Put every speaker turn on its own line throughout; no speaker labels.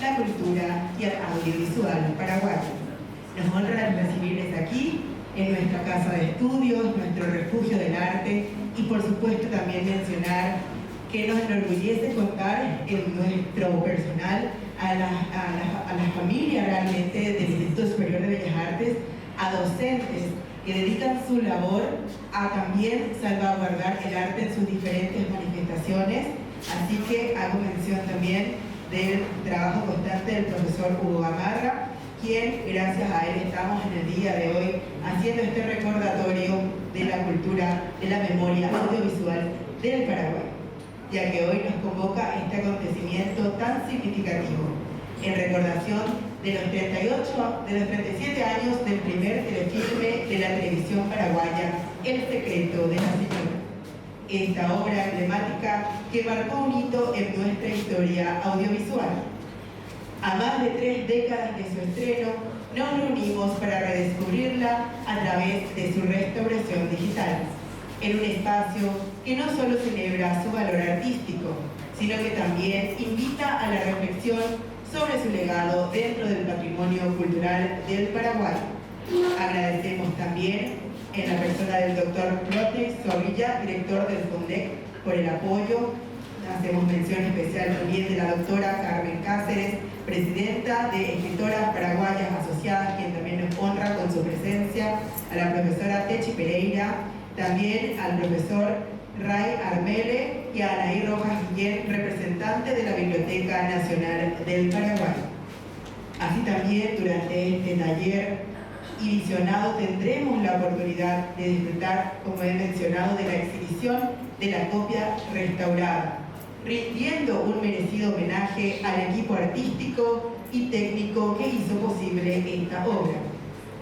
la cultura y el audiovisual paraguayo. Nos honra recibirles aquí, en nuestra casa de estudios, nuestro refugio del arte, y por supuesto también mencionar que nos enorgullece contar en nuestro personal a la familia realmente del Instituto Superior de Bellas Artes, a docentes que dedican su labor a también salvaguardar el arte en sus diferentes manifestaciones. Así que hago mención también del trabajo constante del profesor Hugo Gamarra, quien, gracias a él, estamos en el día de hoy haciendo este recordatorio de la cultura, de la memoria audiovisual del Paraguay, ya que hoy nos convoca este acontecimiento tan significativo, en recordación de los 37 años del primer telefilme de la televisión paraguaya, El secreto de la señora. Esta obra emblemática que marcó un hito en nuestra historia audiovisual. A más de 3 décadas de su estreno, nos reunimos para redescubrirla a través de su restauración digital, en un espacio que no solo celebra su valor artístico, sino que también invita a la reflexión sobre su legado dentro del patrimonio cultural del Paraguay. Agradecemos también, en la persona del doctor Prote Zorrilla, director del FONDEC, por el apoyo. Hacemos mención especial también de la doctora Carmen Cáceres, presidenta de Escritoras Paraguayas Asociadas, quien también nos honra con su presencia, a la profesora Techi Pereira, también al profesor Ray Armele y a Anaí Rojas Guillén, representante de la Biblioteca Nacional del Paraguay. Así también, durante este taller y visionado, tendremos la oportunidad de disfrutar, como he mencionado, de la exhibición de la copia restaurada, rindiendo un merecido homenaje al equipo artístico y técnico que hizo posible esta obra.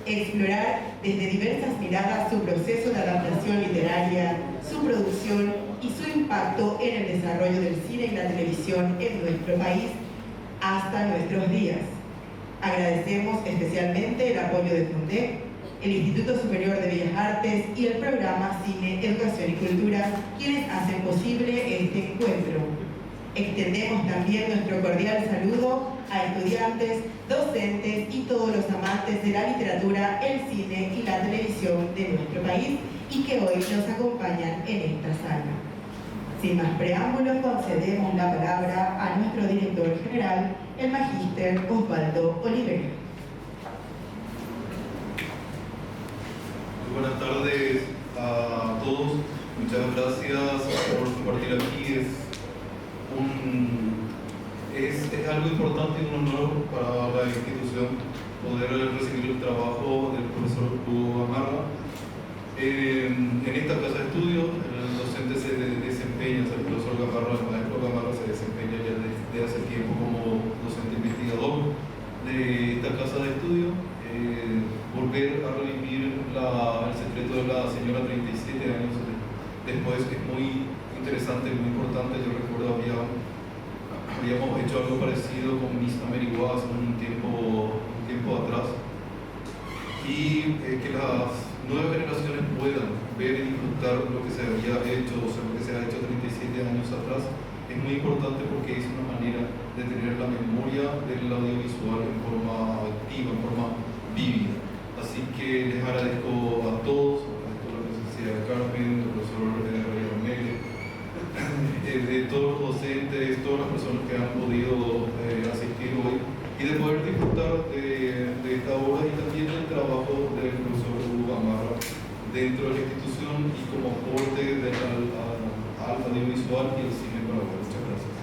Explorar desde diversas miradas su proceso de adaptación literaria, su producción y su impacto en el desarrollo del cine y la televisión en nuestro país hasta nuestros días. Agradecemos especialmente el apoyo de FONDEC, el Instituto Superior de Bellas Artes y el programa Cine, Educación y Cultura, quienes hacen posible este encuentro. Extendemos también nuestro cordial saludo a estudiantes, docentes y todos los amantes de la literatura, el cine y la televisión de nuestro país y que hoy nos acompañan en esta sala. Sin más preámbulos, concedemos la palabra a nuestro director general, el magíster Osvaldo Olivera.
Muy buenas tardes a todos. Muchas gracias por compartir aquí. Es algo importante y un honor para la institución poder recibir el trabajo del profesor Hugo Gamarra. En esta casa de estudio, el docente se desempeña, el profesor Gamarra, el maestro Gamarra se desempeña ya desde hace tiempo como docente investigador de esta casa de estudio. Volver a revivir el secreto de la señora 37 años después es muy interesante, muy importante. Yo recuerdo habíamos hecho algo parecido con Miss Ameriguá hace un tiempo atrás, y que las nuevas generaciones puedan ver y disfrutar lo que se había hecho, o sea, lo que se ha hecho 37 años atrás, es muy importante porque es una manera de tener la memoria del audiovisual en forma activa, en forma vívida. Así que les agradezco a todos, agradezco la presencia de Carmen, del profesor Ray Armele, de todos los docentes, todas las personas que han podido asistir hoy, y de poder disfrutar de esta obra y también del trabajo del profesor Hugo Gamarra dentro de la institución y como aporte al audiovisual y al cine paraguayo. Muchas gracias.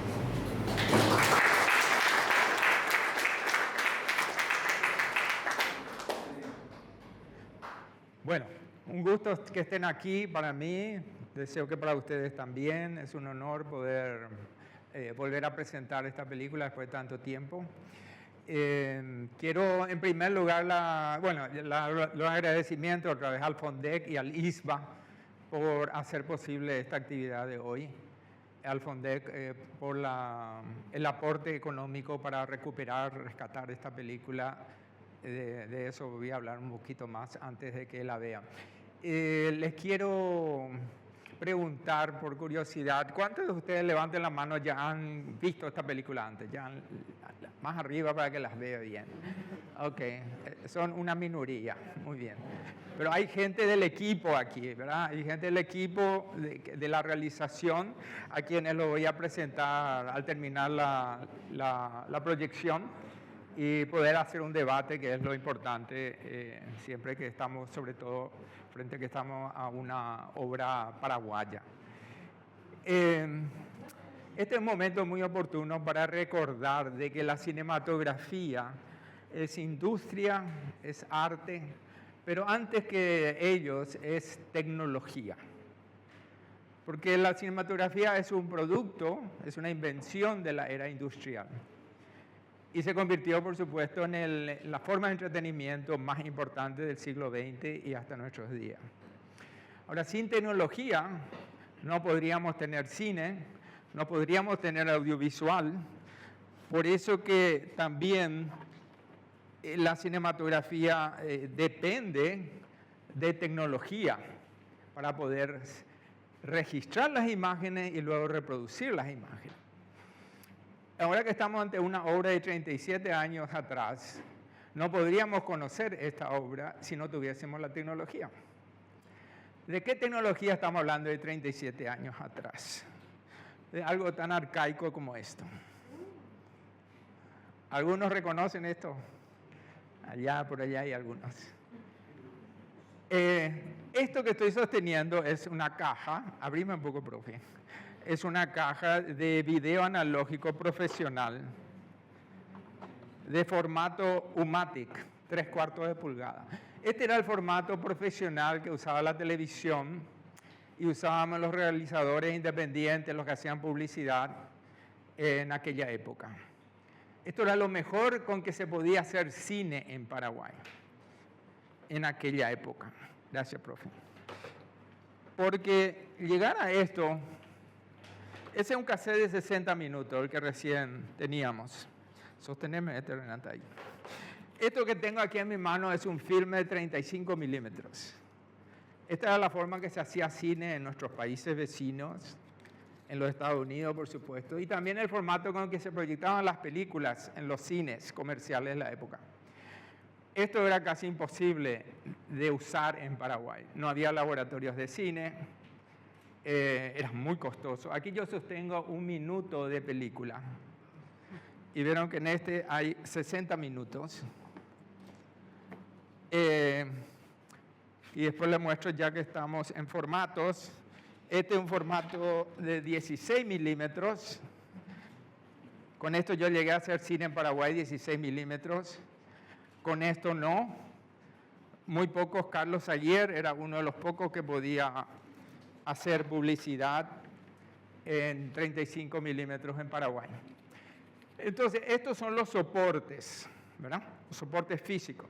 Bueno, un gusto que estén aquí para mí, deseo que para ustedes también. Es un honor poder volver a presentar esta película después de tanto tiempo. Quiero en primer lugar los agradecimientos otra vez al FONDEC y al ISBA por hacer posible esta actividad de hoy. Al FONDEC por el aporte económico para rescatar esta película. De eso voy a hablar un poquito más antes de que la vean. Les quiero preguntar por curiosidad, ¿cuántos de ustedes levanten la mano ya han visto esta película antes? más arriba para que las vea bien. Ok, son una minoría, muy bien. Pero hay gente del equipo aquí, ¿verdad? Hay gente del equipo de la realización a quienes lo voy a presentar al terminar la proyección y poder hacer un debate, que es lo importante siempre que estamos, sobre todo frente a que estamos a una obra paraguaya. Este es un momento muy oportuno para recordar de que la cinematografía es industria, es arte, pero antes que ellos es tecnología. Porque la cinematografía es un producto, es una invención de la era industrial. Y se convirtió, por supuesto, en la forma de entretenimiento más importante del siglo XX y hasta nuestros días. Ahora, sin tecnología no podríamos tener cine, no podríamos tener audiovisual. Por eso que también la cinematografía depende de tecnología para poder registrar las imágenes y luego reproducir las imágenes. Ahora que estamos ante una obra de 37 años atrás, no podríamos conocer esta obra si no tuviésemos la tecnología. ¿De qué tecnología estamos hablando de 37 años atrás? De algo tan arcaico como esto. ¿Algunos reconocen esto? Allá, por allá hay algunos. Esto que estoy sosteniendo es una caja, abrime un poco, profe. Es una caja de video analógico profesional de formato U-matic, 3/4 de pulgada. Este era el formato profesional que usaba la televisión y usábamos los realizadores independientes, los que hacían publicidad en aquella época. Esto era lo mejor con que se podía hacer cine en Paraguay en aquella época. Gracias, profe. Porque llegar a esto, ese es un cassette de 60 minutos, el que recién teníamos. Sosteneme Renata, ahí. Esto que tengo aquí en mi mano es un filme de 35 milímetros. Esta era la forma que se hacía cine en nuestros países vecinos, en los Estados Unidos, por supuesto, y también el formato con el que se proyectaban las películas en los cines comerciales de la época. Esto era casi imposible de usar en Paraguay. No había laboratorios de cine, era muy costoso. Aquí yo sostengo 1 minuto de película. Y vieron que en este hay 60 minutos. Y después les muestro, ya que estamos en formatos. Este es un formato de 16 milímetros. Con esto yo llegué a hacer cine en Paraguay, 16 milímetros. Con esto no. Muy pocos. Carlos Ayer era uno de los pocos que podía hacer publicidad en 35 milímetros en Paraguay. Entonces, estos son los soportes, ¿verdad? Los soportes físicos.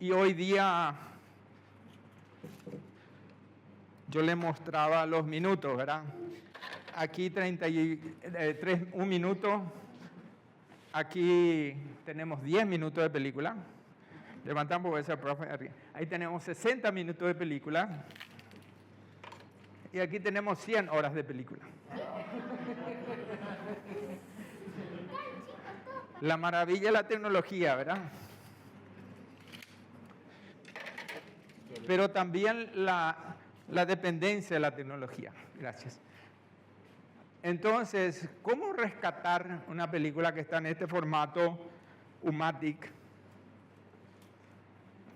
Y hoy día yo le mostraba los minutos, ¿verdad? Aquí 1 minuto. Aquí tenemos 10 minutos de película. Levantamos ese profe arriba. Ahí tenemos 60 minutos de película. Y aquí tenemos 100 horas de película. La maravilla de la tecnología, ¿verdad? Pero también la dependencia de la tecnología. Gracias. Entonces, ¿cómo rescatar una película que está en este formato U-matic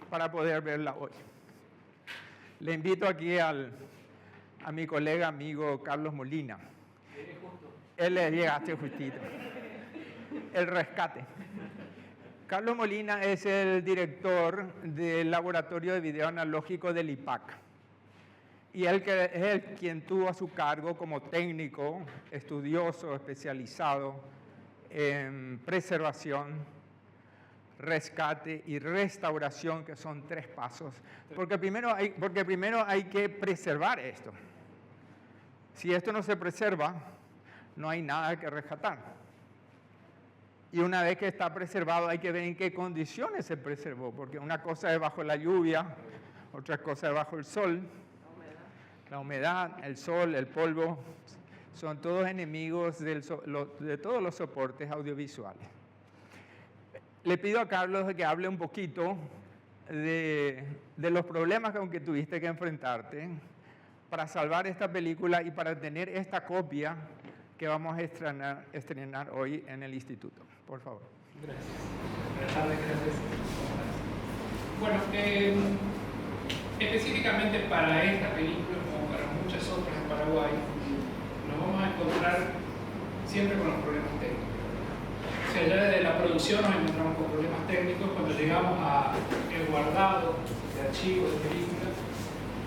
para poder verla hoy? Le invito aquí a mi colega, amigo Carlos Molina. Él le llegaste justito. El rescate. Carlos Molina es el director del laboratorio de video analógico del IPAC. Y él es quien tuvo a su cargo como técnico, estudioso, especializado en preservación, rescate y restauración, que son 3 pasos. Porque primero hay que preservar esto. Si esto no se preserva, no hay nada que rescatar. Y una vez que está preservado, hay que ver en qué condiciones se preservó, porque una cosa es bajo la lluvia, otra cosa es bajo el sol. La humedad, el sol, el polvo, son todos enemigos de todos los soportes audiovisuales. le pido a Carlos de que hable un poquito de los problemas con que tuviste que enfrentarte para salvar esta película y para tener esta copia que vamos a estrenar hoy en el instituto. Por favor.
Gracias. Buenas tardes, gracias. Bueno, específicamente para esta película, como para muchas otras en Paraguay, nos vamos a encontrar siempre con los problemas técnicos. O sea, ya desde la producción nos encontramos con problemas técnicos. Cuando llegamos al guardado de archivos de películas,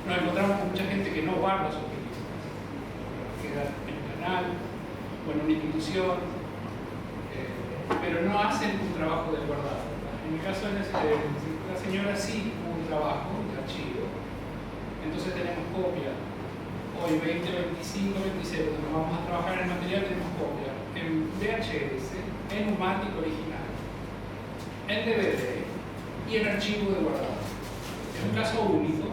nos encontramos con mucha gente que no guarda sus películas. Queda en el canal o en una institución, pero no hacen un trabajo de guardado. En el caso de la señora sí hubo un trabajo de archivo, entonces tenemos copia. Hoy 20, 25, 26, cuando vamos a trabajar en material, tenemos copia en VHS, en Numatic original, en DVD y en archivo de guardado. Es un caso único,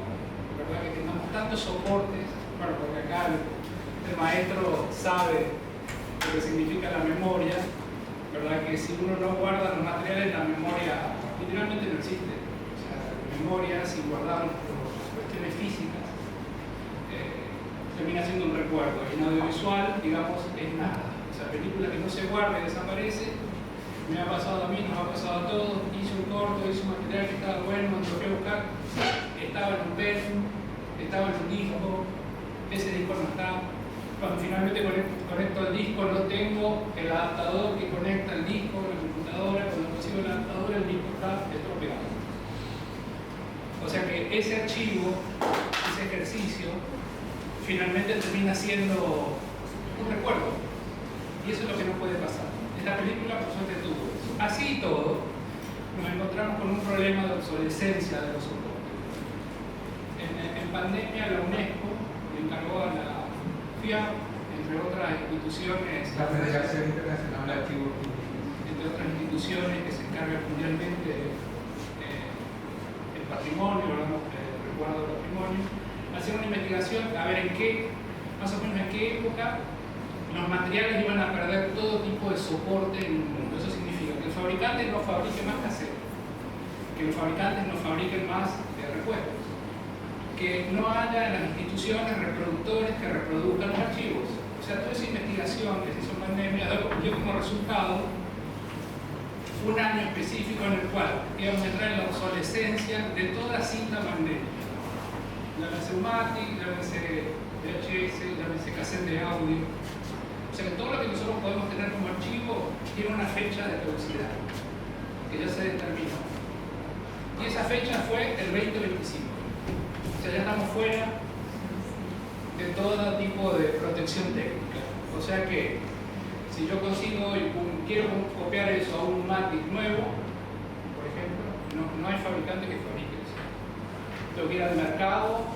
¿verdad? Que tengamos tantos soportes, bueno, porque acá el maestro sabe lo que significa la memoria, ¿verdad? Que si uno no guarda los materiales, la memoria literalmente no existe. O sea, la memoria, sin guardar las cuestiones físicas, termina siendo un recuerdo. Y en audiovisual, digamos, es nada. O sea, película que no se guarda y desaparece. Me ha pasado a mí, nos ha pasado a todos. Hice un corto, hice un material que estaba bueno, lo fui a buscar. Estaba en un pen, estaba en un disco, ese disco no está. Cuando finalmente conecto el disco, no tengo el adaptador que conecta el disco a la computadora. Cuando consigo el adaptador, el disco está estropeado. O sea que ese archivo, ese ejercicio, finalmente termina siendo un recuerdo. Y eso es lo que no puede pasar. Esta película, por suerte, tuvo eso. Así y todo, nos encontramos con un problema de obsolescencia de los soportes. En pandemia, la UNESCO le encargó a la FIAP, entre otras instituciones,
la Federación Internacional de Archivos,
entre otras instituciones que se encargan mundialmente del patrimonio, el resguardo del patrimonio, hacer una investigación a ver en qué, más o menos en qué época los materiales iban a perder todo tipo de soporte en el mundo. Eso significa que el fabricante no fabrique más cassette, que los fabricantes no fabriquen más repuestos, que no haya en las instituciones reproductores que reproduzcan los archivos. O sea, toda esa investigación que se hizo en pandemia dio como resultado un año específico en el cual íbamos a entrar en la obsolescencia de toda cinta magnética. Llámese Numatic, llámese VHS, llámese cassette de audio. O sea que todo lo que nosotros podemos tener como archivo tiene una fecha de caducidad que ya se determinó. Y esa fecha fue el 2025. O sea, ya estamos fuera de todo tipo de protección técnica. O sea que si yo consigo y quiero copiar eso a un Numatic nuevo, por ejemplo, no hay fabricante que fabrique eso. Tengo que ir al mercado,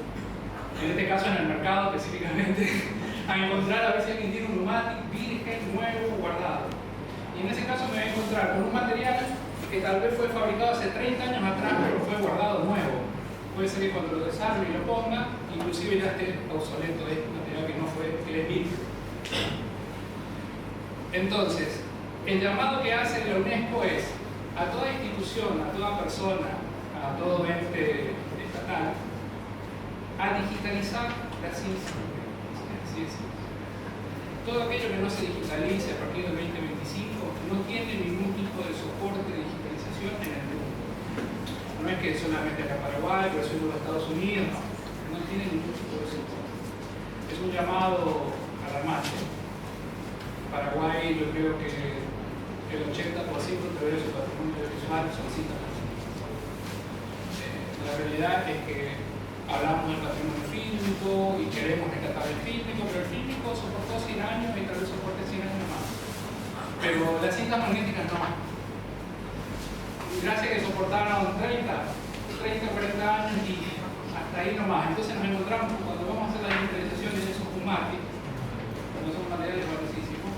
en este caso en el mercado específicamente, a encontrar a ver si alguien tiene un Numatic virgen, nuevo, guardado. Y en ese caso me voy a encontrar con un material que tal vez fue fabricado hace 30 años atrás, pero fue guardado nuevo. Puede ser que cuando lo desarme y lo ponga, inclusive ya esté obsoleto este material que no fue, que es virgen. Entonces, el llamado que hace la UNESCO es a toda institución, a toda persona, a todo ente estatal, a digitalizar la ciencia. Todo aquello que no se digitalice a partir del 2025 no tiene ningún tipo de soporte de digitalización en el mundo. No es que solamente acá Paraguay, pero solo los Estados Unidos, no tiene ningún tipo de soporte. Es un llamado alarmante. Paraguay, yo creo que el 80% de su patrimonio audiovisual son cintas. La realidad es que hablamos del patrimonio fílmico y queremos rescatar el fílmico, pero el fílmico soportó 100 años y tal vez soporte 100 años más. Pero las cintas magnéticas no. Gracias a que soportaron 30, 40 años y hasta ahí nomás. Entonces nos encontramos cuando vamos a hacer la digitalización de esos Numatic, cuando son materiales valiosísimos,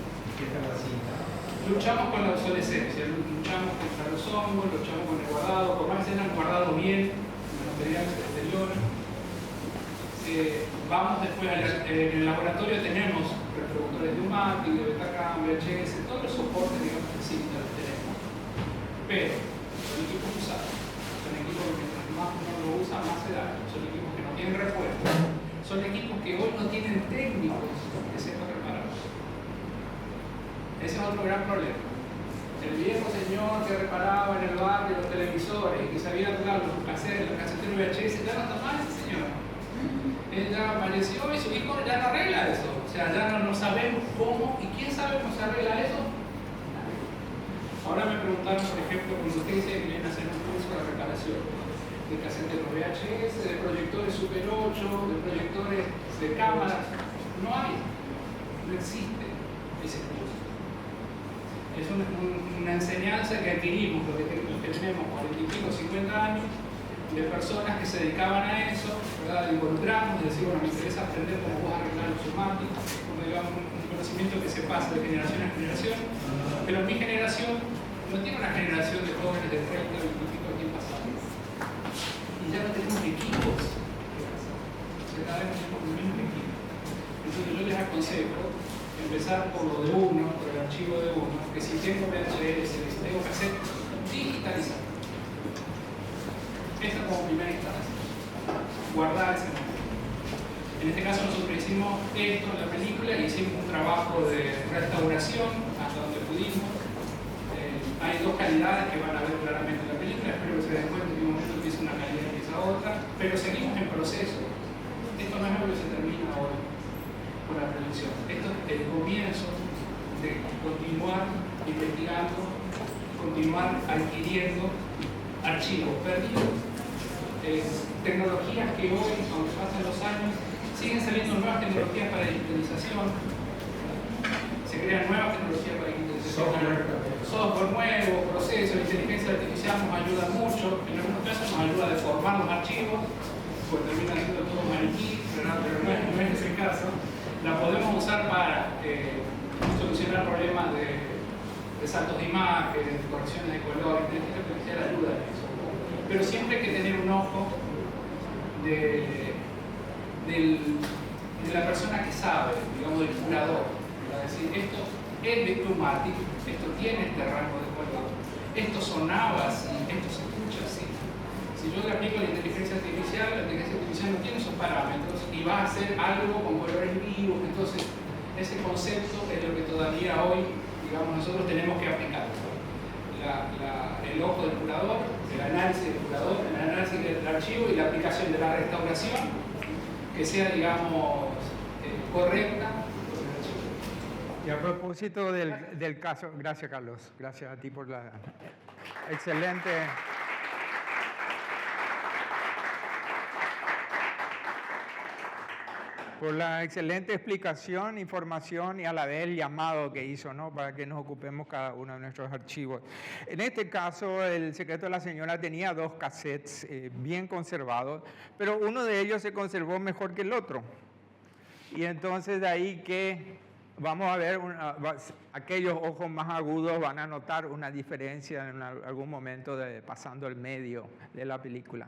luchamos con la obsolescencia, luchamos contra los hongos, luchamos con el guardado, por más que se hayan guardado bien los materiales exteriores. Vamos después en el laboratorio, tenemos reproductores de Numatic, de Betacam, VHS, todos los soportes, digamos, que sí los tenemos. pero son equipos usados, son equipos que mientras más uno lo usa, más se dañan, son equipos que no tienen repuesto, son equipos que hoy no tienen técnicos que sepan repararlos. Ese es otro gran problema. El viejo señor que reparaba en el barrio los televisores y que sabía arreglar los cassettes, los caseteros VHS, ya no está mal ese señor. Él ya apareció y su hijo ya no arregla eso. O sea, ya no sabemos cómo, y quién sabe cómo se arregla eso. Ahora me preguntaron, por ejemplo, cuando ustedes dicen que vienen a hacer un curso de reparación de caseteros VHS, de proyectores Super 8, de proyectores de cámaras, no hay, no existe ese curso. Es una enseñanza que adquirimos, los que tenemos 40 y pico, 50 años, de personas que se dedicaban a eso, ¿verdad? Involucramos, y decir, bueno, me interesa aprender cómo vos arreglar los somáticos, como digamos un conocimiento que se pasa de generación a generación, pero mi generación no tiene una generación de jóvenes de 30, 20 y pico aquí pasados. Y ya no tenemos equipos. O sea, cada vez tenemos los mismos equipos. Entonces yo les aconsejo empezar por lo de uno, por el archivo de uno, que si tengo VHS, si tengo cassette, digitalizar. Esta como primera instancia. Guardar ese momento. En este caso nosotros hicimos esto en la película y hicimos un trabajo de restauración hasta donde pudimos. Hay dos calidades que van a ver claramente en la película, espero que se den cuenta que un momento empieza una calidad y empieza otra, pero seguimos en proceso. Esto no es algo que se termina hoy con la prevención. Esto es el comienzo de continuar investigando, continuar adquiriendo archivos perdidos, tecnologías que hoy, aunque pasen los años, siguen saliendo nuevas tecnologías para digitalización, se crean nuevas tecnologías para digitalización, software nuevo, procesos, inteligencia artificial nos ayuda mucho, en algunos casos nos ayuda a deformar los archivos, pues termina siendo todo maniquí, pero no es ese caso. La podemos usar para solucionar problemas de saltos de imagen, de correcciones de color, inteligencia artificial ayuda en eso. Pero siempre hay que tener un ojo de la persona que sabe, digamos del curador, para decir esto es Vectomatic, esto tiene este rango de color, esto sonaba así, esto se escucha así. Si yo le aplico la inteligencia artificial no tiene esos parámetros y va a hacer algo con colores vivos, entonces ese concepto es lo que todavía hoy, digamos, nosotros tenemos que aplicar. El ojo del curador, el análisis del curador, el análisis del archivo y la aplicación de la restauración que sea, digamos, correcta.
Y a propósito del caso, gracias Carlos, gracias a ti por la excelente... Por la excelente explicación, información y a la vez el llamado que hizo, ¿no? Para que nos ocupemos cada uno de nuestros archivos. En este caso, El secreto de la señora tenía 2 cassettes bien conservados, pero uno de ellos se conservó mejor que el otro. Y entonces de ahí que vamos a ver, aquellos ojos más agudos van a notar una diferencia en algún momento pasando el medio de la película.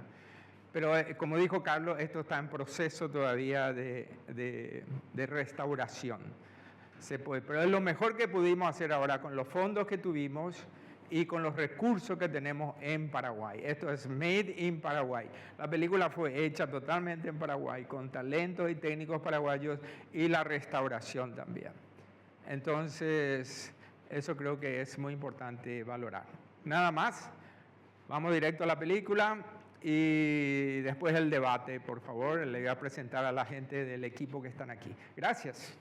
Pero como dijo Carlos, esto está en proceso todavía de restauración. Pero es lo mejor que pudimos hacer ahora con los fondos que tuvimos y con los recursos que tenemos en Paraguay. Esto es Made in Paraguay. La película fue hecha totalmente en Paraguay, con talentos y técnicos paraguayos y la restauración también. Entonces, eso creo que es muy importante valorar. Nada más, vamos directo a la película. Y después el debate, por favor, le voy a presentar a la gente del equipo que están aquí. Gracias.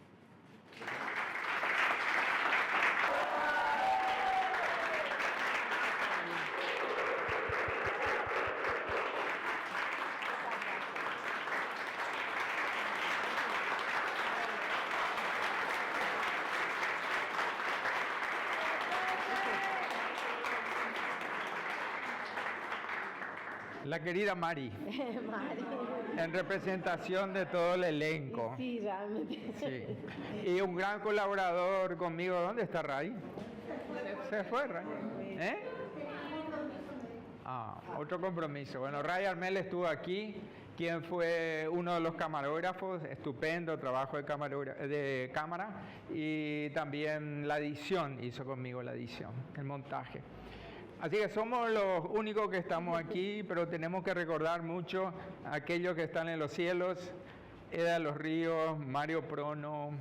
La querida Mari, en representación de todo el elenco.
Sí, realmente.
Sí. Y un gran colaborador conmigo. ¿Dónde está Ray? Se fue, Ray. Otro compromiso. Bueno, Ray Armel estuvo aquí, quien fue uno de los camarógrafos, estupendo trabajo de cámara, y también la edición, hizo conmigo la edición, el montaje. Así que somos los únicos que estamos aquí, pero tenemos que recordar mucho a aquellos que están en los cielos, Eda de los Ríos, Mario Prono,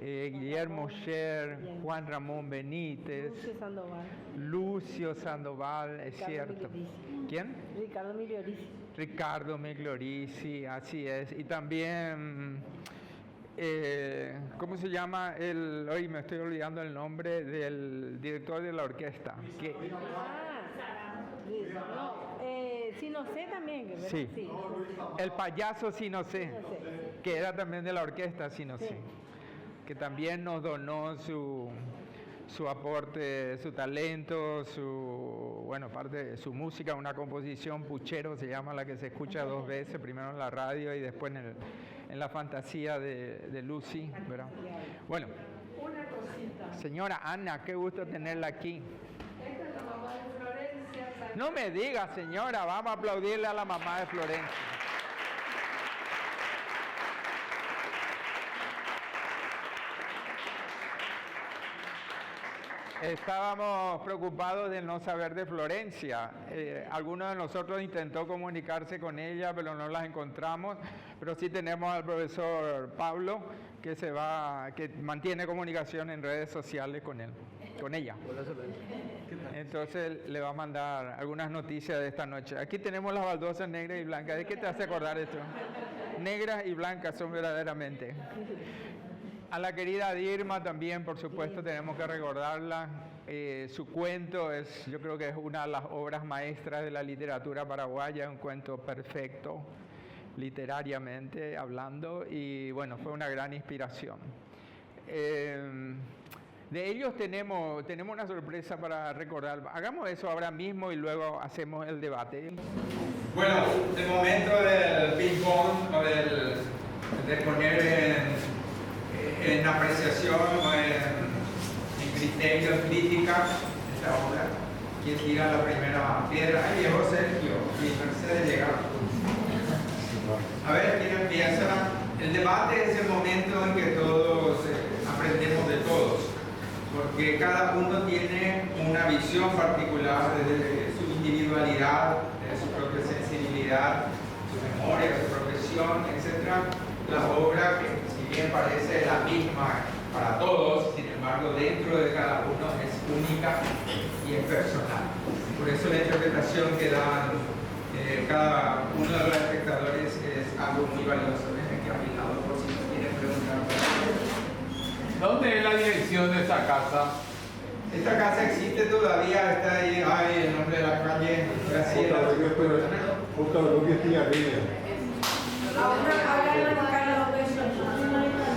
Guillermo Scher, Juan Ramón Benítez, Lucio Sandoval, es cierto. ¿Quién? Ricardo Migliorisi, así es. Y también, ¿cómo se llama? Hoy me estoy olvidando el nombre del director de la orquesta.
Sí, no sé también. ¿Verdad?
Sí.
Sí.
El payaso sí no sé, que era también de la orquesta sí no sé, que también nos donó su aporte, su talento, parte de su música, una composición Puchero se llama, la que se escucha 2 veces, primero en la radio y después en la fantasía de Lucy, ¿verdad? Bueno,
Una cosita.
señora Ana, qué gusto tenerla aquí.
Esta es la mamá de Florencia.
No me diga, señora, vamos a aplaudirle a la mamá de Florencia. Estábamos preocupados de no saber de Florencia. Algunos de nosotros intentó comunicarse con ella, pero no las encontramos. Pero sí tenemos al profesor Pablo, que mantiene comunicación en redes sociales con ella. Entonces le va a mandar algunas noticias de esta noche. Aquí tenemos las baldosas negras y blancas. ¿De qué te hace acordar esto? Negras y blancas son verdaderamente. A la querida Dirma también, por supuesto, tenemos que recordarla. Su cuento yo creo que es una de las obras maestras de la literatura paraguaya, un cuento perfecto, literariamente hablando, y bueno, fue una gran inspiración. De ellos tenemos una sorpresa para recordar. Hagamos eso ahora mismo y luego hacemos el debate.
Bueno, el momento del ping-pong o de poner en apreciación o en criterio, en crítica esta obra. ¿Quién tira la primera piedra? Ay, llegó Sergio, mi Mercedes llega. A ver, ¿quién empieza? El debate es el momento en que todos aprendemos de todos, porque cada uno tiene una visión particular de su individualidad, de su propia sensibilidad, su memoria, su profesión, etc. La obra, que si bien parece la misma para todos, sin embargo dentro de cada uno es única y es personal. Por eso la interpretación que dan cada uno de los espectadores es algo muy valioso. Ven aquí a mi lado por si nos quieren preguntar.
¿Dónde es la dirección de esta casa?
Esta casa existe todavía, está ahí, el nombre de la calle, Graciela.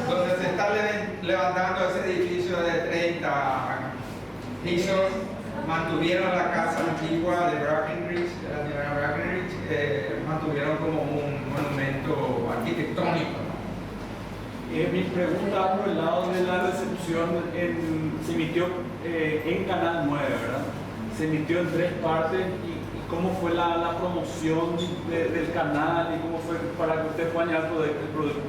Donde se está levantando ese edificio de 30 pisos, mantuvieron la casa antigua de Brackenridge, de la señora Brackenridge, mantuvieron como un monumento arquitectónico.
Mi pregunta por el lado de la recepción se emitió en Canal 9, ¿verdad? Se emitió en 3 partes y cómo fue la promoción del canal y cómo fue para que ustedes puedan llevar el producto.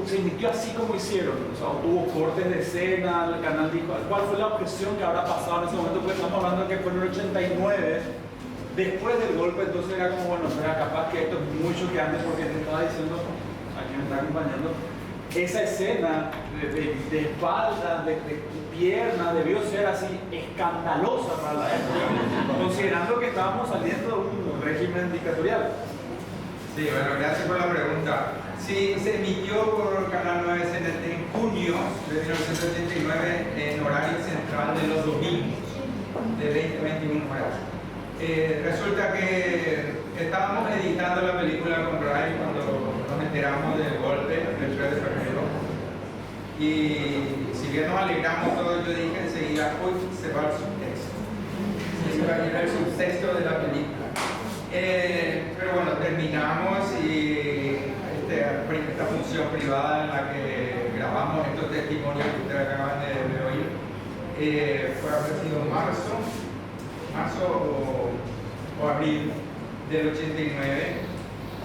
Se emitió así como hicieron, o sea, tuvo cortes de escena, el canal dijo, ¿cuál fue la objeción que habrá pasado en ese momento? Pues estamos hablando de que fue en el 89, después del golpe, entonces era como, bueno, era capaz que esto es muy choqueante porque te estaba diciendo, aquí me está acompañando, esa escena de espalda, de pierna, debió ser así escandalosa para la época, considerando que estábamos saliendo de un régimen dictatorial.
Sí, bueno, gracias por la pregunta. Sí, se emitió por Canal 9 en junio de 1989 en horario central de los domingos, de 20 a 21 horas. Resulta que estábamos editando la película con Ray cuando nos enteramos del golpe del 3 de febrero. Y si bien nos alegramos todos, yo dije enseguida, hoy se va el subtexto. Se va a llenar el subtexto de la película. Pero bueno, terminamos y esta función privada en la que grabamos estos testimonios que ustedes acaban de oír fue haber sido marzo o abril del 89,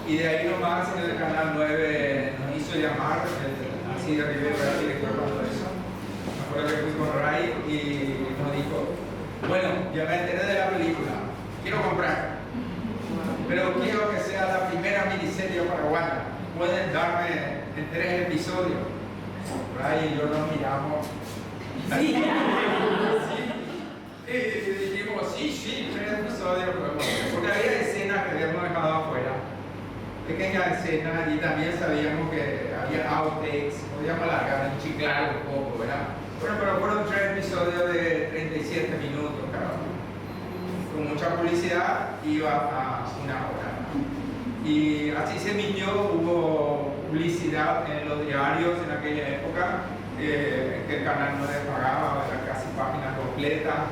y de ahí nomás en el Canal 9 nos hizo llamar así de Rivera, el director, cuando eso. Me acuerdo que fui con Ray y nos dijo, Bueno, ya me enteré de la película. Quiero comprar. Pero quiero que sea la primera miniserie paraguaya. Pueden darme en 3 episodios. Por ahí yo nos miramos. Sí. Y dijimos, sí, 3 episodios. Porque había escenas que habíamos dejado afuera. Pequeñas escenas y también sabíamos que había outtakes. Podíamos alargar, enchiclar un poco, ¿verdad? Bueno, pero fueron 3 episodios de 37 minutos cada uno. Con mucha publicidad iba a 1 hora. Y así se emitió, hubo publicidad en los diarios en aquella época, que el canal no les pagaba, era casi página completa.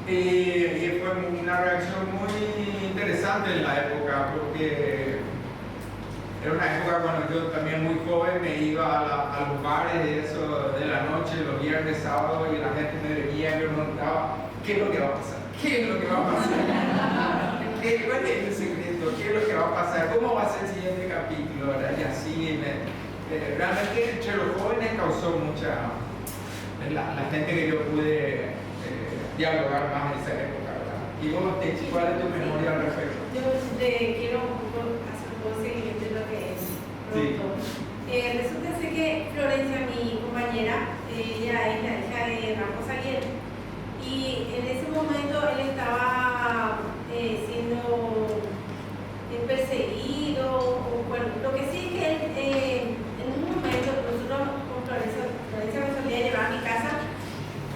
Y fue una reacción muy interesante en la época, porque era una época cuando yo también muy joven me iba a los bares de eso de la noche, los viernes, sábados, y la gente me veía y me preguntaba, ¿qué es lo que va a pasar? ¿Qué es lo que va a pasar? ¿Cuál es el secreto? ¿Qué es lo que va a pasar? ¿Cómo va a ser el siguiente capítulo? ¿Verdad? Y así, realmente entre los jóvenes causó mucha, la gente que yo pude dialogar más en esa época, ¿verdad? Y vos, ¿cuál es tu memoria al respecto?
Yo quiero un poco hacer un poco seguimiento de lo que es productor. Resulta ser que Florencia, mi compañera, ella es la hija de Ramos Aguirre, y en ese momento él estaba siendo perseguido, o bueno, lo que sí es que él, en un momento nosotros con Florencia me solía llevar a mi casa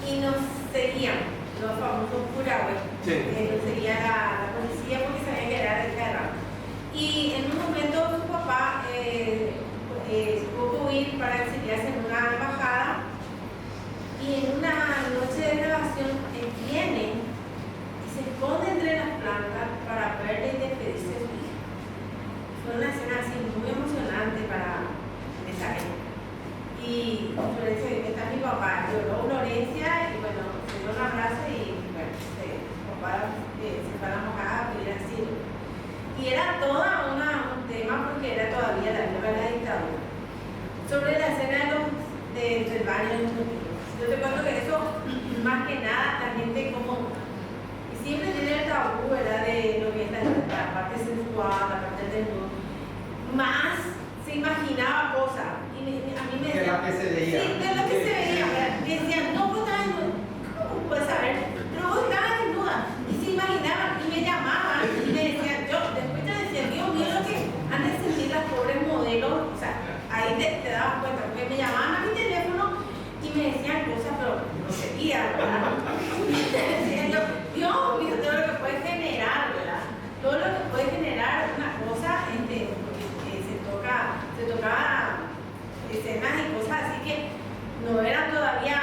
y nos seguían los famosos Purahue, nos seguía la policía porque sabían que era de guerra. Y en un momento su papá tuvo que huir para exiliarse en una embajada, y en una noche de grabación él viene y se esconde entre las plantas para verle y despedirse de su hija. Fue una escena así muy emocionante para esa época. Y Florencia, está mi papá, lloró Florencia, y bueno, se dio un abrazo y bueno, papá se fue a la mojada a pedir asilo. Y era todo un tema porque era todavía la época de la dictadura. Sobre la escena del baño de los niños. Yo te cuento que eso, más que nada, la gente como, y siempre tiene el tabú, ¿verdad? De lo que es la parte sensual, la parte del desnudo. Más se imaginaba cosas. Y a mí me decían,
de lo que se veía.
Sí, de lo que se veía, ¿verdad? Me decían, no, vos estabas desnuda. ¿Cómo puedes saber? Pero vos estabas desnuda. Y se imaginaban, y me llamaban, y me decían, después te decían, Dios mío, lo que han de sentir las pobres modelos. O sea, ahí te dabas cuenta, porque me llamaban a mi teléfono y me decían cosas, pero no seguía, ¿verdad? Decían yo, Dios mío, todo lo que puede generar, ¿verdad? Todo lo que puede generar una cosa, porque se tocaba escenas y cosas así que no eran todavía,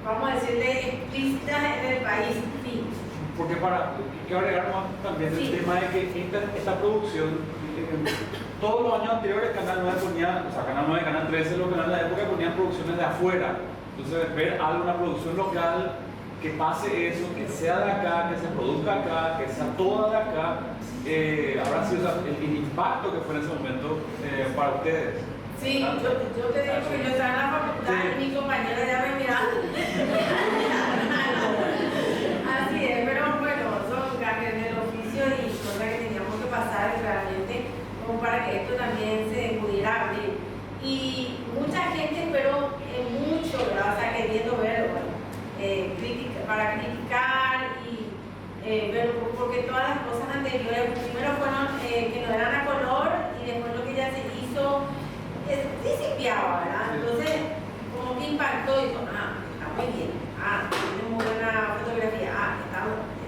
vamos a decirle, explícitas en el país. Sí.
Porque hay que agregar también el tema de que esta producción, todos los años anteriores Canal 9 ponía, o sea, Canal 9, Canal 13, los canales de la época ponían producciones de afuera. Entonces, ver alguna producción local, que pase eso, que sea de acá, que se produzca acá, que sea toda de acá, habrá sido, o sea, el impacto que fue en ese momento para ustedes.
Sí, yo te digo que yo estaba en la facultad y mi compañera ya me miraba. Así es, pero bueno, son cambios en el oficio y cosas que teníamos que pasar realmente como para que esto también se pudiera abrir. Y mucha gente, pero mucho, ¿verdad? O sea, queriendo verlo, para criticar y ver, porque todas las cosas anteriores, primero fueron que no eran a color y después lo que ya se hizo principiaba, ¿verdad? Entonces, como que impactó y dijo, está muy bien, tiene muy buena fotografía,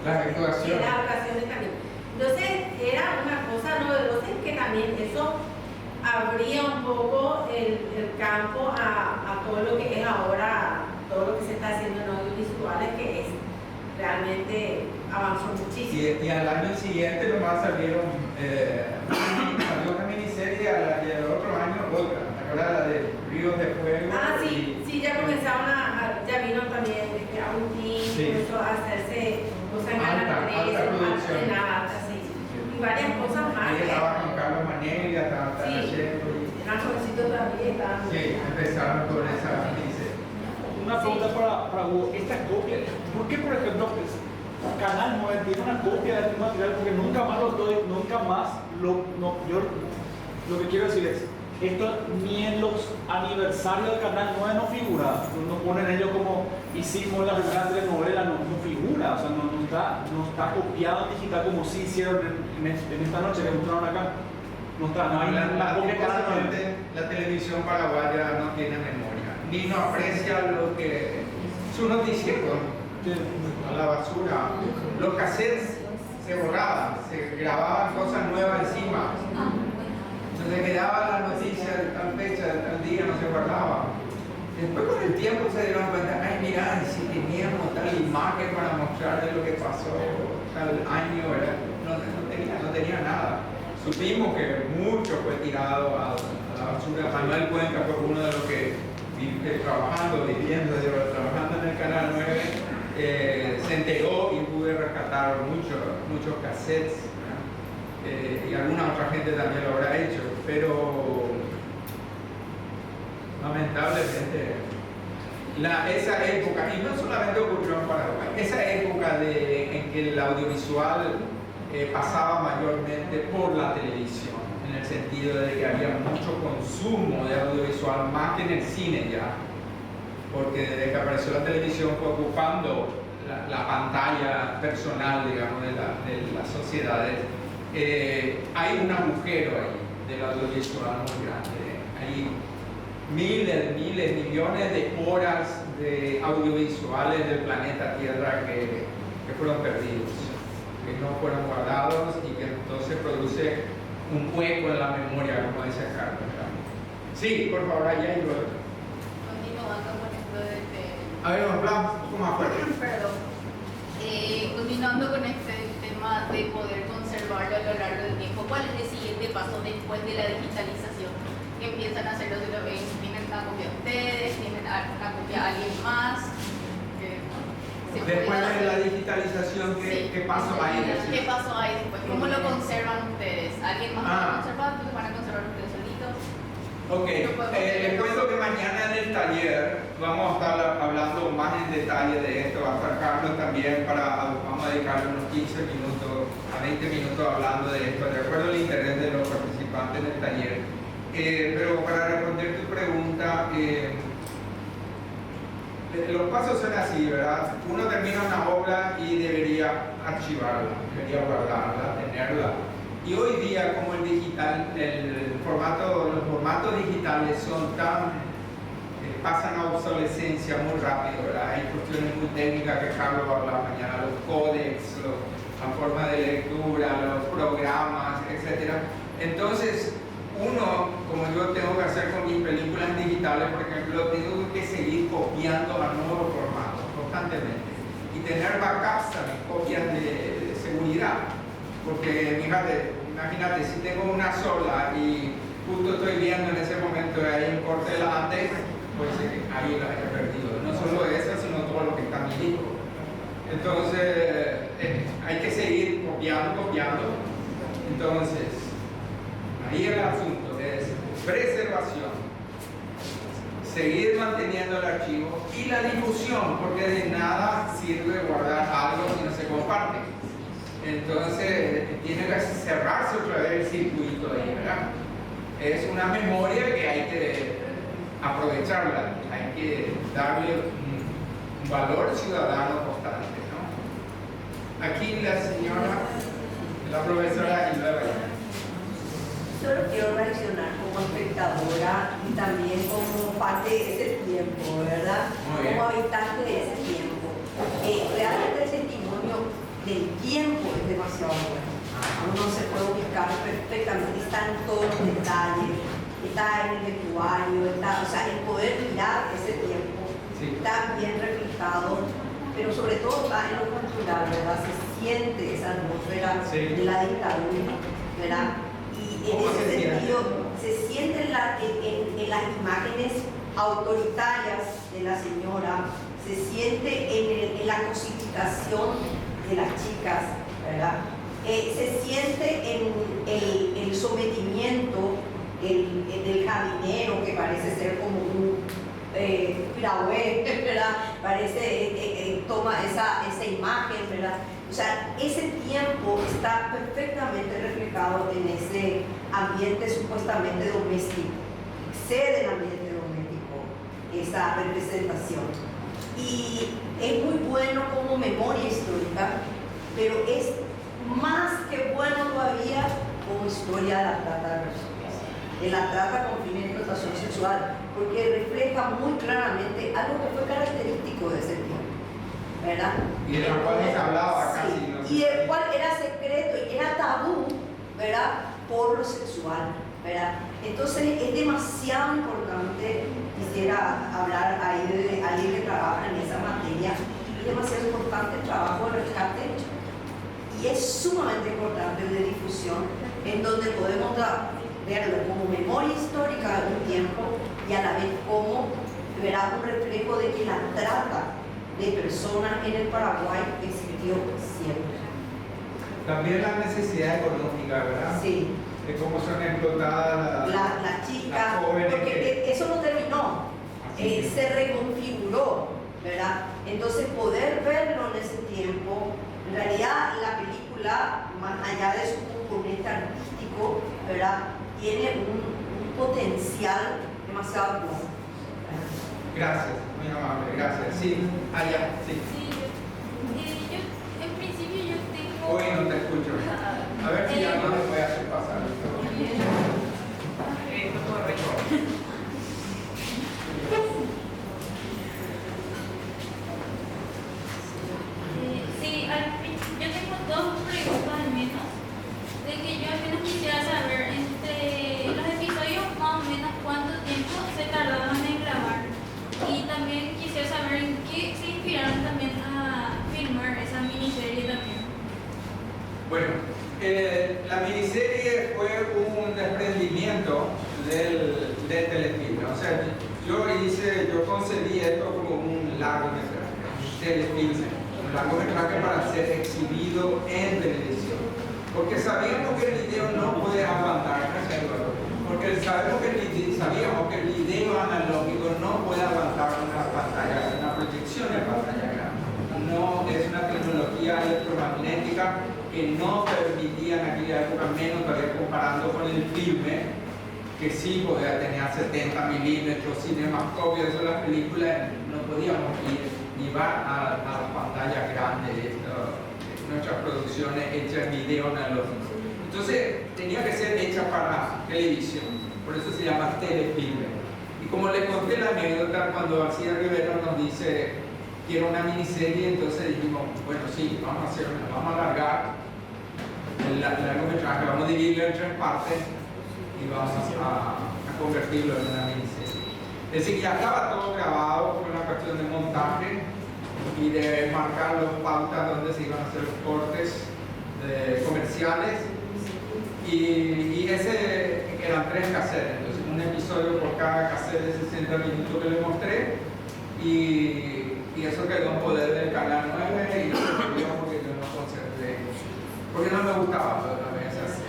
las actuaciones.
Las actuaciones también. Entonces, era una cosa novedosa y que también eso abría un poco el campo a todo lo que es ahora, todo lo que se está haciendo en audiovisuales, que es realmente avanzó muchísimo.
Y al año siguiente nomás salió una miniserie y al otro año otra. ¿Te acuerdas la de Ríos de Fuego?
Sí, ya comenzaron ya vino también Agustín, comenzó a hacerse cosas en Canal 13, en alta, sí. Y varias cosas más.
Ella estaba con Carlos Manelli, estaba haciendo.
Eran jovencitos todavía, estaban.
Sí, empezaron con esa miniserie.
una pregunta para Hugo. Esta copia, ¿por qué, por ejemplo, Canal 9 tiene una copia de este material? Porque nunca más lo doy, nunca más yo lo que quiero decir es, esto ni en los aniversarios del Canal 9 no figura. No ponen ellos como hicimos la primera telenovela, no figura, o sea, no está copiado en digital como sí hicieron en esta noche que mostraron acá. No hay la copia de Canal 9.
La televisión paraguaya no tiene memoria, ni no aprecia lo que su noticiero, a la basura. Los cassettes se borraban, se grababan cosas nuevas encima. Entonces quedaba la noticia de tal fecha, de tal día, no se guardaba. Después con el tiempo se dieron cuenta, ay mira, si teníamos tal imagen para mostrarles lo que pasó tal año, no tenía nada. Supimos que mucho fue tirado a la basura. Manuel Cuenca fue uno de los que trabajando en el Canal 9, se enteró y pude rescatar muchos cassettes. Y alguna otra gente también lo habrá hecho, pero lamentablemente esa época, y no solamente ocurrió en Paraguay, esa época en que el audiovisual pasaba mayormente por la televisión, en el sentido de que había mucho consumo de audiovisual, más que en el cine ya, porque desde que apareció la televisión fue ocupando la pantalla personal, digamos, de las sociedades. Hay un agujero ahí del audiovisual muy grande. Hay miles, millones de horas de audiovisuales del planeta Tierra que fueron perdidos, que no fueron guardados y que entonces produce un hueco en la memoria, como dice Carlos. Sí, por favor, allá y luego.
Continuando con esto de...
A ver, hablamos un poco más fuerte.
Perdón. Continuando con este tema de poder conservarlo a lo largo del tiempo, ¿cuál es el siguiente paso después de la digitalización? ¿Qué empiezan a hacer los de los ven? ¿Tienen una copia ustedes? ¿Tienen una copia alguien más?
Después de la digitalización, ¿qué paso hay?
¿Qué paso hay después? ¿Cómo lo conservan ustedes? ¿Alguien más lo va a conservar? ¿Lo van a conservar ustedes solitos?
Ok, les cuento que mañana en el taller vamos a estar hablando más en detalle de esto. Va a estar Carlos también, vamos a dedicarle unos 15 minutos a 20 minutos hablando de esto, de acuerdo al interés de los participantes del taller. Pero para responder tu pregunta, los pasos son así, ¿verdad? Uno termina una obra y debería archivarla, debería guardarla, tenerla. Y hoy día, como el digital, los formatos digitales son pasan a obsolescencia muy rápido, ¿verdad? Hay cuestiones muy técnicas que Carlos va a hablar mañana, los códex, la forma de lectura, los programas, etc. Entonces, uno, como yo tengo que hacer con mis películas digitales, por ejemplo, tengo que seguir copiando a nuevos formatos constantemente y tener backups también, copias de seguridad. Porque imagínate, si tengo una sola y justo estoy viendo en ese momento que hay un corte de la antes, pues ahí la he perdido. No solo esa, sino todo lo que está en mi disco. Entonces, hay que seguir copiando. Entonces, ahí el asunto es preservación, seguir manteniendo el archivo y la difusión, porque de nada sirve guardar algo si no se comparte. Entonces tiene que cerrarse otra vez el circuito ahí, ¿verdad? Es una memoria que hay que aprovecharla, hay que darle un valor ciudadano constante, ¿no? Aquí la señora, la profesora Hilda.
Solo quiero reaccionar como espectadora y también como parte de ese tiempo, ¿verdad? Como habitante de ese tiempo. Realmente el testimonio del tiempo es demasiado bueno. Uno se puede ubicar perfectamente, está en todos los detalles, está en el vestuario, o sea, el poder mirar ese tiempo está bien reflejado, pero sobre todo está en lo cultural, ¿verdad? Se siente esa atmósfera de la dictadura, ¿verdad? Y en ese sentido se siente en las imágenes autoritarias de la señora, se siente en la cosificación de las chicas, ¿verdad? Se siente en el sometimiento del jardinero, que parece ser como un piragüe, ¿verdad? Parece, toma esa imagen, ¿verdad? O sea, ese tiempo está perfectamente reflejado en ese ambiente supuestamente doméstico. Excede el ambiente doméstico esa representación. Y es muy bueno como memoria histórica, pero es más que bueno todavía como historia de la trata de personas, de la trata con fines de explotación sexual, porque refleja muy claramente algo que fue característico de ese tiempo, ¿verdad?
Y de lo cual no se hablaba casi.
Sí,
No sé.
y del cual era secreto y era tabú, ¿verdad? Por lo sexual, ¿verdad? Entonces es demasiado importante, quisiera hablar ahí de alguien que trabaja en esa materia, es demasiado importante el trabajo de rescate y es sumamente importante el de difusión, en donde podemos verlo como memoria histórica de un tiempo y a la vez como, ¿verdad?, un reflejo de que la trata de personas en el Paraguay existió siempre.
También la necesidad económica, ¿verdad?
Sí.
De cómo son explotadas
las chicas,
las jóvenes,
porque eso no terminó, se reconfiguró, ¿verdad? Entonces poder verlo en ese tiempo, en realidad la película, más allá de su componente artístico, ¿verdad?, tiene un potencial demasiado bueno.
Gracias, muy amable, gracias. Sí, allá, sí.
Yo, en principio yo tengo...
Hoy no te escucho. A ver si ya no me voy a hacer pasar.
Sí, yo tengo dos preguntas al menos, de que yo al menos quisiera saber entre los episodios más o menos cuánto tiempo se tardaron en grabar, y también quisiera saber en qué se inspiraron también a filmar esa miniserie también.
Bueno, la miniserie fue un desprendimiento del telefilme. O sea, yo concebí esto como un largometraje, un telefilme, un largometraje para ser exhibido en televisión. Porque sabíamos que el video no puede aguantar, porque sabíamos que el video analógico no puede aguantar una proyección en pantalla grande. No es una tecnología electromagnética que no permitía en aquella época, menos todavía comparando con el filme, que sí podía tener 70 milímetros, cinemascopio, eso las películas no podíamos llevar a la pantalla grande nuestras producciones hechas en video analógico. Entonces tenía que ser hecha para televisión, por eso se llama telefilme. Y como le conté la anécdota, cuando García Rivera nos dice quiero una miniserie, entonces dijimos, bueno, sí, vamos a alargar el largometraje, vamos a dividirlo en 3 partes y vamos a convertirlo en una miniserie. Es decir, ya estaba todo grabado, fue una cuestión de montaje y de marcar las pautas donde se iban a hacer los cortes comerciales, y ese eran 3 cassettes, entonces un episodio por cada cassette de 60 minutos que le mostré, y eso quedó en poder del Canal 9 y no se volvió porque yo no conservé, porque no me gustaba a veces.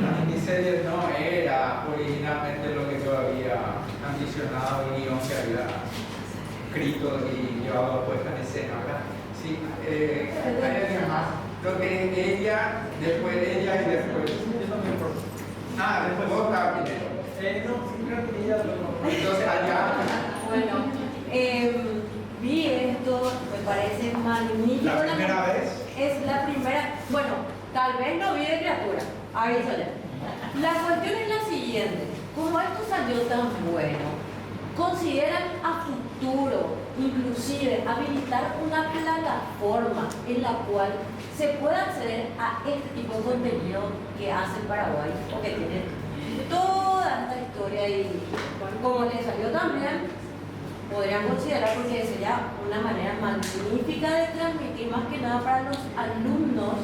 La miniserie no era originalmente lo que yo había ambicionado, el guión que había escrito y llevado puesta en escena, ¿verdad? Sí, hay alguien más. Creo que ella, después ella y después. Ah, después vos estabas primero. No, creo que ella lo. Entonces allá.
Bueno, vi esto, me parece magnífico.
¿La primera vez?
Es la primera, bueno, tal vez no vi de criatura, avísale. La cuestión es la siguiente, como esto salió tan bueno, consideran a futuro, inclusive, habilitar una plataforma en la cual se pueda acceder a este tipo de contenido que hace el Paraguay, o que tiene toda esta historia, y como le salió tan bien, podrían considerar, porque sería una manera magnífica de transmitir, más que nada para los alumnos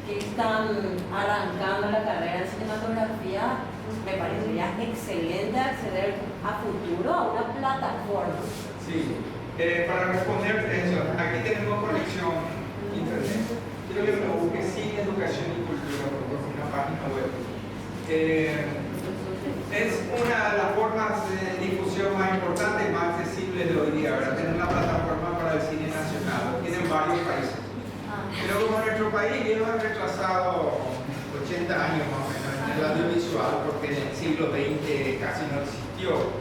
que están arrancando la carrera en cinematografía. Me parecería excelente acceder a futuro a una plataforma.
Sí, para responder eso, aquí tenemos conexión internet. Quiero que lo busque sin educación y cultura, por una página web. Es una de las formas de difusión más importantes, más accesible ¿verdad? Tienen una plataforma para el cine nacional, lo tienen varios países. Pero como nuestro país lleva retrasado 80 años más o menos en el audiovisual, porque en el siglo XX casi no existió.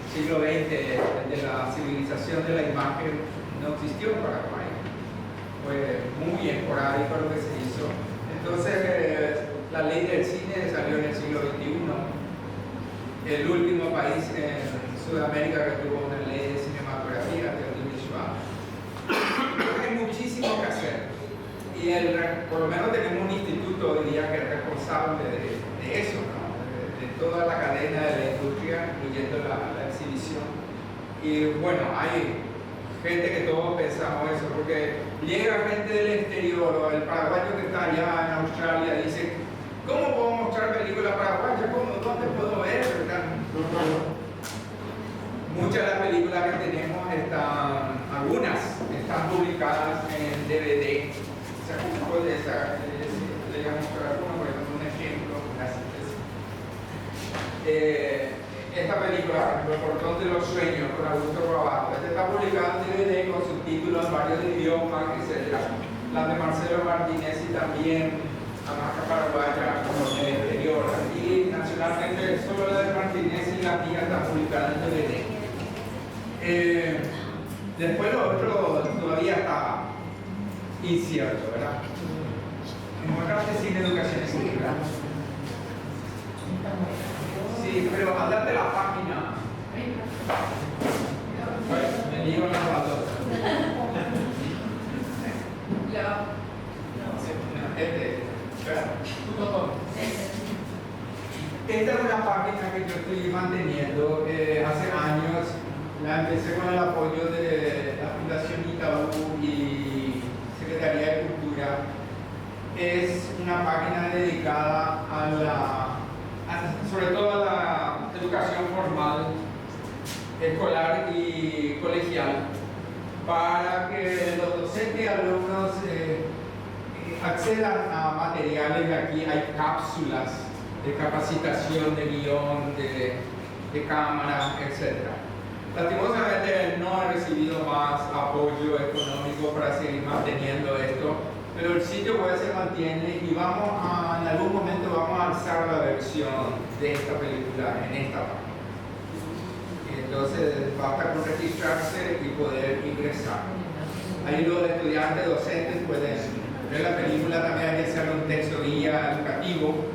El siglo XX de la civilización de la imagen no existió en Paraguay. Fue muy esporádico lo que se hizo. Entonces, la ley del cine salió en el siglo XXI. El último país en Sudamérica que tuvo una ley de cinematografía, de audiovisual. Hay muchísimo que hacer. Y por lo menos tenemos un instituto hoy día que es responsable de eso, ¿no? De toda la cadena de la industria, incluyendo la exhibición. Y bueno, hay gente que todos pensamos eso, porque llega gente del exterior, o el paraguayo que está allá en Australia, dice, ¿cómo puedo mostrar películas paraguayas? ¿Dónde puedo ver? Muchas de las películas que tenemos algunas están publicadas en DVD. Le voy a mostrar por ejemplo, un ejemplo. Esta película, El portón de los sueños, con Augusto Robato, está publicada en DVD con subtítulos en varios idiomas, etc. La de Marcelo Martínez y también la marca paraguaya como en el exterior. Aquí nacionalmente solo la de Martínez y la mía está publicada en DVD. Después lo otro todavía está incierto, ¿verdad? Encontraste sin educación y cultura. Sí, pero andate la página. Bueno, me digo las dos. Esta es una página que yo estoy manteniendo hace años. La empecé con el apoyo de la Fundación Itaú y Secretaría de Cultura. Es una página dedicada sobre todo a la educación formal, escolar y colegial, para que los docentes y alumnos accedan a materiales. Aquí hay cápsulas de capacitación, de guión, de cámara, etc. Lastimosamente no he recibido más apoyo económico para seguir manteniendo esto, pero el sitio web se mantiene y en algún momento vamos a alzar la versión de esta película en esta página. Entonces basta con registrarse y poder ingresar. Ahí los estudiantes, docentes pueden ver la película. También hay que hacer un texto guía educativo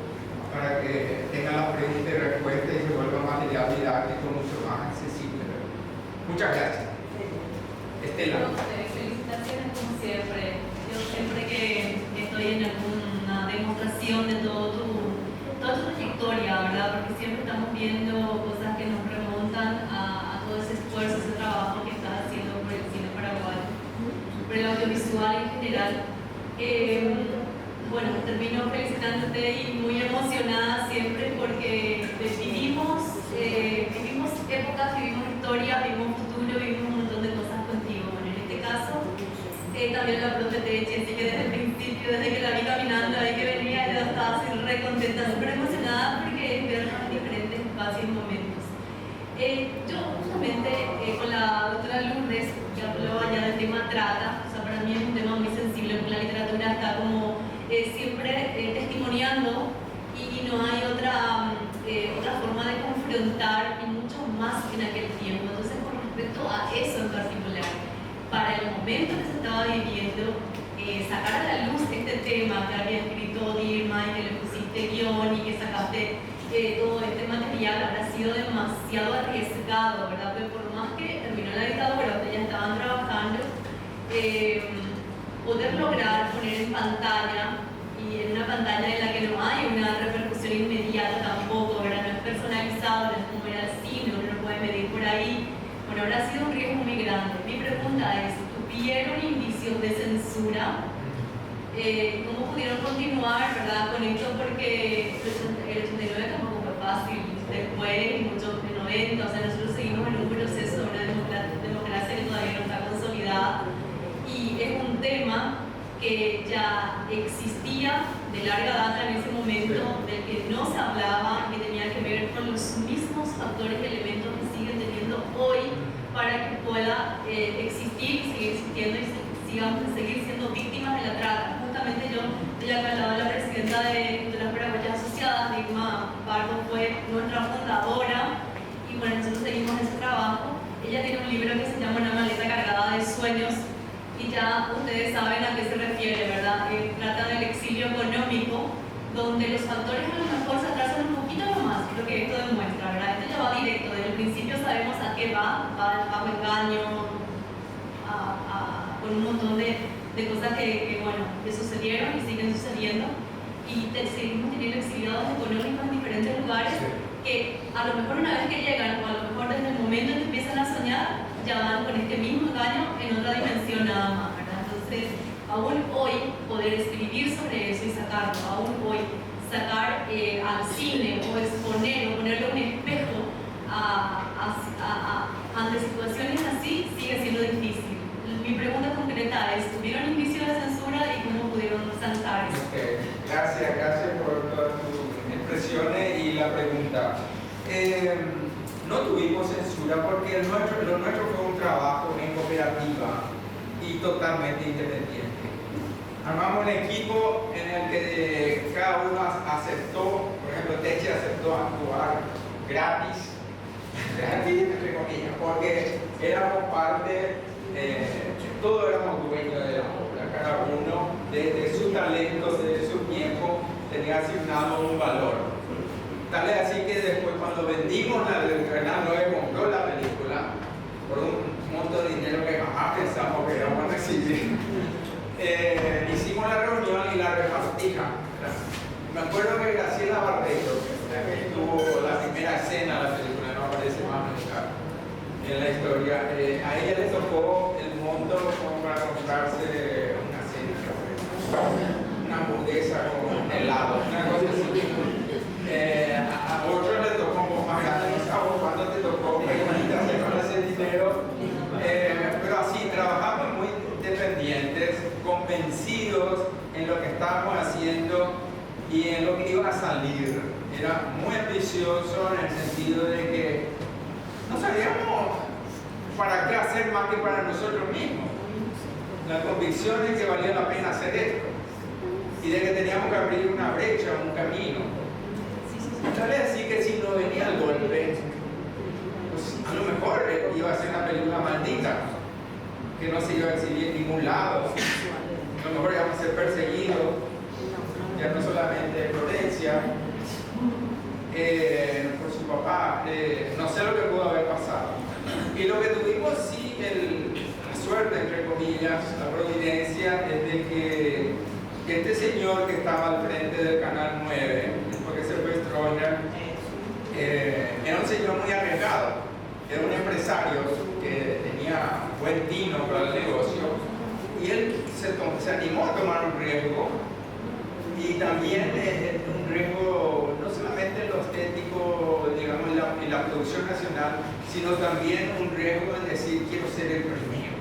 para que tengan las preguntas y respuestas y se vuelva un material didáctico mucho más accesible. Muchas gracias. Estela.
Felicitaciones como siempre. Yo siempre que estoy en alguna demostración de toda tu trayectoria, ¿verdad? Porque siempre estamos viendo cosas que nos remontan a todo ese esfuerzo, ese trabajo que estás haciendo por el cine paraguayo, por el audiovisual en general. Bueno, termino felicitándote y muy emocionada siempre porque vivimos épocas, vivimos historia, vivimos futuro, vivimos un montón de cosas contigo. Bueno, en este caso, también la profe, así que desde el principio, desde que la vi caminando, ahí que venía, yo estaba así re contenta, súper emocionada porque es verla en diferentes espacios y momentos. Yo justamente con la doctora Lourdes, que habló allá del tema trata, o sea, para mí es un tema muy sensible porque la literatura está como siempre testimoniando y no hay otra forma de confrontar y mucho más que en aquel tiempo. Entonces, con respecto a eso en particular, para el momento que se estaba viviendo, sacar a la luz este tema que había escrito Dirma y que le pusiste guión y que sacaste todo este material, habrá sido demasiado arriesgado, ¿verdad? Pero por más que terminó la dictadura, ustedes ya estaban trabajando, poder lograr poner en pantalla, y en una pantalla en la que no hay una repercusión inmediata tampoco, ¿verdad? No es personalizado, no es como era el cine, uno no puede medir por ahí. Bueno, habrá sido un riesgo muy grande. Mi pregunta es, ¿tuvieron indicios de censura? ¿Cómo pudieron continuar, verdad, con esto? Porque el 89 tampoco fue fácil, después, muchos de 90, o sea, nosotros seguimos en un proceso de una democracia que todavía no está consolidada, y es un tema que ya existía de larga data en ese momento, del que no se hablaba, que tenía que ver con los mismos factores y elementos que siguen teniendo hoy para que pueda sigamos a seguir siendo víctimas de la trata. Justamente yo estoy acá al lado de la presidenta de las Paraguayas Asociadas, Digma Pardo fue nuestra fundadora, y bueno, nosotros seguimos ese trabajo. Ella tiene un libro que se llama Una maleta cargada de sueños, y ya ustedes saben a qué se refiere, ¿verdad? Trata del exilio económico, donde los factores a lo mejor se atrasan un poquito más, lo que esto demuestra, ¿verdad? Esto ya va directo, desde el principio sabemos a qué va al engaño, con un montón de cosas que, bueno, que sucedieron y siguen sucediendo, y seguimos teniendo exiliados económicos en diferentes lugares que a lo mejor una vez que llegan, o a lo mejor desde el momento en que empiezan a soñar, ya van con este mismo engaño en otra dimensión nada más, ¿verdad? Entonces, aún hoy poder escribir sobre eso y sacarlo, aún hoy sacar al cine o exponer o ponerle un espejo ante situaciones así sigue siendo difícil. Mi pregunta concreta es, ¿tuvieron indicios de censura y cómo pudieron zanjar eso?
Okay. Gracias por todas tus expresiones y la pregunta. No tuvimos censura porque lo nuestro fue un trabajo en cooperativa y totalmente independiente. Armamos un equipo en el que cada uno aceptó, por ejemplo, Techi aceptó actuar gratis, entre comillas, porque éramos parte, todos éramos dueños de la obra, cada uno de su talento, de su tiempo, tenía asignado un valor. Tal es así que después cuando vendimos el Canal 9 compró la película por un monto de dinero que jamás pensamos que íbamos a recibir. Hicimos la reunión y la repartija. Me acuerdo que Graciela Barreto, que tuvo la primera escena de la película, no aparece más nunca en la historia, a ella le tocó el monto como para comprarse una cena, una hamburguesa con helado, una cosa así. A otros les tocó un poco más grande, no sabes cuándo te tocó, pero con ese dinero. Pero así, trabajamos muy dependientes, convencidos en lo que estábamos haciendo y en lo que iba a salir. Era muy ambicioso en el sentido de que no sabíamos para qué hacer más que para nosotros mismos. La convicción de que valía la pena hacer esto y de que teníamos que abrir una brecha, un camino. Tal es así que si no venía el golpe, pues a lo mejor iba a ser una película maldita, que no se iba a exhibir en ningún lado. A lo mejor íbamos a ser perseguidos, ya no solamente Florencia, por su papá, no sé lo que pudo haber pasado. Y lo que tuvimos, sí, la suerte, entre comillas, la providencia, es de que este señor que estaba al frente del Canal 9, porque se fue Strohner, era un señor muy arriesgado, era un empresario que tenía buen tino para el negocio, y él se animó a tomar un riesgo, y también un riesgo no solamente en lo estético, digamos, en la producción nacional, sino también un riesgo en decir, quiero ser el primero.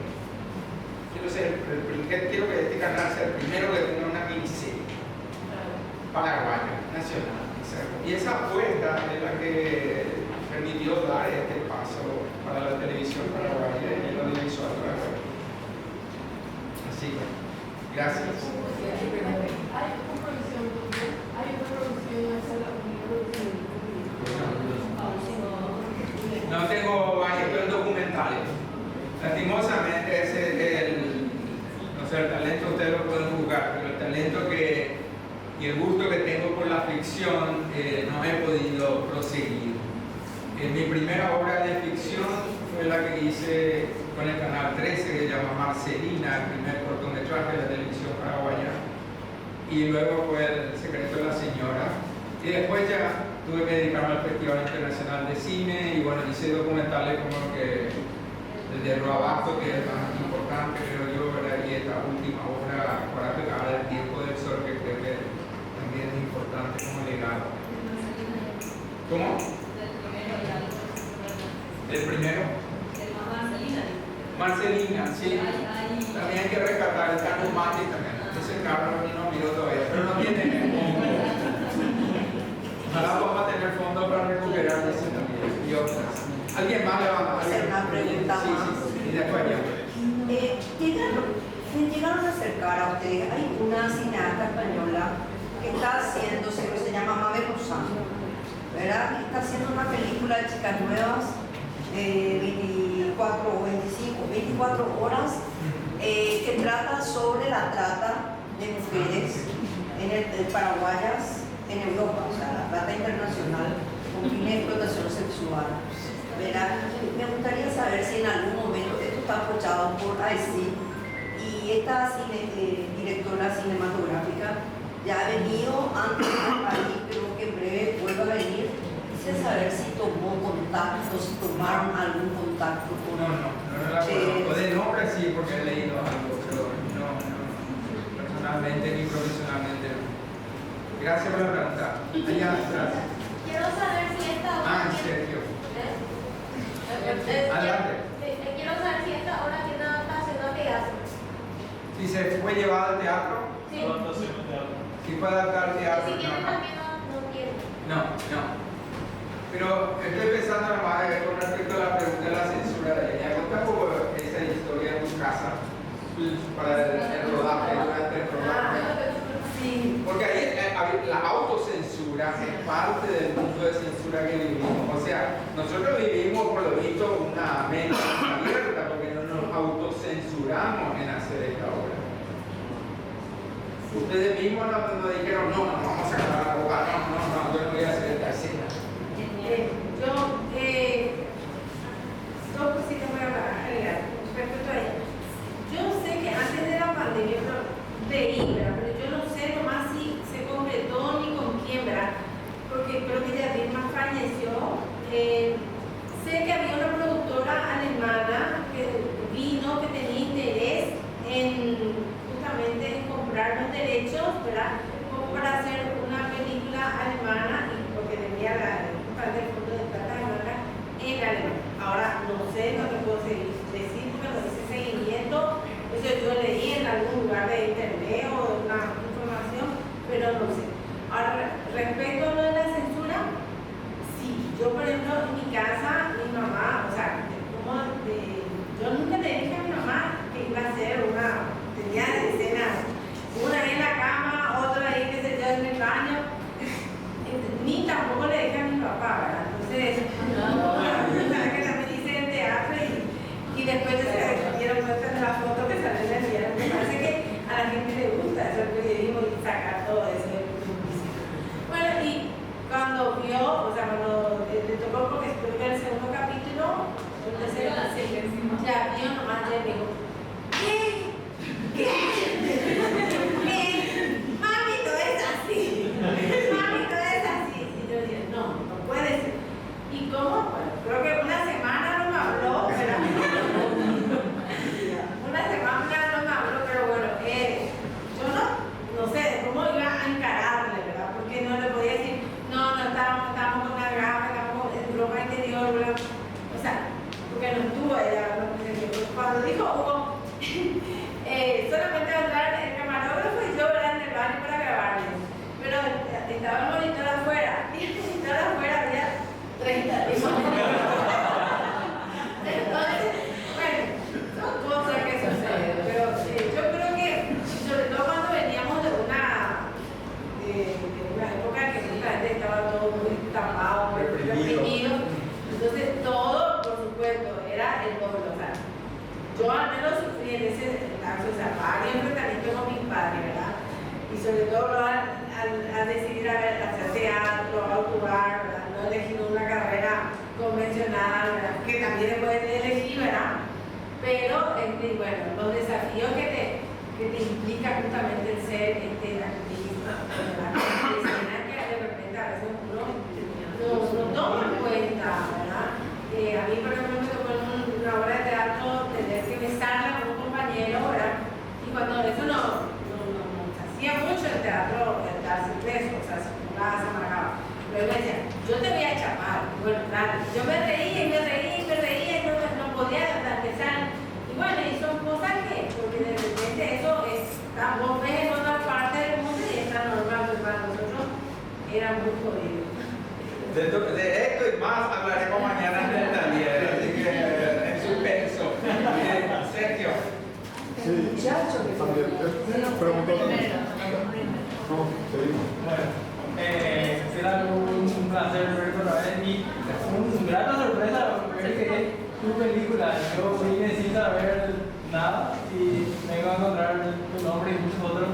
Quiero que este canal sea el primero que tenga una miniserie paraguaya, nacional. Y esa apuesta es la que permitió dar este paso para la televisión paraguaya y el audiovisual paraguayo. Así que, gracias.
¿Hay una producción hacia la
No tengo varios documentales. Lastimosamente el talento ustedes lo pueden juzgar, pero el talento y el gusto que tengo por la ficción no he podido proseguir. Mi primera obra de ficción fue la que hice con el Canal 13, que se llama Marcelina, el primer cortometraje de la televisión paraguaya, y luego fue El secreto de la señora, y después ya tuve que dedicarme al Festival Internacional de Cine, y bueno, hice documentales como el de Roabato, que es el más importante, creo yo, y esta última obra, para pegar el tiempo del sol, que creo que también es importante como legado. ¿Cómo? ¿El primero? Marcelina, sí. También hay que rescatar el Carlos Mati también. Ese Carlos no miró todavía, pero no tiene. Ojalá vamos a tener fondos para recuperar ese también. Y otras. ¿Alguien más le va a
hacer una pregunta más?
Sí, y después ya.
¿Llegaron me llegaron a acercar a ustedes. Hay una cineasta española que está haciendo, se llama Mabel Lozano, ¿verdad? Está haciendo una película de chicas nuevas, 24 horas, que trata sobre la trata de mujeres paraguayas en Europa, o sea, la trata internacional con fines de explotación sexual. ¿Verdad? Me gustaría saber si en algún momento esto está apoyado por AECI y esta directora cinematográfica ya ha venido antes al país, creo que en breve vuelva a venir. Quisiera saber si tomó contacto, si tomaron algún contacto con...
No la conozco. De nombre sí, porque he leído algo, pero no, personalmente ni profesionalmente no. Gracias por la pregunta. Allá atrás.
Quiero saber si esta obra...
Sergio.
Adelante. Quiero saber si esta obra tiene adaptación al teatro.
Si se fue llevada al teatro.
Sí.
Si fue adaptada al teatro.
Si quieren también no quieren.
No. Pero estoy pensando nomás con respecto a la pregunta de la censura de ella. Cuenta un poco esa historia en tu casa para el rodaje, durante el rodaje.
Sí.
Porque ahí la autocensura es parte del mundo de censura que vivimos. O sea, nosotros vivimos por lo visto una mente abierta porque no nos autocensuramos en hacer esta obra. Ustedes mismos no dijeron, no, vamos a sacar la boca, no, yo no voy a hacer esta escena.
Dos cositas voy a agregar respecto a ella. Yo sé que antes de la pandemia leí, ¿verdad? Pero yo no sé nomás si se completó ni con quién, ¿verdad? Porque creo que ya misma falleció. Sé que había una productora alemana que vino, que tenía interés en justamente en comprar los derechos, ¿verdad? Como para hacer una película alemana, y porque tenía el fondo de plata alemana en alemán. Ahora no sé, no te puedo decir porque no hice seguimiento. Eso yo leí en algún lugar de internet o de una información, pero no sé. Ahora, respecto a lo de la censura, sí, yo por ejemplo en mi casa, mi mamá, o sea, yo nunca le dije a mi mamá que iba a hacer tenía escenas, una ahí en la cama, otra ahí que se yo en el baño, ni tampoco le dije a mi papá, ¿verdad? Entonces, que también hice en teatro y después se dieron cuenta de la foto que salió en el diario. Me parece que a la gente le gusta hacer periodismo y sacar todo eso de publicidad. Bueno, y cuando cuando le tocó, porque creo que el segundo capítulo, el tercero, ya vio nomás y me dijo, ¿Qué? Mami, no es así. Y yo dije, no puede ser. ¿Y cómo? Bueno, creo que una semana no me habló, pero bueno, yo no sé cómo iba a encararle, ¿verdad? Porque no le podía decir, no estábamos con una grama, estábamos en ropa interior, ¿verdad? O sea, porque no estuvo ella, cuando dijo Hugo, solamente va a entrar el camarógrafo y yo, ¿verdad? En el baño para grabarle. Pero estaba el monitor afuera, y el monitor afuera había 30 Entonces, bueno, son cosas que suceden, pero yo creo que, sobre todo cuando veníamos de una época que justamente estaba todo muy tapado, muy reprimido, entonces todo, por supuesto, era el doble. O sea, yo al menos sufrí en ese lapso, o sea, varios enfrentamientos con mis padres, ¿verdad? Y sobre todo al decidir hacer teatro, a ocupar, ¿verdad? No elegir una carrera convencional, ¿verdad? Que también después elegí, ¿verdad? Pero, bueno, los desafíos que te implica justamente el ser artista, ¿verdad? Que de repente a veces uno no toma en cuenta, ¿verdad? A mí, por ejemplo, me tocó en una obra de teatro tener que besarla con un compañero, ¿verdad? Y cuando eso no se hacía mucho en teatro, el darse preso, o sea, se jugaba, se amargaba. Pero él me decía, yo te voy a chapar. Bueno, claro, yo me reía y no podía besar. Y bueno, y son cosas que, porque de repente eso vos ves en otra parte del mundo y está normal, pues para nosotros era muy jodido.
De esto y más hablaremos mañana en el taller, así que en suspenso. Sergio.
El muchacho
tu película. Yo vine sin saber nada y vengo a encontrar tu nombre y muchos otros.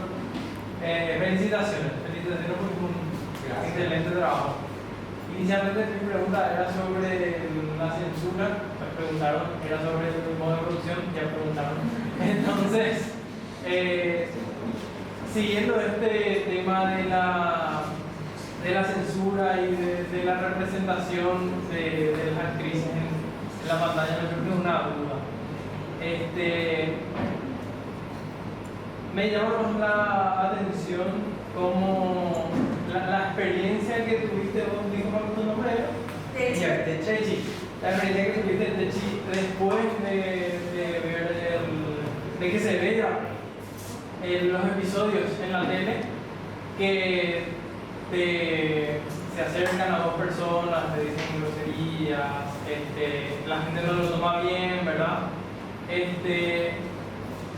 Felicitaciones por un excelente trabajo. Inicialmente mi pregunta era sobre la censura, me preguntaron, era sobre el modo de producción, ya preguntaron. Entonces, siguiendo este tema de la censura y de la representación de las actrices en la pantalla, me surge una duda. Me llamó más la atención como la experiencia que tuviste, vos dijo cuál tu nombre era? Techi. La experiencia que tuviste Techi después de ver de que se vea los episodios en la tele, que se acercan a dos personas, te dicen groserías, la gente no lo toma bien, ¿verdad?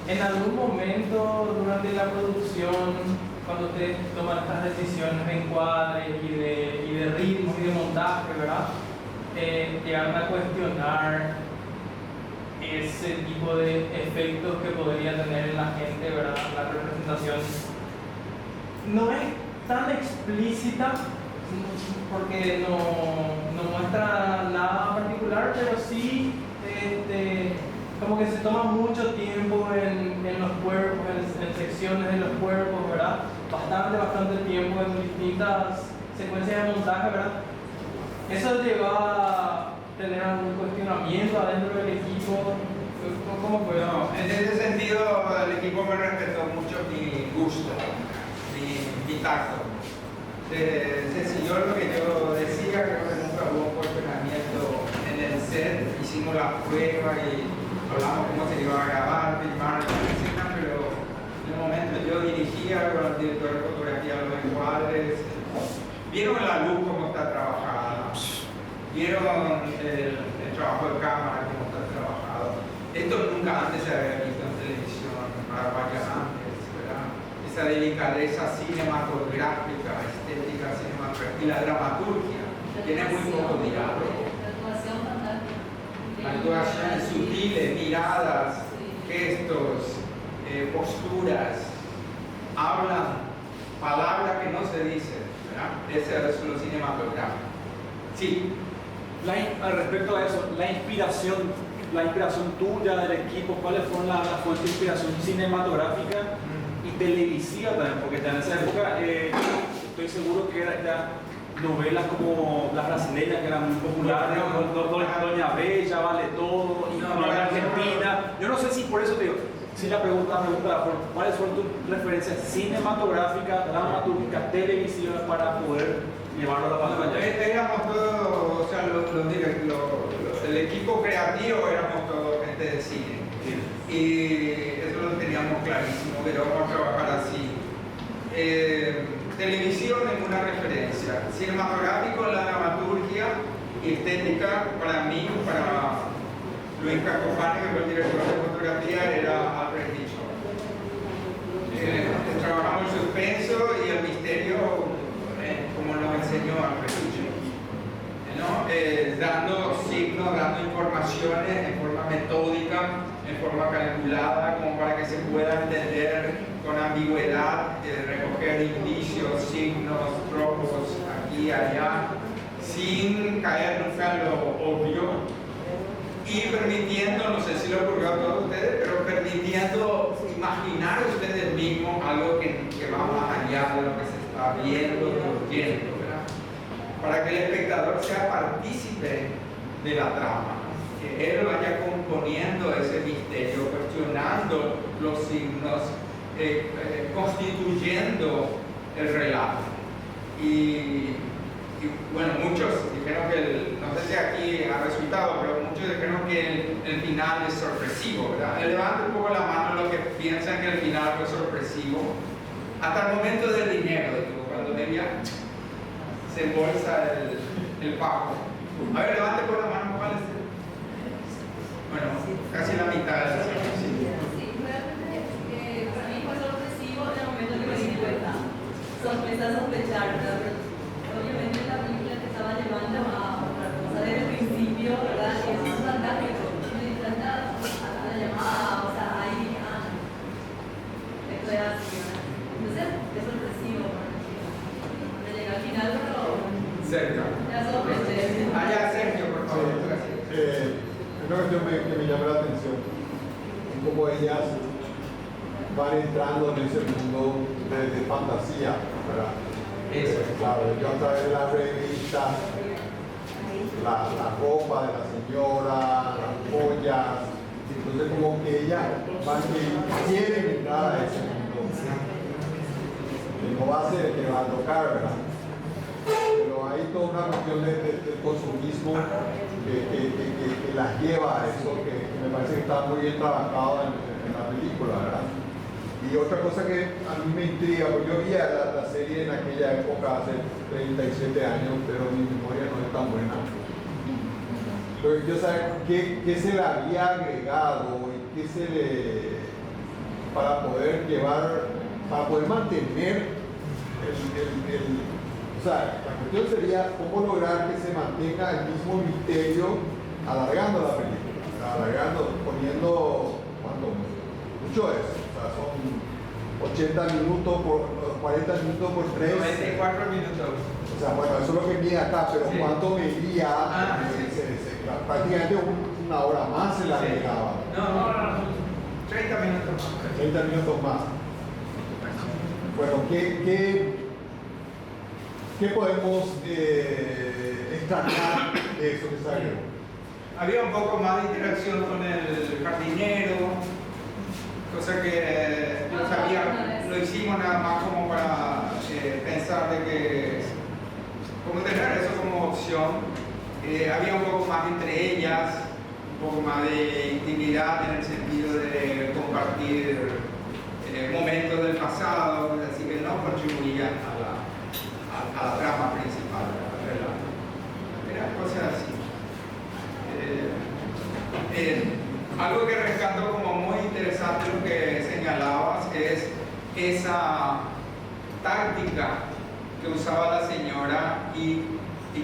En algún momento durante la producción, cuando ustedes toman estas decisiones de encuadre y de ritmos y de montaje, ¿verdad? Llegaron a cuestionar ese tipo de efectos que podría tener en la gente, ¿verdad? La representación no es tan explícita porque no muestra nada particular, pero sí como que se toma mucho tiempo en los cuerpos, en secciones de los cuerpos, ¿verdad? Bastante tiempo en distintas secuencias de montaje, ¿verdad? Eso lleva a tener algún cuestionamiento adentro del equipo. ¿Cómo fue?
No, en ese sentido el equipo me respetó mucho mi gusto, mi tacto. Se siguió lo que yo decía, creo que nunca hubo un cuestionamiento en el set, hicimos la prueba y hablamos cómo se iba a grabar, filmar, etc. Pero en el momento yo dirigía con el director de fotografía los encuadres, vieron la luz cómo está trabajada, vieron el trabajo de cámara cómo está trabajado. Esto nunca antes se había visto en televisión, paraguaya antes, ¿verdad? Esa delicadeza cinematográfica, estética cinematográfica y la dramaturgia, tiene muy poco diálogo. Actuaciones sutiles, miradas, gestos, posturas, hablan palabras que no se dicen, ¿verdad? Ese es lo cinematográfico. Sí.
Respecto a eso, la inspiración tuya del equipo, ¿cuáles fueron las fuentes de inspiración cinematográfica y televisiva también? Porque ya en esa época estoy seguro que era ya novelas como las brasileñas que eran muy populares, Doña Bella, Vale Todo, y la Argentina. Yo no sé si por eso te digo, si la pregunta ¿cuáles son tus referencias cinematográficas, dramatúrgicas, televisivas para poder llevarlo a la pantalla?
Éramos todos, o sea, el equipo creativo éramos todos gente de cine. Y eso lo teníamos clarísimo, pero vamos a trabajar así. Televisión es una referencia, cinematográfico en la dramaturgia y estética para mí, para Luis Cacofani, que fue el director de fotografía, era Alfred Hitchcock. Trabajamos el suspenso y el misterio como nos enseñó Alfred Hitchcock, ¿no? Dando signos, dando informaciones en forma metódica, en forma calculada, como para que se pueda entender con ambigüedad, recoger indicios, signos, tropos aquí y allá, sin caer nunca en lo obvio y permitiendo, no sé si lo ocurrió a todos ustedes, pero permitiendo imaginar ustedes mismos algo que va más allá de lo que se está viendo y oyendo, ¿verdad? Para que el espectador sea partícipe de la trama, que él vaya componiendo ese misterio, cuestionando los signos, constituyendo el relato. Y bueno, muchos dijeron que, no sé si aquí ha resultado, pero muchos dijeron que el final es sorpresivo, ¿verdad? Levanta un poco la mano los que piensan que el final fue sorpresivo. Hasta el momento del dinero, digo, cuando veía se embolsa el pago. A ver, levante por la mano, ¿cuál es? Bueno, casi la mitad de la
sospechar, ¿verdad? Obviamente la película que estaba llevando a otra cosa desde el principio, ¿verdad? Es fantástico.
una cuestión que me llama la atención es cómo ellas van entrando en ese mundo de fantasía, ¿verdad?
Eso.
Claro, yo a través de las revistas, la ropa de la señora, las joyas, entonces como que ellas van que quieren entrar a ese mundo. Que no va a ser que va a tocar, ¿verdad? Pero hay toda una cuestión del consumismo que las lleva a eso, que me parece que está muy bien trabajado en la película, ¿verdad? Y otra cosa que a mí me intriga, porque yo vi la serie en aquella época, hace 37 años, pero mi memoria no es tan buena. Pero yo saber qué se le había agregado y qué se le... para poder llevar, para poder mantener o sea, la cuestión sería cómo lograr que se mantenga el mismo misterio alargando la película, poniendo, ¿cuánto? Mucho es, o sea, son 80 minutos por 40 minutos por 3.
94 minutos.
O sea, bueno, eso es lo que mide acá, pero sí. ¿Cuánto medía? Prácticamente una hora más se la agregaba.
No, 30 minutos más.
30 minutos más. Bueno, ¿qué podemos extrañar de eso que se agregó?
Había un poco más de interacción con el jardinero, cosa que no sabía, lo hicimos nada más como para pensar de que, como tener eso como opción. Había un poco más entre ellas, un poco más de intimidad en el sentido de compartir momentos del pasado, así que no contribuían a la trama principal del relato. Eran cosas así. Algo que rescato como muy interesante lo que señalabas es esa táctica que usaba la señora y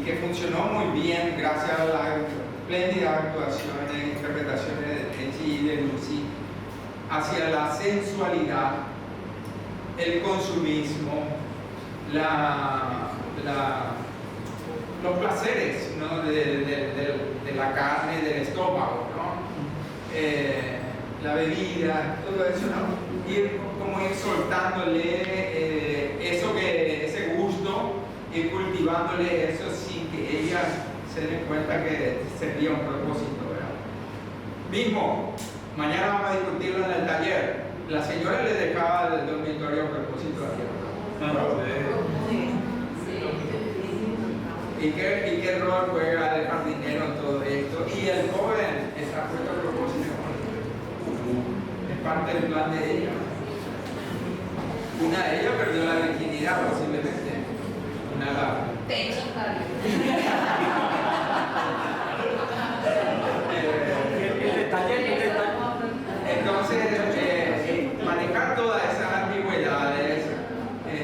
que funcionó muy bien gracias a las espléndidas actuaciones, interpretaciones de Techi y de Lucy hacia la sensualidad, el consumismo, los placeres, ¿no? de la carne y del estómago, ¿no? La bebida, todo eso, ¿no? Ir soltándole ese gusto, ir cultivándole eso sin que ellas se den cuenta que servía un propósito, ¿verdad? Mismo, mañana vamos a discutirlo en el taller. La señora le dejaba el dormitorio a propósito abierto. ¿Y qué rol juega el jardinero en todo esto? Y el joven está puesto a propósito. Es parte del plan de ella. Una de ellas perdió la virginidad posiblemente. Una la... Entonces, manejar todas esas ambigüedades,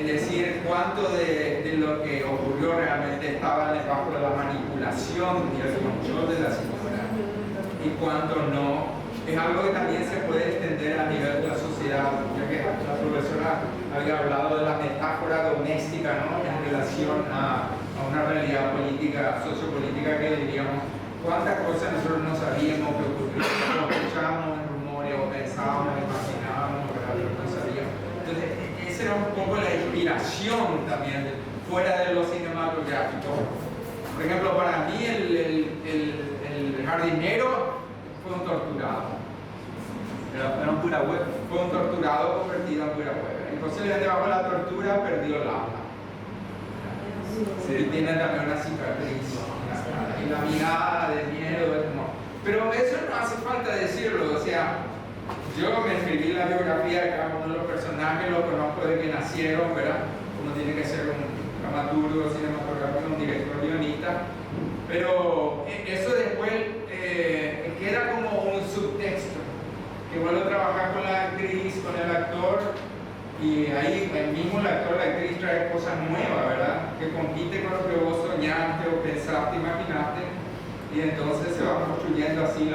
decir cuánto de lo que ocurrió realmente estaba debajo de la manipulación y el control de la señora y cuánto no, es algo que también se puede extender a nivel de la sociedad, ya que la profesora había hablado de la metáfora doméstica, ¿no? En relación a una realidad política, sociopolítica que diríamos, cuántas cosas nosotros no sabíamos que ocurrían, lo escuchábamos en rumores o pensábamos, imaginábamos, pero no sabíamos. Entonces, esa era un poco la inspiración también, fuera de lo cinematográfico. Por ejemplo, para mí el jardinero fue un torturado.
Era un pura web.
Fue un torturado convertido en pura web. Entonces, debajo de la tortura perdió el alma. Sí. Y tiene también una cicatriz. Y la mirada de miedo. No. Pero eso no hace falta decirlo. O sea, yo me escribí la biografía de cada uno de los personajes, lo conozco de que nacieron, ¿verdad? Uno tiene que ser un dramaturgo, cinematográfico, un director, guionista. Pero eso después queda como un subtexto. Que vuelvo a trabajar con la actriz, con el actor, y ahí el mismo el actor, la actriz trae cosas nuevas, ¿verdad? Que compite con lo que vos soñaste o pensaste, imaginaste, y entonces se va construyendo así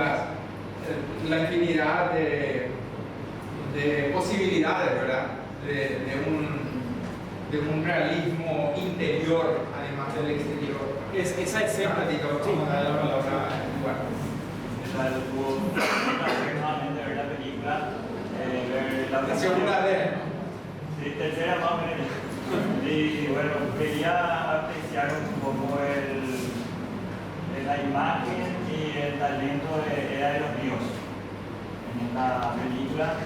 la infinidad de posibilidades, ¿verdad? De un realismo interior, además del exterior.
Esa escena,
sea, tuvo placer nuevamente ver la película, ver la
segunda vez.
Sí, tercera más o menos. Y bueno, quería apreciar un poco la imagen y el talento de Era de los Ríos en esta película.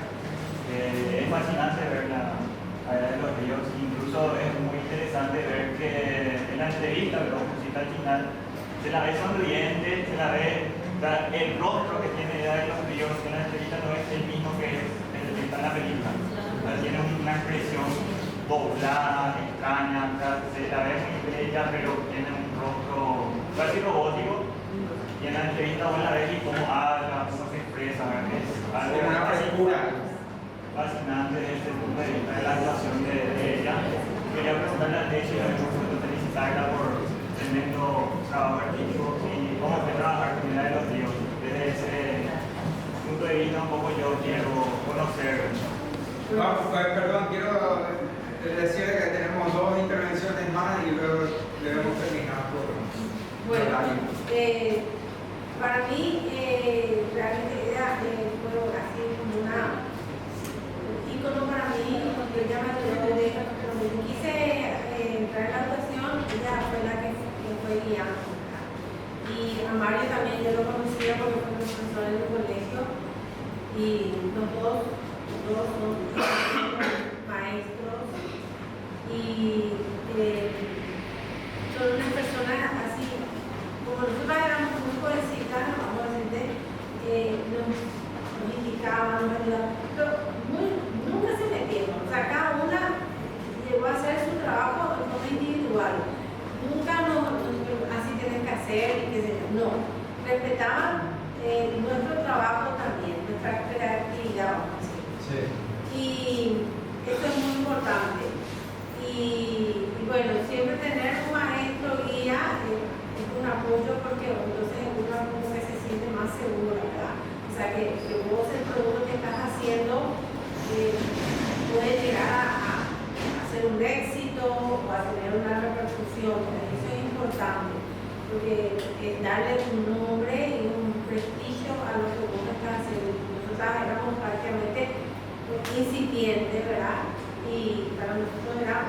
Es fascinante ver la Era de los Ríos, incluso es muy interesante ver que en la entrevista, pero al final, se la ve sonriente, se la ve, el rostro que tiene Era de los Ríos en la entrevista no es el mismo que está en la película. Tiene una expresión doblada, extraña, se la ve muy bella, pero tiene un rostro casi robótico. Y en la entrevista vos la ves y cómo habla, cómo se expresa, es algo
una frescura
fascinante desde el punto de vista de la actuación de ella. Quería preguntarle a Techi y felicitarla por tremendo trabajo artístico y cómo fue trabajar con Era de los Ríos. Desde ese punto de vista un poco yo quiero conocer.
Perdón, quiero decir que tenemos dos intervenciones más y luego debemos terminar por
bueno, para mí realmente era así como un ícono para mí, porque ella me ayudó cuando yo quise entrar en la actuación, ella fue la que fue guiando. Y a Mario también yo lo conocía porque fue profesor en el colegio y los dos son maestros y son unas personas así, como nosotros éramos muy jovencitas, vamos a decir, nos indicaban, nos ayudaban, pero nunca se metieron, o sea, cada una llegó a hacer su trabajo de forma individual, nunca así tienes que hacer, no, respetaban nuestro trabajo también, nuestra creatividad, vamos a decir. Sí. Y esto es muy importante. Y bueno, siempre tener un maestro guía es un apoyo porque entonces uno como que se siente más seguro, ¿verdad? O sea, que vos el producto que estás haciendo puede llegar a ser un éxito o a tener una repercusión. Eso es importante, porque darle un nombre y un prestigio a lo que vos estás haciendo. Nosotros éramos prácticamente incipientes, ¿verdad? Y para nosotros era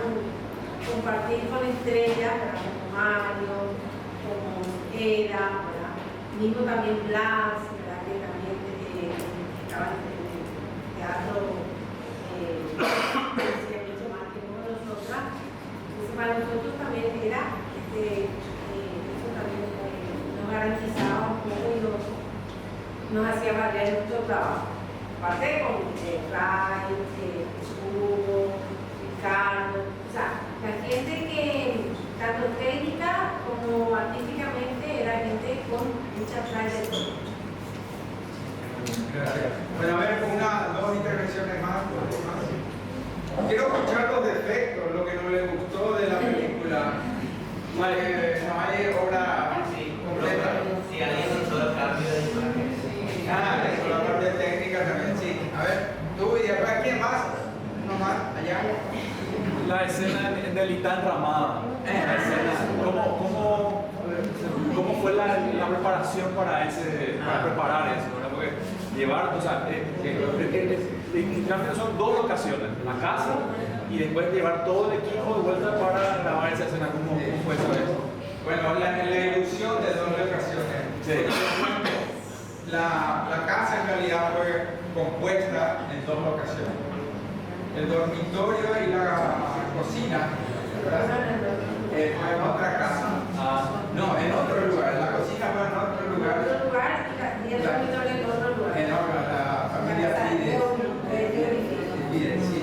compartir con estrellas, ¿verdad? Como Mario, como Era, ¿verdad? Mismo también Blas, ¿verdad? Que también estaba en el teatro, mucho más tiempo que nosotras. Entonces para nosotros también era, eso también nos garantizaba un poco y nos hacía valer nuestro trabajo. Aparte con Ray, Hugo, Ricardo, o sea, la gente que tanto técnica como artísticamente era gente con mucha trayectoria.
Gracias. Bueno, a ver, dos intervenciones más. Quiero escuchar los defectos, lo que no les gustó de la película. No hay obra completa.
Sí, alguien notó el cambio de imagen.
Eso, la parte técnica también, sí. A ver, tú y después, ¿quién más? Uno más, allá.
La escena del Itán Ramada. ¿Cómo fue la preparación para preparar eso? ¿Verdad? Porque llevar, o sea, literalmente son dos locaciones, la casa y después llevar todo el equipo de vuelta para grabar esa escena. ¿Cómo fue eso?
Bueno, la ilusión de dos locaciones. Sí. La casa en realidad fue compuesta en dos locaciones. El dormitorio y la cocina, ¿verdad? Fue en otra casa. No, en otro lugar. La cocina fue en otro lugar.
En otro lugar y el dormitorio en otro lugar.
En otro, la familia Pide, sí.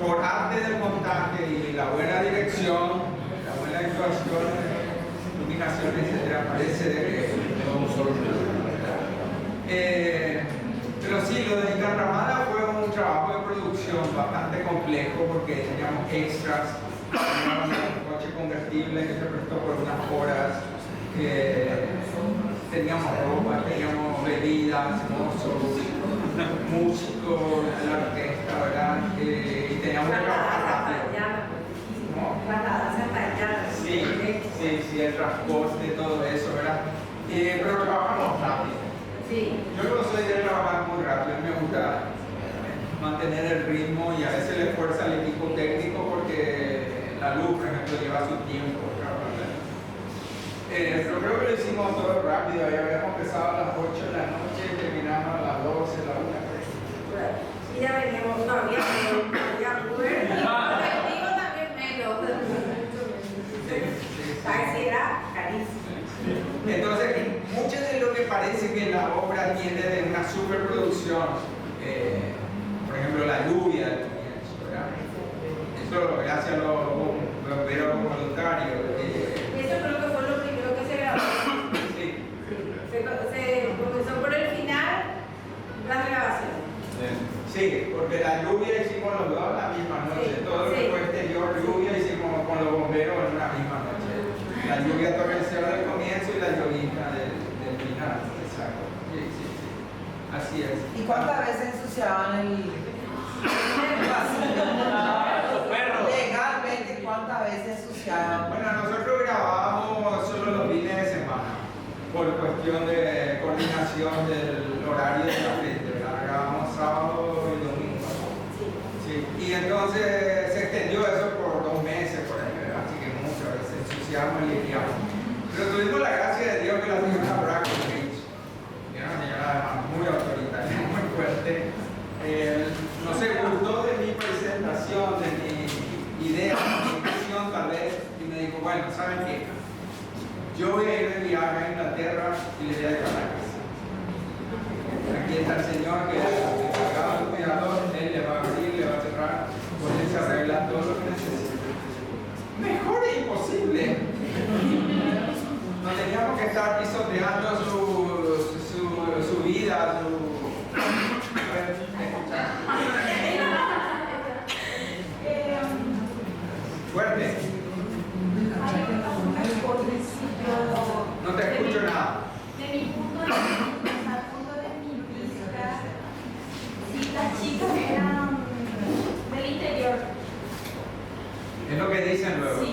Por arte del montaje y la buena dirección, la buena actuación, iluminación, etc., parece de que todo un solo lugar. Pero sí, lo de Itán Ramada fue un trabajo de producción bastante complejo porque teníamos extras, teníamos un coche convertible que se prestó por unas horas, teníamos ropa, teníamos bebidas, mozos, músicos, la orquesta, ¿verdad? Y teníamos que trabajar rápido. Sí, el transporte, todo eso, ¿verdad? Pero trabajamos rápido.
Sí.
Yo no soy de trabajar muy rápido, me gusta mantener el ritmo y a veces le fuerza al equipo técnico porque la luz, por ejemplo, lleva su tiempo. Pero creo que lo hicimos todo rápido, ya habíamos empezado a las 8 de la noche y terminamos a las 12, la 1.
Y ya veníamos todavía, ya pude. Contigo también menos. Era carísimo.
Entonces, mucho de lo que parece que la obra tiene de una superproducción, por ejemplo, la lluvia del comienzo, ¿verdad? Eso gracias a los bomberos voluntarios.
Eso creo que fue lo primero que se grabó.
Sí.
Se comenzó por el final, las grabaciones.
Sí, porque la lluvia hicimos los dos la misma noche. Todo lo que fue exterior, lluvia, hicimos con los bomberos en una misma noche. La lluvia torrencial del comienzo y la llovizna del final. Exacto. Sí. Así es.
¿Y cuántas veces ensuciaban el pasillo? Legalmente, ¿cuántas veces ensuciaban?
Bueno, nosotros grabábamos solo los fines de semana por cuestión de coordinación del horario de la gente. Grabamos sábado y domingo. Sí. Y entonces se extendió eso por 2 meses, por ejemplo. Así que muchas veces ensuciamos y limpiamos. Pero tuvimos la gracia de Dios que la señora Brackenridge, que era una señora además muy autoritaria, muy fuerte, no se gustó de mi presentación, de mi idea, de mi visión tal vez, y me dijo, bueno, ¿saben qué? Yo voy a ir de viaje a Inglaterra y le voy a dejar la casa. Aquí está el señor que es el encargado del cuidador, él le va a abrir, le va a cerrar, por él se arregla todo lo que necesita. Mejor es imposible. No teníamos que estar pisoteando su vida, fuerte. No te escucho nada.
De mi punto de vista, al punto de mi vista, si las chicas eran del interior.
Es lo que dicen luego.
Sí.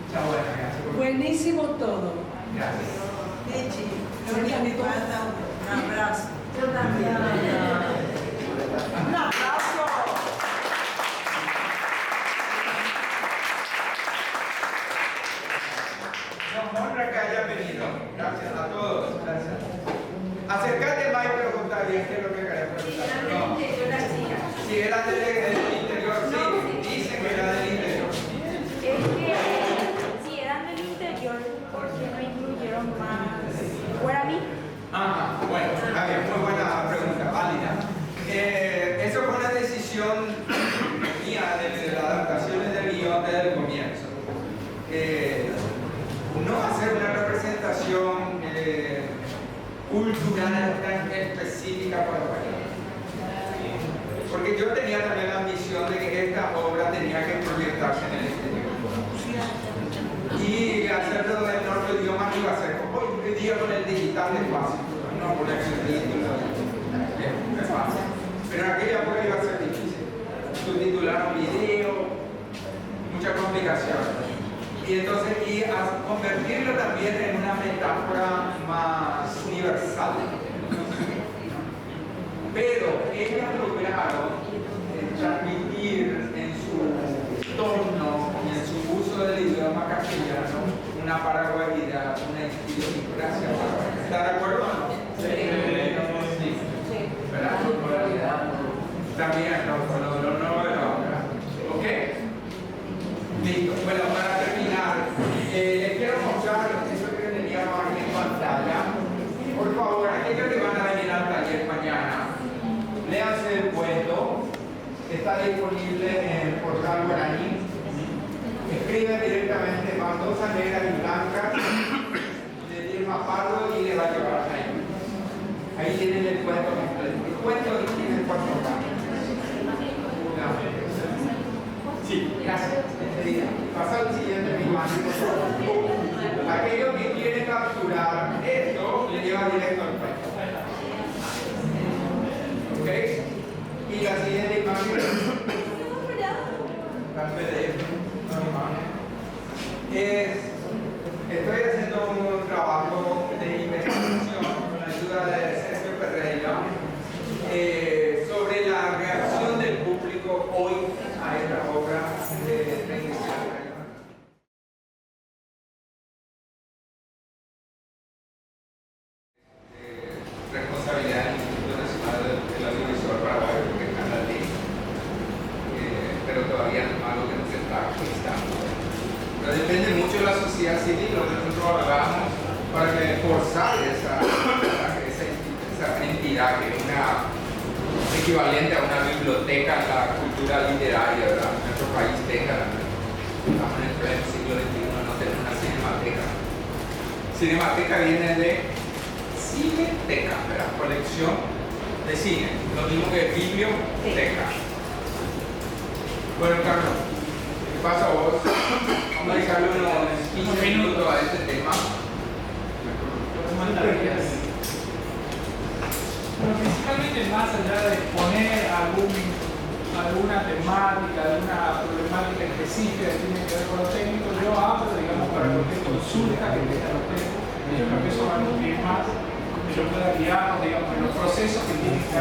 Está bueno, gracias.
Buenísimo todo.
Gracias.
Gloria, me falta un abrazo.
Yo también.
Un abrazo.
Nos honra que hayan venido. Gracias a todos. Gracias. Acércate más y pregunta bien qué es lo que querés preguntar. Si era del interior, sí. Dicen que era del interior.
Es que si eran del interior, ¿por qué no incluyeron más guaraní?
Ajá, bueno, está bien, muy buena pregunta, válida. Eso fue una decisión mía de las adaptaciones del guión desde el comienzo. No hacer una representación cultural tan específica para Guayana. Porque yo tenía también la ambición de que esta obra tenía que proyectarse en el exterior. Y hacerlo en otro idioma iba a ser, hoy día con el digital es fácil, no poner el título, es fácil. Pero en aquella época iba a ser difícil. Subtitular un video, mucha complicación. Y entonces, a convertirlo también en una metáfora más universal. Pero ellas lograron transmitir en su tono y en su uso del idioma castellano una paraguayidad, una idiosincrasia. ¿Está de acuerdo o no? Sí. ¿Verdad? También con lo nuevo de la obra. ¿Ok? Listo. Bueno, para terminar, les quiero mostrar eso que teníamos aquí en pantalla. Por favor, aquellos que van a venir al taller mañana, léanse el cuento. Está disponible en el portal Guaraní. Escribe directamente baldosas negras y blancas de Dilma Pardo y le va a llevar ahí. Ahí tienen el cuento completo. El cuento tiene 4 páginas. Sí, gracias. Pasa al siguiente imagen, por favor. Aquello que quiere capturar esto le lleva directo al cuento. ¿Ok? Y la siguiente imagen estoy haciendo un trabajo de investigación con la ayuda de depende mucho de la sociedad civil, lo que nosotros hagamos para que forzar esa entidad que es una equivalente a una biblioteca en la cultura literaria, ¿verdad? En nuestro país tenga, estamos en el siglo XXI, no tenemos una cinemateca. Cinemateca viene de cineteca, ¿verdad? Colección de cine, lo mismo que biblioteca. Bueno, Carlos, ¿qué pasa vos? Vamos a dedicarle unos 15 minutos a este tema.
Bueno, principalmente más allá de exponer alguna temática, alguna problemática específica que tiene que ver con los técnicos, yo hablo, digamos, para cualquier consulta que tenga los técnicos. Yo creo que eso va a nutrir más, que yo pueda guiarnos, digamos, en los procesos que tienen que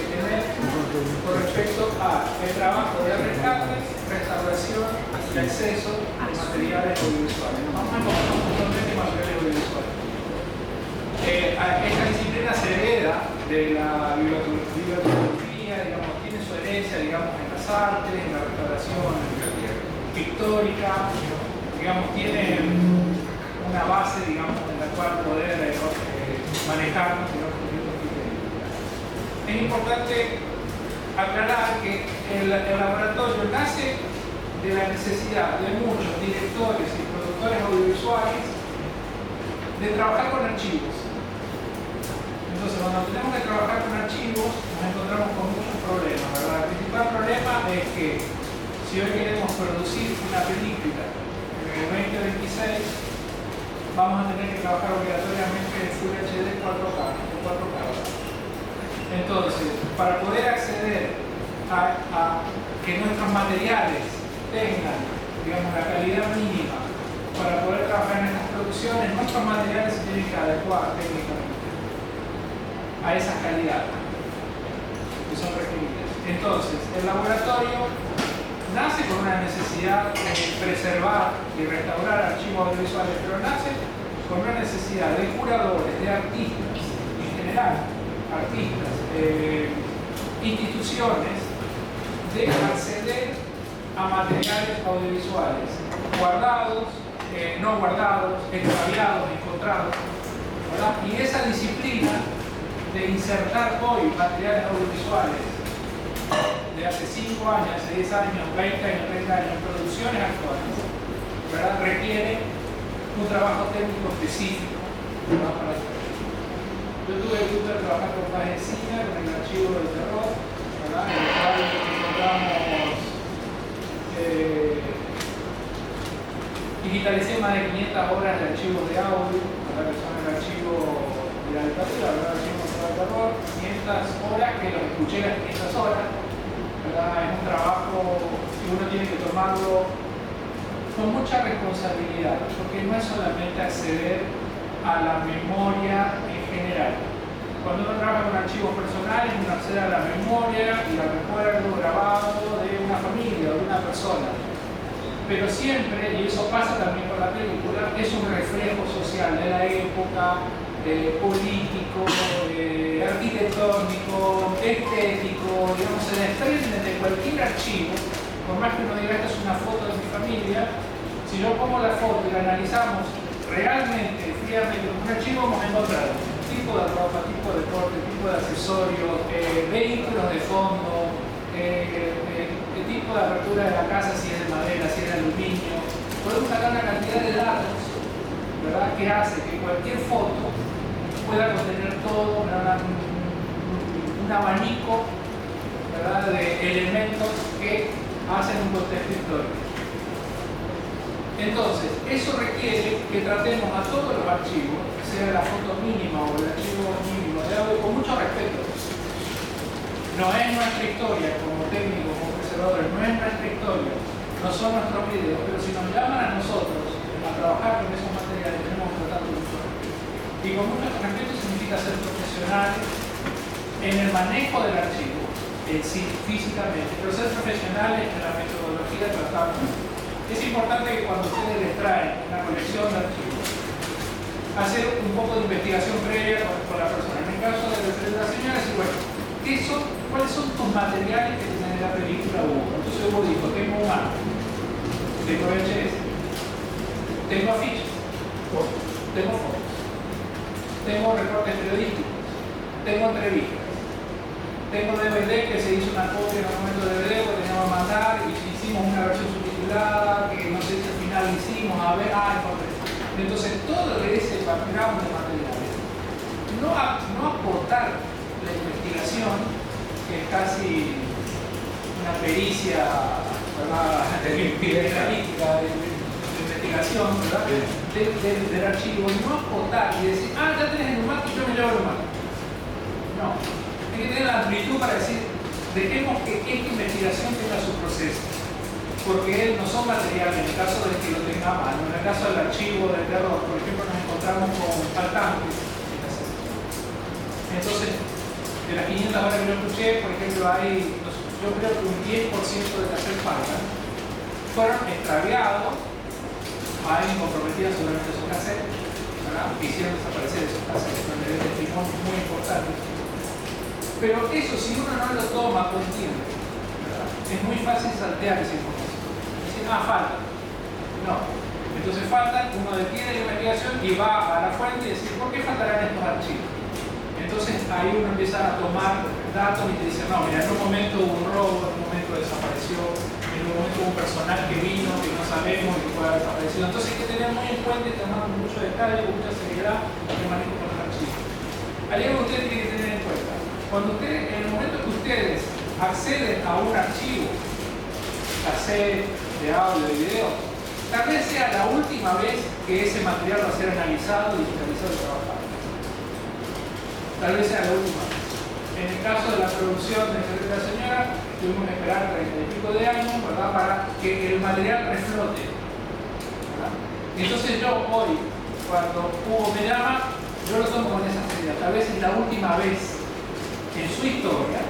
tener con respecto al trabajo de rescate, restauración y acceso de materiales audiovisuales. Vamos a enfocar puntualmente en materiales audiovisuales. Esta disciplina se hereda de la bibliografía, digamos, tiene su herencia, digamos, en las artes, en la restauración pictórica, digamos, tiene una base, digamos, en la cual poder manejarnos, digamos, ciertos criterios. Es importante aclarar que el laboratorio nace de la necesidad de muchos directores y productores audiovisuales de trabajar con archivos. Entonces, cuando tenemos que trabajar con archivos, nos encontramos con muchos problemas, ¿verdad? El principal problema es que si hoy queremos producir una película en el 2026, vamos a tener que trabajar obligatoriamente en Full HD 4K. Entonces, para poder acceder a que nuestros materiales tengan, digamos, la calidad mínima para poder trabajar en estas producciones, nuestros materiales se tienen que adecuar técnicamente a esas calidades que son requeridas. Entonces, el laboratorio nace con una necesidad de preservar y restaurar archivos audiovisuales, pero nace con una necesidad de curadores, de artistas, en general, artistas, instituciones, de acceder a materiales audiovisuales guardados, no guardados, extraviados, encontrados, ¿verdad? Y esa disciplina de insertar hoy materiales audiovisuales de hace 5 años, hace 10 años, 20 años, 30 años, producciones actuales, ¿verdad? Requiere un trabajo técnico específico, ¿verdad? Para eso. Yo tuve el gusto de trabajar con Pagencina, con el archivo del terror, ¿verdad? En el cual encontramos digitalicé más de 500 horas de archivos de audio, ¿verdad? Que son el archivo de la dictadura, ¿verdad? El archivo del terror, 500 horas que lo escuché las 500 horas, ¿verdad? Es un trabajo que uno tiene que tomarlo con mucha responsabilidad, porque no es solamente acceder a la memoria en general. Cuando uno trabaja con archivos personales, uno accede a la memoria y al recuerdo grabado de una familia o de una persona. Pero siempre, y eso pasa también con la película, es un reflejo social de la época, político, arquitectónico, estético, digamos, se desprende de cualquier archivo. Por más que uno diga, esta es una foto de mi familia, si yo pongo la foto y la analizamos realmente, fríamente, en un archivo vamos a encontrar tipo de ropa, tipo de corte, tipo de accesorios, vehículos de fondo, el tipo de apertura de la casa, si es de madera, si es de aluminio. Podemos sacar una cantidad de datos, ¿verdad?, que hace que cualquier foto pueda contener todo un abanico, ¿verdad?, de elementos que hacen un contexto histórico. Entonces, eso requiere que tratemos a todos los archivos, sea la foto mínima o el archivo mínimo de audio, con mucho respeto. No es nuestra historia como técnicos, como preservadores, no es nuestra historia, no son nuestros videos, pero si nos llaman a nosotros a trabajar con esos materiales, tenemos que tratarlo mucho respeto. Y con mucho respeto significa ser profesionales en el manejo del archivo, sí, físicamente, pero ser profesionales en la metodología de tratarlo. Es importante que cuando ustedes les traen una colección de archivos, hacer un poco de investigación previa con la persona. En el caso de la señora, decir, bueno, ¿cuáles son tus materiales que tienen en la película Hugo? Entonces Hugo dijo, tengo un arco de VHS, Tengo afiches, tengo fotos, tengo reportes periodísticos, tengo entrevistas, tengo DVD que se hizo una copia en el momento de DVD que teníamos que mandar y hicimos una versión subtitulada que no sé si al final hicimos, a ver, entonces todo ese background de materiales, no aportar la investigación, que es casi una pericia, ¿verdad?, criminalística de investigación, ¿verdad?, del archivo, y no aportar y decir, ya tenés el humato y yo me llevo el humato. No, hay que tener la amplitud para decir, dejemos que esta investigación tenga su proceso, porque no son materiales en el caso de que lo tenga a mano. En el caso del archivo del terror, por ejemplo, nos encontramos con faltantes. Entonces, de las 500 horas que yo escuché, por ejemplo, yo creo que un 10% de cassette faltan fueron extraviados, alguien comprometía seguramente esos cassettes, ¿verdad?, que hicieron desaparecer esos cassettes, donde hay testimonios muy importantes. Pero eso, si uno no lo toma con tiempo, ¿verdad?, es muy fácil saltear esa información. Decir, falta. No. Entonces faltan, uno detiene la investigación y va a la fuente y dice, ¿por qué faltarán estos archivos? Entonces ahí uno empieza a tomar datos y te dice, no, mira, en un momento hubo un robo, en un momento desapareció, en un momento hubo un personal que vino, que no sabemos y que puede haber desaparecido. Entonces hay que tener muy en cuenta y tomar mucho detalle, mucha seriedad en el manejo con los archivos. Hay algo que ustedes tienen que tener en cuenta. Cuando ustedes, en el momento que ustedes acceden a un archivo, cassette, de audio, de video, tal vez sea la última vez que ese material va a ser analizado, digitalizado y trabajado. Tal vez sea la última vez. En el caso de la producción de Secreto de la Señora, tuvimos que esperar 30 y pico de años, ¿verdad?, para que el material reflote, ¿verdad? Entonces yo hoy, cuando Hugo me llama, yo lo tomo con esa seriedad. Tal vez es la última vez en su historia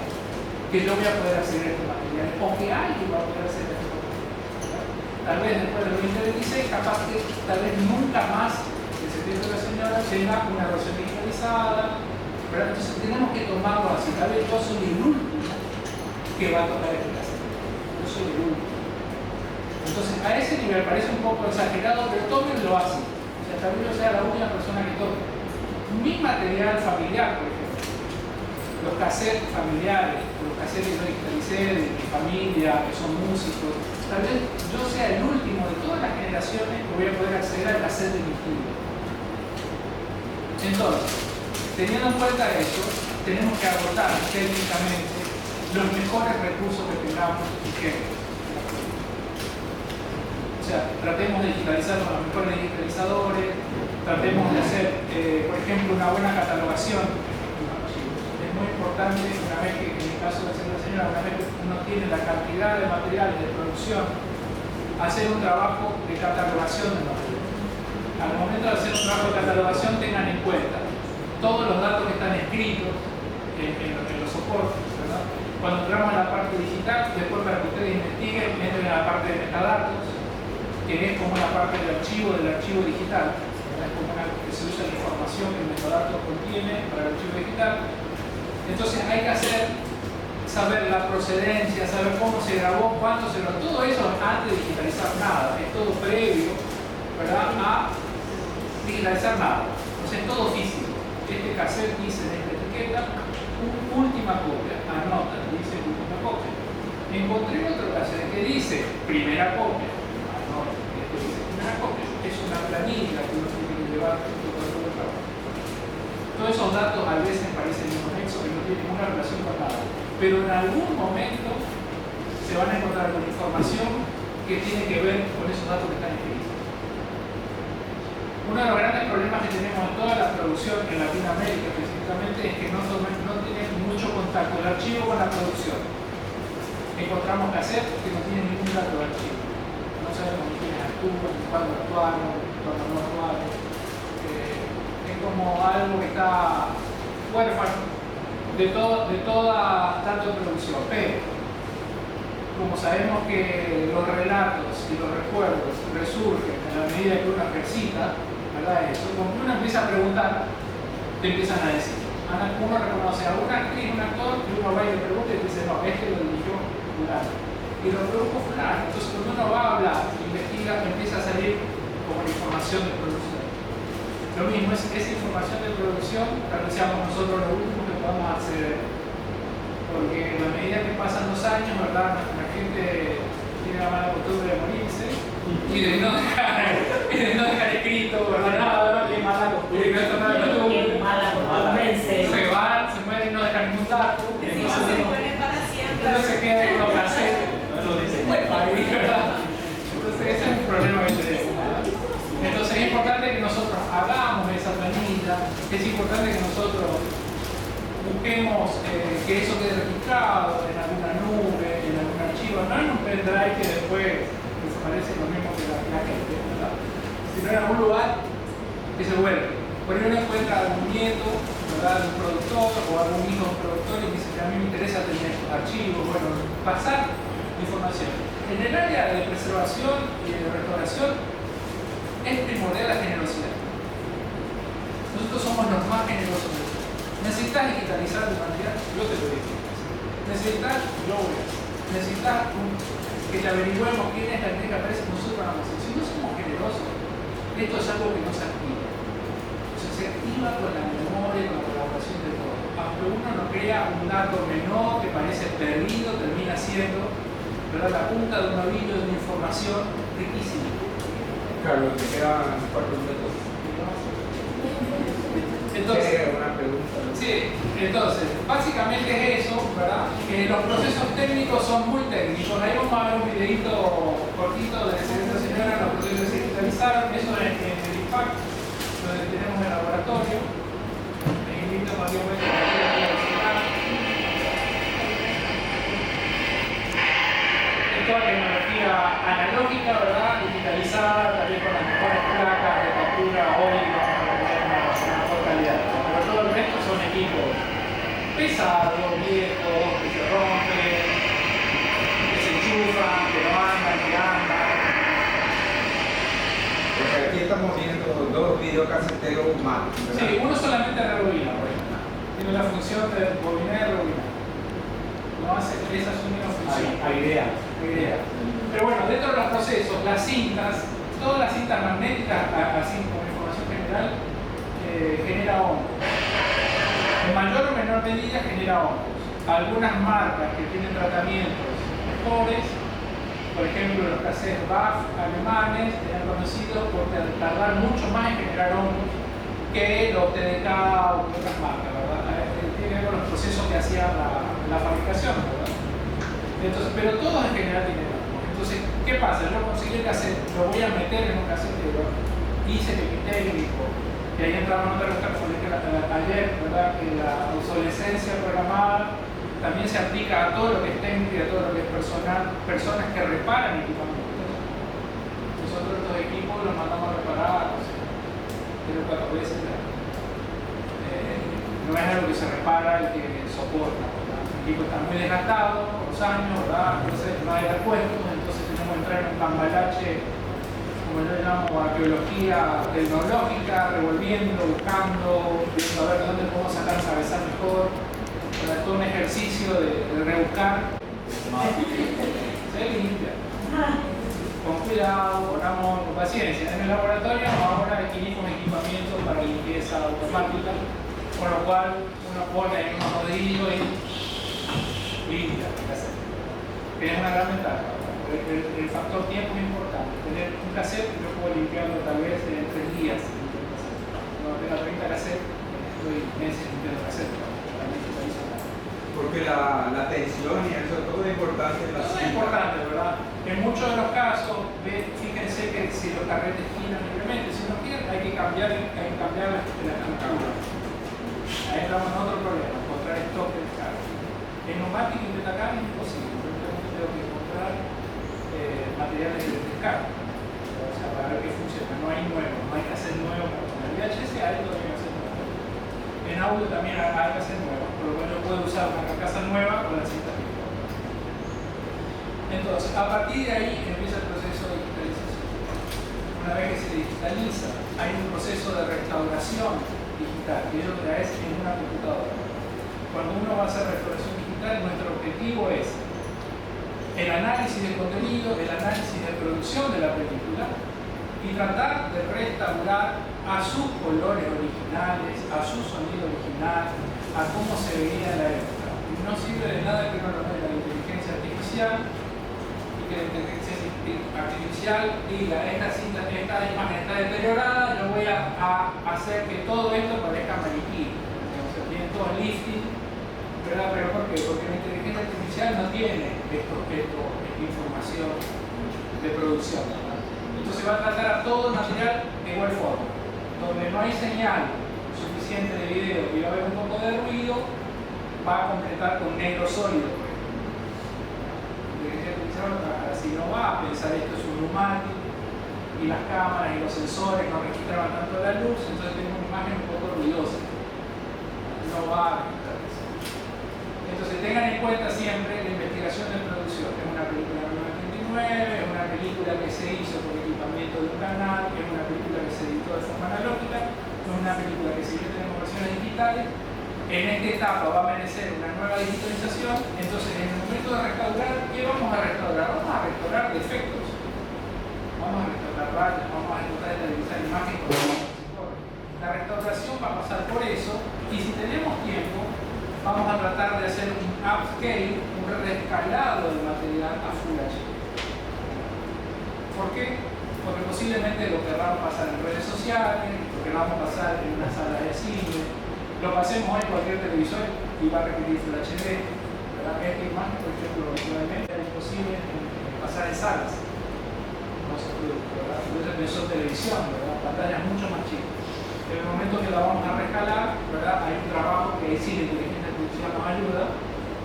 que yo voy a poder acceder a este material, o que alguien va a poder acceder a este material. Tal vez después del 2026, capaz que tal vez nunca más el Secreto de la Señora tenga una versión digitalizada. Pero entonces tenemos que tomarlo así. Tal vez yo soy el último que va a tocar este cassette. Yo soy el último. Entonces a ese nivel parece un poco exagerado, pero tómenlo así. O sea, tal vez yo sea la única persona que toque. Mi material familiar, por ejemplo, los cassettes familiares, los cassettes que yo digitalicé de mi familia, que son músicos, tal vez yo sea el último de todas las generaciones que voy a poder acceder al cassette de mi tío. Entonces, teniendo en cuenta eso, tenemos que agotar técnicamente los mejores recursos que tengamos y que, o sea, tratemos de digitalizar con los mejores digitalizadores, tratemos de hacer, por ejemplo, una buena catalogación. Es muy importante, una vez que, en el caso de la señora, una vez que uno tiene la cantidad de materiales de producción, hacer un trabajo de catalogación de material. Al momento de hacer un trabajo de catalogación, tengan en cuenta todos los datos que están escritos en los soportes, ¿verdad? Cuando entramos en la parte digital, después para que ustedes investiguen, entren en la parte de metadatos, que es como la parte del archivo digital, ¿verdad? Es como que se usa la información que el metadato contiene para el archivo digital. Entonces hay que saber la procedencia, saber cómo se grabó, cuándo se grabó, todo eso antes de digitalizar nada, es todo previo, ¿verdad?, a digitalizar nada. Entonces es todo físico. Este cassette dice en esta etiqueta última copia, anota, dice última copia. Encontré otro cassette que dice primera copia, anota, esto dice primera copia. Es una planilla que uno tiene que llevar todo el trabajo. Todos esos datos a veces parecen inconexos, que no tienen ninguna relación con nada, pero en algún momento se van a encontrar con información que tiene que ver con esos datos que están escritos. Uno de los grandes problemas que tenemos en toda la producción en Latinoamérica específicamente es que no tiene mucho contacto el archivo con la producción. Encontramos cassettes que no tienen ningún dato de archivo. No sabemos ni quiénes actúan, ni cuándo actuaron, ni cuándo no actuaron. Es como algo que está huérfano de toda tanto producción. Pero como sabemos que los relatos y los recuerdos resurgen en la medida que uno ejercita, ¿verdad? Eso, cuando uno empieza a preguntar, te empiezan a decir. Uno reconoce a una actriz, un actor, y uno va y le pregunta y dice, no, este lo dirigió fulano. Y lo produjo fulano. Entonces cuando uno va a hablar, investiga, empieza a salir como la información de producción. Lo mismo es esa información de producción, tal vez seamos nosotros lo último que podamos acceder. Porque a medida que pasan los años, ¿verdad? La gente tiene la mala costumbre de morirse y de no dejar escrito, ¿verdad? Nada,
qué mala costumbre.
Se mueren y no dejan ningún dato. Entonces se queda en los casetes. Entonces ese es un problema que tenemos. Entonces es importante que nosotros hagamos esa planilla, es importante que nosotros busquemos que eso quede registrado en alguna nube, en algún archivo, no en un pendrive que después desaparece lo mismo que la gente, ¿verdad? Sino en algún lugar que se vuelve. Por ahí uno encuentra algún nieto, ¿verdad?, de un productor o algún hijo de un productor y dice que a mí me interesa tener archivos, bueno, pasar información. En el área de preservación y de restauración es primordial la generosidad. Nosotros somos los más generosos del mundo. ¿Necesitas digitalizar tu material? Yo te lo digo. ¿Necesitas? Yo voy a hacer. ¿Necesitas que te averigüemos quién es la que aparece? Nosotros vamos a hacer. Si no somos generosos, esto es algo que no se activa. O sea, se activa con la memoria, con la colaboración de todos. Aunque uno no crea un dato menor que parece perdido, termina siendo, ¿verdad?, la punta de un ovillo de una información riquísima.
Carlos, te quedan 4 minutos.
Entonces,
una pregunta.
Sí, entonces, básicamente es eso, ¿verdad? Que los procesos técnicos son muy técnicos. Ahí vamos a ver un videito cortito de esta señora, los procesos se digitalizaron, eso es en el IPAC, donde tenemos el laboratorio. Les invito a que vayan a toda la tecnología analógica, ¿verdad? Digitalizada, también con las mejores placas de captura hoy, vamos a tener una mejor calidad. Pero todo el resto son equipos pesados, viejos, que se rompen, que se enchufan, que no andan, que andan.
Porque aquí estamos viendo 2 videocaseteros más.
Sí, uno solamente rebobina, por ejemplo. Tiene la función de bobinar y rebobinar. No hace esa es una función. Pero bueno, dentro de los procesos, las cintas, todas las cintas magnéticas, así como información general, genera hongos. En mayor o menor medida genera hongos. Algunas marcas que tienen tratamientos mejores, por ejemplo los cassettes BAF alemanes, eran conocidos por tardar mucho más en generar hongos que los TDK o otras marcas, ¿verdad? Tiene que ver con los procesos que hacía la fabricación, ¿verdad? Entonces, pero todos en general tienen hongos. Entonces, ¿qué pasa? Yo conseguí el cassette, lo voy a meter en un casetero, hice que mi técnico, que ahí entraba en otra cosa ayer, ¿verdad?, que la obsolescencia programada también se aplica a todo lo que es técnico y a todo lo que es personal, personas que reparan equipamientos. Nosotros estos equipos los mandamos a reparar 3 o 4 veces. No es algo que se repara y que soporta. El equipo está muy desgastado por los años, ¿verdad? Entonces no hay repuestos, entonces tenemos que entrar en un cambalache, como yo llamo, arqueología tecnológica, revolviendo, buscando, viendo a ver de dónde podemos sacar un cabezal mejor. Para todo un ejercicio de rebuscar. Se limpia. Con cuidado, con amor, con paciencia. En el laboratorio ahora adquirimos equipamientos para limpieza automática, con lo cual uno pone en un rodillo y limpia el cassette. Que es una gran ventaja. El factor tiempo es importante. Tener un cassette, yo puedo limpiarlo tal vez en 3 días. Cuando tenga 30 cassettes, estoy meses limpiando cassettes.
Porque la tensión y eso todo es importante.
Todo es importante, ¿verdad? En muchos de los casos, fíjense que si los carretes giran libremente, si no quieren, hay que cambiar la estructura. Ahí entramos en otro problema, encontrar stock de descarga. En neumático y Betacam es imposible, tengo que encontrar materiales de descarga. O sea, para ver qué funciona. No hay nuevo, no hay que hacer nuevo. En el VHS hay todavía que hacer nuevo. En audio también hay que hacer nuevo, por lo menos puede usar una carcasa nueva con la cinta fija. Entonces, a partir de ahí empieza el proceso de digitalización. Una vez que se digitaliza, hay un proceso de restauración digital, que eso ya es en una computadora. Cuando uno va a hacer restauración digital, nuestro objetivo es el análisis del contenido, el análisis de producción de la película, y tratar de restaurar a sus colores originales, a su sonido original, a cómo se veía en la época. No sirve de nada que uno lo vea la inteligencia artificial y que la inteligencia artificial diga esta imagen está deteriorada, yo voy a hacer que todo esto parezca maniquí. O sea, tiene todo lifting, ¿verdad? ¿Pero por qué? Porque la inteligencia artificial no tiene esta información de producción. Entonces va a tratar a todo el material de igual forma. Donde no hay señal suficiente de video y va a haber un poco de ruido, va a completar con negro sólido. Si no va a pensar esto es un neumático y las cámaras y los sensores no registraban tanto la luz, entonces tengo una imagen un poco ruidosa. No va a registrar eso. Entonces tengan en cuenta siempre la investigación de producción. Es una película de 1989, es una película que se hizo por equipamiento de un canal, es una película que se editó de forma analógica, es una película que si bien tenemos versiones digitales, en esta etapa va a merecer una nueva digitalización. Entonces en el momento de restaurar, ¿qué vamos a restaurar? Vamos a restaurar defectos, vamos a restaurar rayas, vamos a estabilizar imágenes. La restauración va a pasar por eso, y si tenemos tiempo vamos a tratar de hacer un upscale, un rescalado del material a Full HD. ¿Por qué? Porque posiblemente lo querramos pasar en redes sociales, lo querramos pasar en una sala de cine, lo pasemos hoy en cualquier televisor y va a repetir Full HD. ¿Verdad? Esta imagen, por ejemplo, actualmente es imposible pasar en salas. No se puede, ¿verdad? Por eso pensó televisión, ¿verdad? Pantallas mucho más chicas. En el momento que la vamos a rescalar, ¿verdad? Hay un trabajo que sí la inteligencia artificial nos ayuda,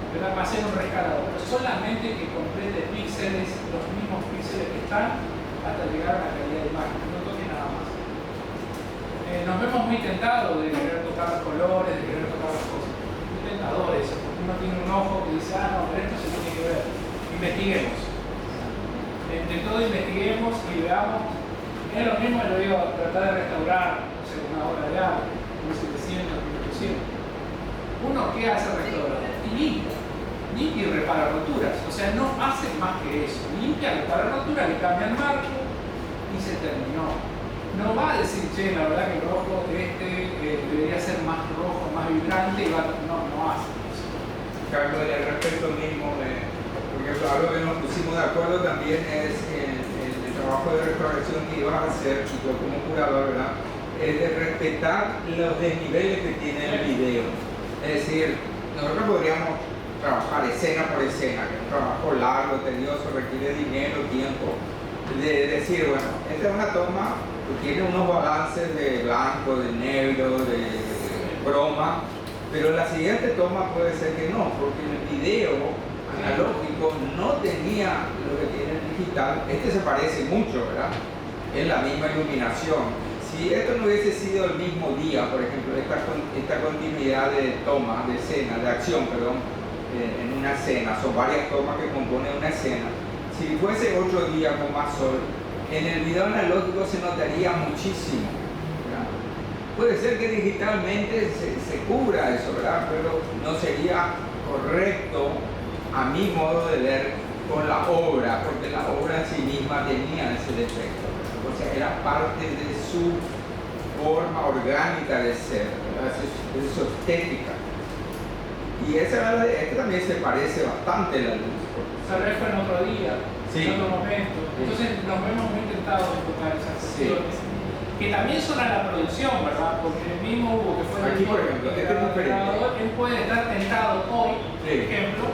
¿verdad? Va a ser un rescalado, pero solamente que complete píxeles, los mismos píxeles que están, hasta llegar a la calidad de imagen, no toque nada más. Nos vemos muy tentados de querer tocar los colores, de querer tocar las cosas. Muy tentador eso, porque uno tiene un ojo que dice, no, pero esto se tiene que ver. Investiguemos. Entre todo investiguemos y veamos. Es lo mismo que lo digo, tratar de restaurar, no sé, una obra de arte, 1700, 1800. Uno, ¿qué hace restaurar? Y limpia y repara roturas. O sea, no hace más que eso. Limpia, repara roturas, le cambia el marco y se terminó. No va a decir, che, la verdad que el rojo debería ser más rojo, más vibrante, y no hace eso.
Carlos, y al respecto mismo, por ejemplo, algo que nos pusimos de acuerdo también es el trabajo de restauración que ibas a hacer, y yo como curador, ¿verdad? Es de respetar los desniveles que tiene el video. Es decir, nosotros podríamos trabajar escena por escena, que es un trabajo largo, tedioso, requiere dinero, tiempo. De decir, bueno, esta es una toma que tiene unos balances de blanco, de negro, de broma, pero la siguiente toma puede ser que no, porque el video analógico no tenía lo que tiene el digital. Este se parece mucho, ¿verdad? Es la misma iluminación. Si esto no hubiese sido el mismo día, por ejemplo, esta continuidad de tomas, de escena, de acción, perdón, en una escena, son varias tomas que componen una escena. Si fuese 8 días con más sol, en el video analógico se notaría muchísimo, ¿verdad? Puede ser que digitalmente se cubra eso, ¿verdad? Pero no sería correcto, a mi modo de ver, con la obra, porque la obra en sí misma tenía ese defecto, ¿verdad? O sea, era parte de su forma orgánica de ser, ¿verdad? De su estética. Y esta también se parece bastante a la luz.
Tal vez fue en otro día, en otro momento. Entonces nos vemos muy tentados de tocar esas cuestiones, que también son a la producción, ¿verdad? Porque el mismo Hugo, que fue
aquí, por ejemplo,
él puede estar tentado hoy, por ejemplo,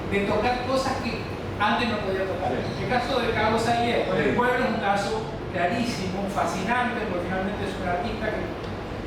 de tocar cosas que antes no podía tocar. El caso de Carlos Ayer, por el pueblo, es un caso clarísimo, fascinante, porque finalmente es un artista que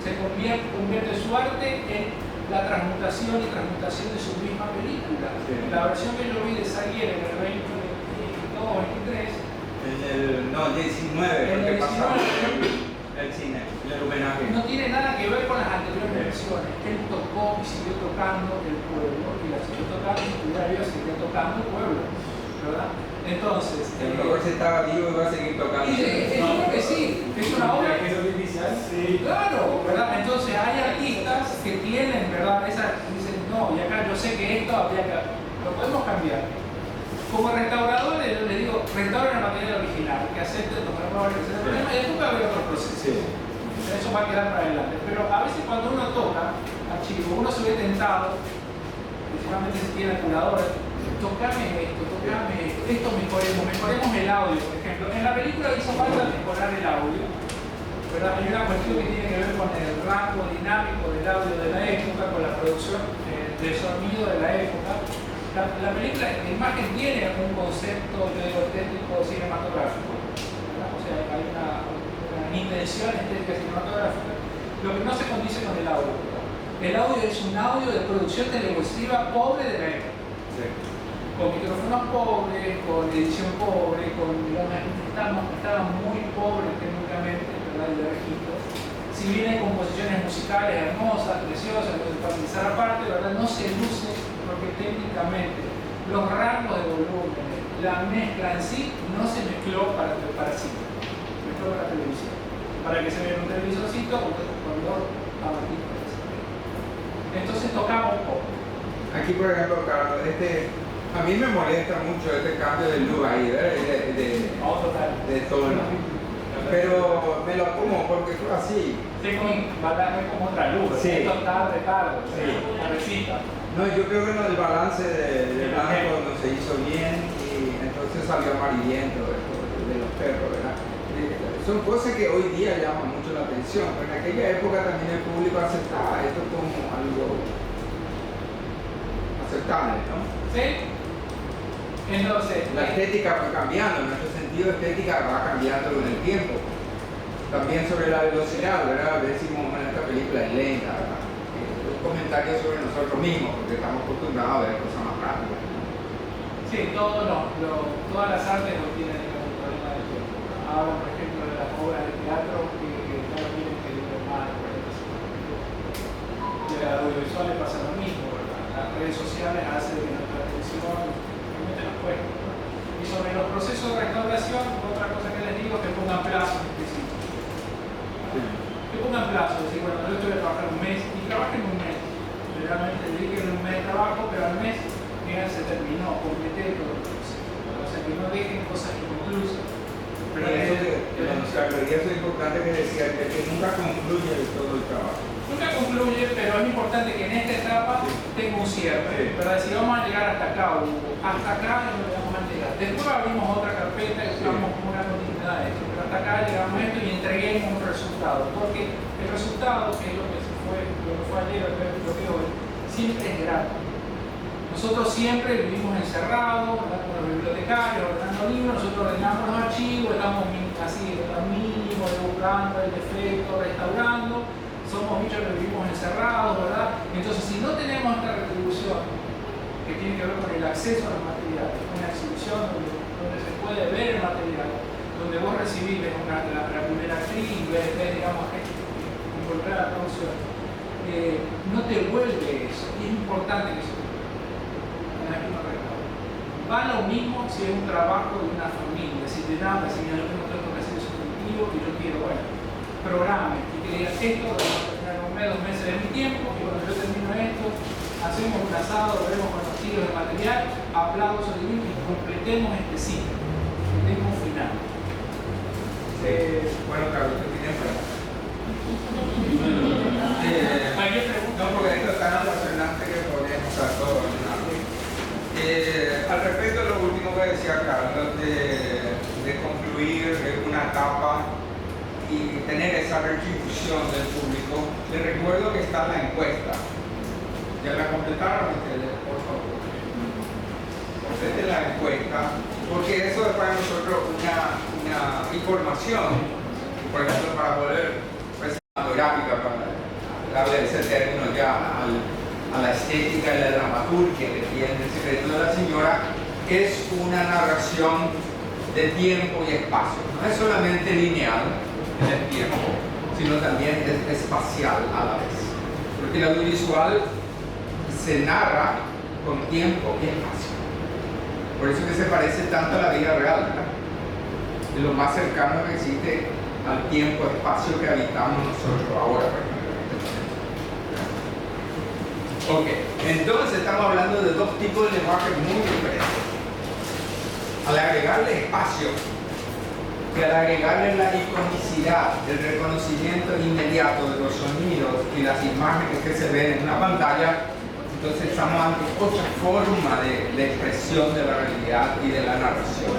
se convierte su arte en la transmutación de su misma película. La versión que yo vi de Zaguier en el 2022 o 23,
no, el 19, porque pasaba el cine, el homenaje.
No tiene nada que ver con las anteriores versiones. Él tocó y siguió tocando el pueblo, y la siguió tocando, y todavía siguió tocando el pueblo, ¿verdad? Entonces,
el mejor se estaba vivo y va a seguir tocando.
Yo creo que sí, es una obra que es artificial. Sí, claro, ¿verdad? Entonces hay artistas que tienen, ¿verdad? Dicen, no, y acá yo sé que esto habría que. Lo podemos cambiar. Como restaurador, yo les digo, restauren el material original, que acepten los errores, que se den problemas, y después va a haber otro proceso. Eso va a quedar para adelante. Pero a veces cuando uno toca archivo, uno se ve tentado, principalmente si tiene curadores, tocame esto mejoremos el audio, por ejemplo. En la película hizo falta mejorar el audio, ¿verdad? Hay una cuestión que tiene que ver con el rango dinámico del audio de la época, con la producción de sonido de la época. La película, la imagen tiene un concepto, yo digo, estético cinematográfico, ¿verdad? O sea, hay una intención estética cinematográfica, lo que no se condice con el audio. El audio es un audio de producción televisiva pobre de la época. Sí. Con micrófonos pobres, con edición pobre, estaban muy pobres técnicamente, ¿verdad? De registros. Si bien hay composiciones musicales hermosas, preciosas, para pensar aparte, ¿verdad? No se luce porque técnicamente los rangos de volumen, la mezcla en sí, no se mezcló para cine, se mezcló para televisión. Para que se vea un televisorcito con dos abanicos. Entonces tocamos un poco.
Aquí, por ejemplo, Carlos, a mí me molesta mucho este cambio de luz ahí, de tono. Pero me lo como porque fue así.
Tengo como otra luz.
Sí.
Esto está retardo, sí.
No, yo creo que el balance de blanco no se hizo bien y entonces salió amarillento de los perros, ¿verdad? Son cosas que hoy día llaman mucho la atención, pero en aquella época también el público aceptaba esto como algo aceptable, ¿no?
Sí. Entonces,
la estética va cambiando, nuestro sentido estética va cambiando con el tiempo. También sobre la velocidad, ¿verdad? Decimos, bueno, esta película es lenta, ¿verdad? Los comentarios sobre nosotros mismos, porque estamos acostumbrados a ver cosas más rápidas.
Sí, todas las artes no tienen ningún problema de tiempo. Hablan, por ejemplo, de las obras de teatro que no tienen que durar más de 45 minutos. De la audiovisual le pasa lo mismo, ¿verdad? Las redes sociales hacen que nuestra atención realmente nos cuesta. Y sobre los procesos de restauración, otra cosa que les digo es que pongan plazos específicos. Que pongan plazos, es decir, bueno, yo estoy a trabajar un mes y trabajen un mes. Realmente dediquen un mes de trabajo, pero al mes se terminó, completé todo el proceso. O sea, que no dejen cosas inconclusas.
Pero eso es importante que decía que nunca concluye todo el trabajo.
Nunca concluye, pero es importante que en esta etapa tenga un cierre. Para decir, vamos a llegar hasta acá, o hasta acá no vamos a llegar. Después abrimos otra carpeta y buscamos una continuidad de esto. Pero hasta acá llegamos a esto y entreguemos un resultado. Porque el resultado, que es lo que fue ayer, lo que hoy, siempre es grato. Nosotros siempre vivimos encerrados, con los bibliotecarios, ordenando libros, nosotros ordenamos los archivos, estamos así, al mínimo, buscando el defecto, restaurando, somos bichos que vivimos encerrados, ¿verdad? Entonces, si no tenemos esta retribución, que tiene que ver con el acceso a los materiales, una exhibición donde se puede ver el material, donde vos recibís la primera actriz, ves, digamos, involucrar la producción, no te vuelve eso, y es importante que eso va lo mismo si es un trabajo de una familia, si te dan, si yo tengo que hacer eso contigo y yo quiero, bueno, programa y que digas esto, vamos a terminar un mes, 2 meses de mi tiempo, y cuando yo termino esto, hacemos un asado, vemos con los tiros de material, aplausos divinos y completemos este ciclo, completemos un final.
Bueno, Carlos, ¿qué tienes para? No, porque esto es tan apasionante que podríamos estar todo en una. Al respecto de lo último que decía Carlos, de concluir una etapa y tener esa retribución del público, les recuerdo que está la encuesta. ¿Ya la completaron ustedes, por favor? Completen la encuesta, porque eso es para nosotros una información, por ejemplo, para poder gráfica, para darle ese término ya a la estética y la dramaturgia que tiene El secreto de la señora, es una narración de tiempo y espacio. No es solamente lineal en el tiempo, sino también es espacial a la vez. Porque el audiovisual se narra con tiempo y espacio. Por eso que se parece tanto a la vida real, ¿verdad? Es lo más cercano que existe al tiempo-espacio que habitamos nosotros ahora. Ok, entonces estamos hablando de 2 tipos de lenguaje muy diferentes. al agregarle espacio, que al agregarle la iconicidad, el reconocimiento inmediato de los sonidos y las imágenes que se ven en una pantalla, entonces estamos ante otra forma de expresión de la realidad y de la narración,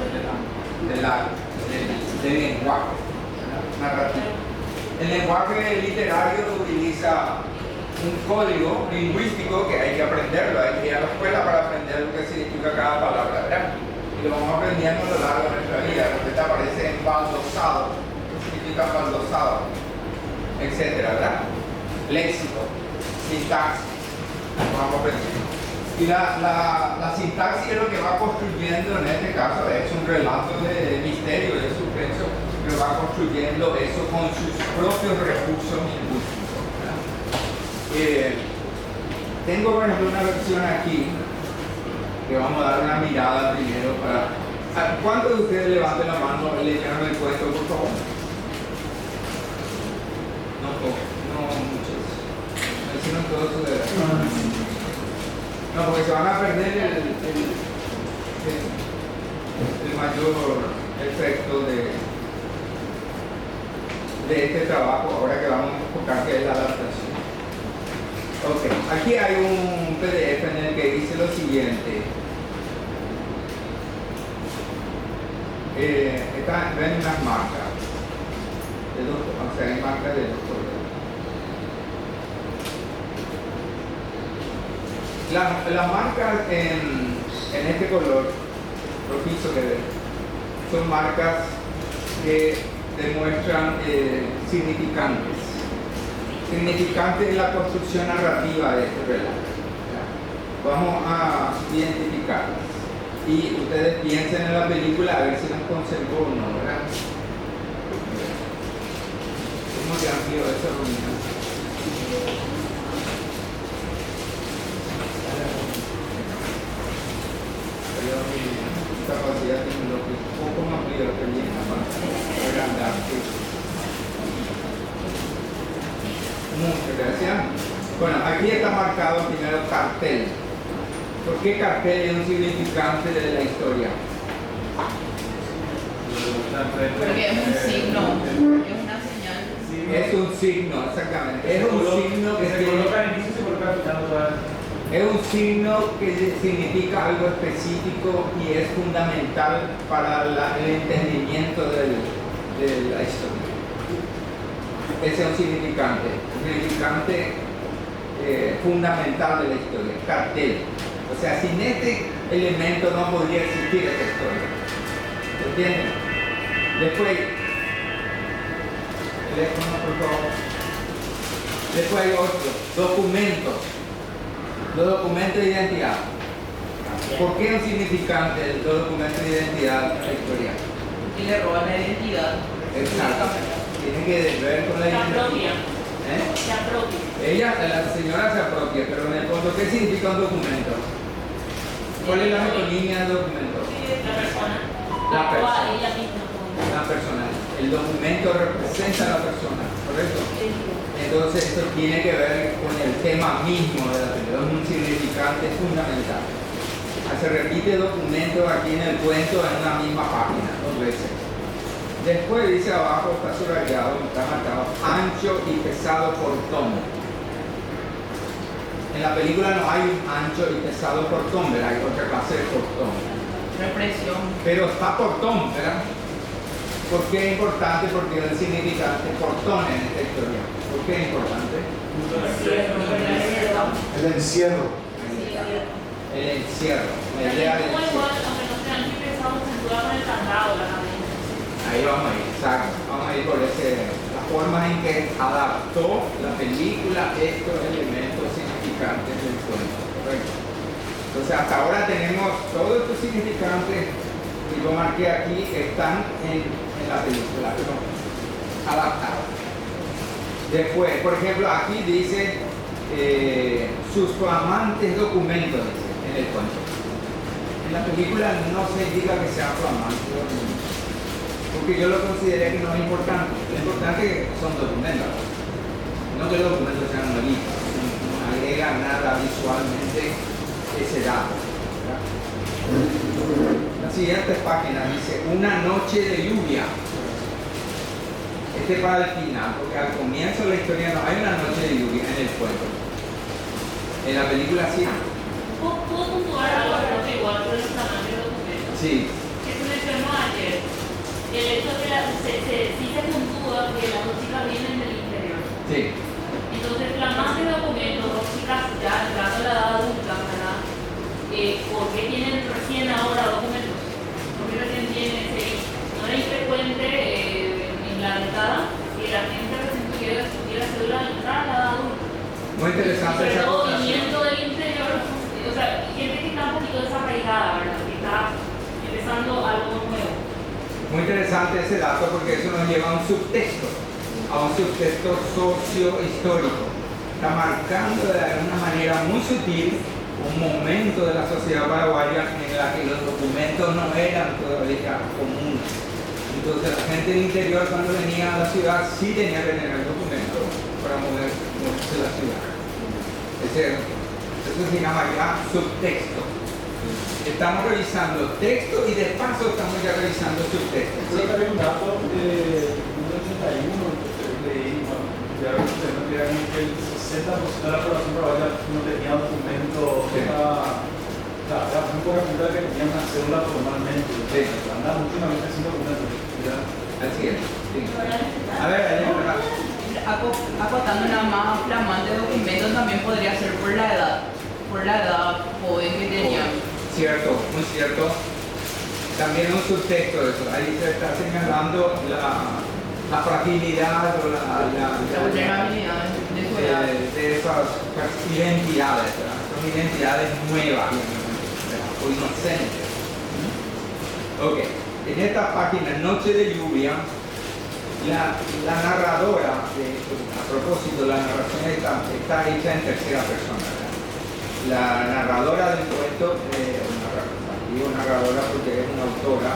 del lenguaje narrativo. El lenguaje literario utiliza un código lingüístico que hay que aprenderlo, hay que ir a la escuela para aprender lo que significa cada palabra, ¿verdad? Y lo vamos aprendiendo a lo largo de nuestra vida. De repente aparece embaldosado, ¿qué significa embaldosado? Etcétera, ¿verdad? Léxico, sintaxis, vamos aprendiendo. Y la sintaxis es lo que va construyendo, en este caso, es un relato de misterio, de suspenso, que va construyendo eso con sus propios recursos lingüísticos. Tengo, por ejemplo, una versión aquí que vamos a dar una mirada primero para... ¿Cuántos de ustedes levanten la mano y le llenan el puesto, por favor? No muchos. Me hicieron todo su deber. No, porque se van a perder el mayor efecto de este trabajo, ahora que vamos a enfocar que es la adaptación. Ok, aquí hay un PDF en el que dice lo siguiente. Ven unas marcas. O sea, hay marcas de los colores. Las marcas en este color rojizo que ven son marcas que demuestran significantes en la construcción narrativa de este relato. Vamos a identificarlas y ustedes piensen en la película a ver si nos conservó o no, ¿verdad? ¿Cómo te han sido esa reunión? Mi capacidad tecnológica un poco más libre que viene para agrandar. Muchas gracias. Bueno, aquí está marcado primero cartel. ¿Por qué cartel es un significante de la historia?
Porque es un signo, es una señal.
Es un signo, exactamente. Es un signo que se coloca en inicio y se coloca al final. Es un signo que significa algo específico y es fundamental para el entendimiento de la historia. Ese es un significante fundamental de la historia, cartel. O sea, sin este elemento no podría existir esta historia. ¿Entienden? Después, teléfono, por favor. Después hay otro, documentos. Los documentos de identidad. ¿Por qué es un significante los documentos de identidad en la historia?
Y le roban la identidad.
Exacto. Tiene que ver con la identidad.
Se apropia.
La señora se apropia, pero en el fondo, ¿qué significa un documento? ¿Cuál es la metonimia del documento?
La persona.
La persona.
Ella misma.
La persona. El documento representa a la persona, ¿correcto? Entonces esto tiene que ver con el tema mismo de la película, es un significante fundamental. Se repite documento aquí en el cuento en una misma página, 2 veces. Después dice abajo, está subrayado, está marcado, ancho y pesado portón. En la película no hay un ancho y pesado portón, ¿verdad? Hay otra clase de portón.
Represión.
Pero está portón, ¿verdad? ¿Por qué es importante? Porque es el significante portón en esta historia. ¿Por qué es importante?
El encierro.
El encierro. La idea del encierro. Ahí vamos a ir, exacto. Vamos a ir por la forma en que adaptó la película estos elementos significantes del cuento. Correcto. Entonces hasta ahora tenemos todos estos significantes que yo marqué aquí están en la película, pero adaptados. Después, por ejemplo, aquí dice sus flamantes documentos, dice, en el cuento. En la película no se diga que sea flamante documento, porque yo lo consideré que no es importante. Lo importante es que son documentos, no que los documentos sean bonitos, no agrega nada visualmente ese dato. La La siguiente página dice, una noche de lluvia. Este para el final, porque al comienzo de la historia no hay una noche de lluvia en el cuento. En la película sí.
¿Puedo puntuar algo igual por el tamaño del documento?
Sí.
Que se mencionó ayer. El hecho de que sí se puntúa que las dos chicas vienen del interior.
Sí.
Entonces, la más de documentos, dos chicas ya entrando a la edad adulta, ¿verdad? ¿Por qué tienen recién ahora documentos? ¿Por qué recién tienen ese? No era infrecuente en la década que la gente recién tuviera cédula de entrar a la edad adulta.
Muy interesante
esa
cosa.
Viniendo del interior, o sea, gente que está un poquito desarraigada, ¿verdad? Que está empezando algo nuevo.
Muy interesante ese dato porque eso nos lleva a un subtexto socio-histórico. Está marcando de alguna manera muy sutil un momento de la sociedad paraguaya en la que los documentos no eran todavía comunes. Entonces la gente del interior cuando venía a la ciudad sí tenía que tener documentos para moverse a la ciudad. Eso se llama ya subtexto. Estamos revisando texto y de paso estamos ya revisando subtexto.
Creo que había un dato de 1981 leí, ya que el 60% de la población paraguaya no tenía documento, era muy poca gente que tenía una cédula formalmente. Anda últimamente sin documentos.
Así es. Sí. A ver,
acotando nada más flamante documento también podría ser por la edad joven que tenían.
Cierto, muy cierto. También un subtexto de eso. Ahí se está señalando la fragilidad o la vulnerabilidad de esas identidades, ¿verdad? Son identidades nuevas, ¿verdad? O inocentes. Ok, en esta página, Noche de Lluvia, la narradora, a propósito, la narración está hecha en tercera persona, ¿verdad? La narradora del cuento, digo narradora porque es una autora,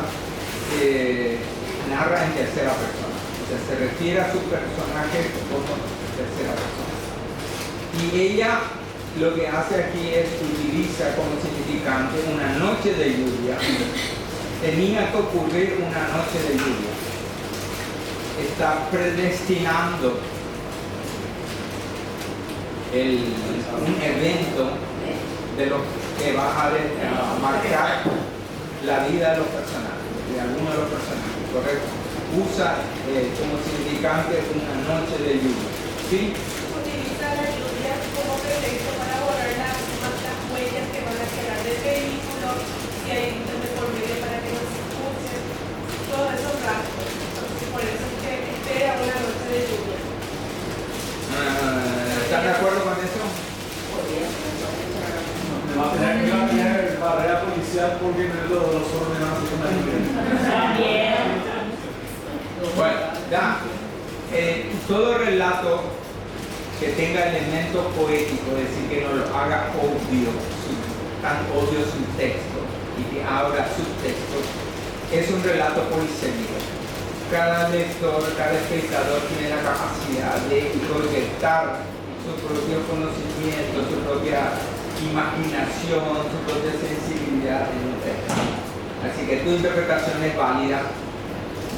narra en tercera persona. O sea, se refiere a su personaje como tercera persona. Y ella lo que hace aquí es utiliza como significante una noche de lluvia. Tenía que ocurrir una noche de lluvia. Está predestinando un evento de lo que va a marcar la vida de los personajes, de alguno de los personajes, ¿correcto? Usa como significante una noche de lluvia. ¿Sí?
Utiliza la lluvia como pretexto para borrar las huellas que van a quedar del vehículo, si hay luces de por medio para que no se escuchen, todos esos rasgos. Entonces, por eso es que espera una noche de lluvia.
¿Están de acuerdo con eso?
Me va a tener barrera policial porque los ordenados así con la lluvia.
Bueno, ya. Todo relato que tenga elemento poético, es decir, que no lo haga obvio, tan obvio su texto y que abra subtexto, es un relato polisémico. Cada lector, cada espectador tiene la capacidad de proyectar su propio conocimiento, su propia imaginación, su propia sensibilidad en un texto. Así que tu interpretación es válida.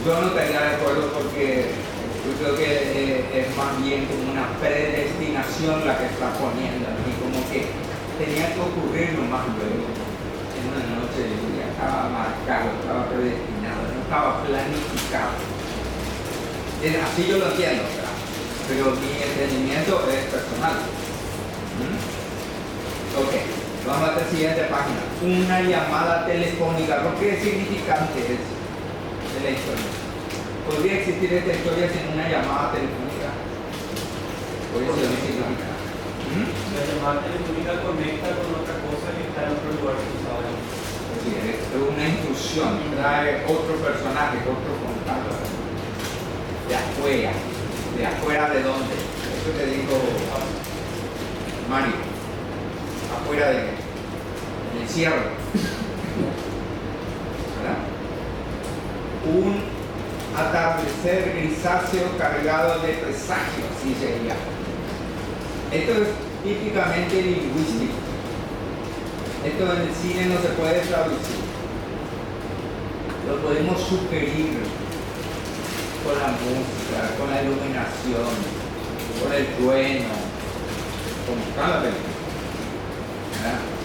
Yo no estaría de acuerdo porque yo creo que es más bien como una predestinación la que está poniendo aquí, como que tenía que ocurrir nomás luego, en una noche de lluvia, estaba marcado, estaba predestinado, no estaba planificado. Así yo lo entiendo, ¿verdad? Pero mi entendimiento es personal. Ok, vamos a la siguiente página. Una llamada telefónica, ¿por qué significante es de la historia? ¿Podría existir esta historia sin una llamada telefónica? Por eso es significante.
La llamada telefónica conecta con otra cosa que está en otro lugar que sabe.
Sí, es una intrusión, trae otro personaje, otro contacto. ¿De afuera de dónde? Eso te dijo Mario. ¿Afuera de qué? El encierro. ¿Verdad? Un atardecer grisáceo cargado de presagios, sí sería. Esto es típicamente lingüístico. Esto en el cine no se puede traducir. lo podemos sugerir con la música, con la iluminación, con el trueno, como cada película.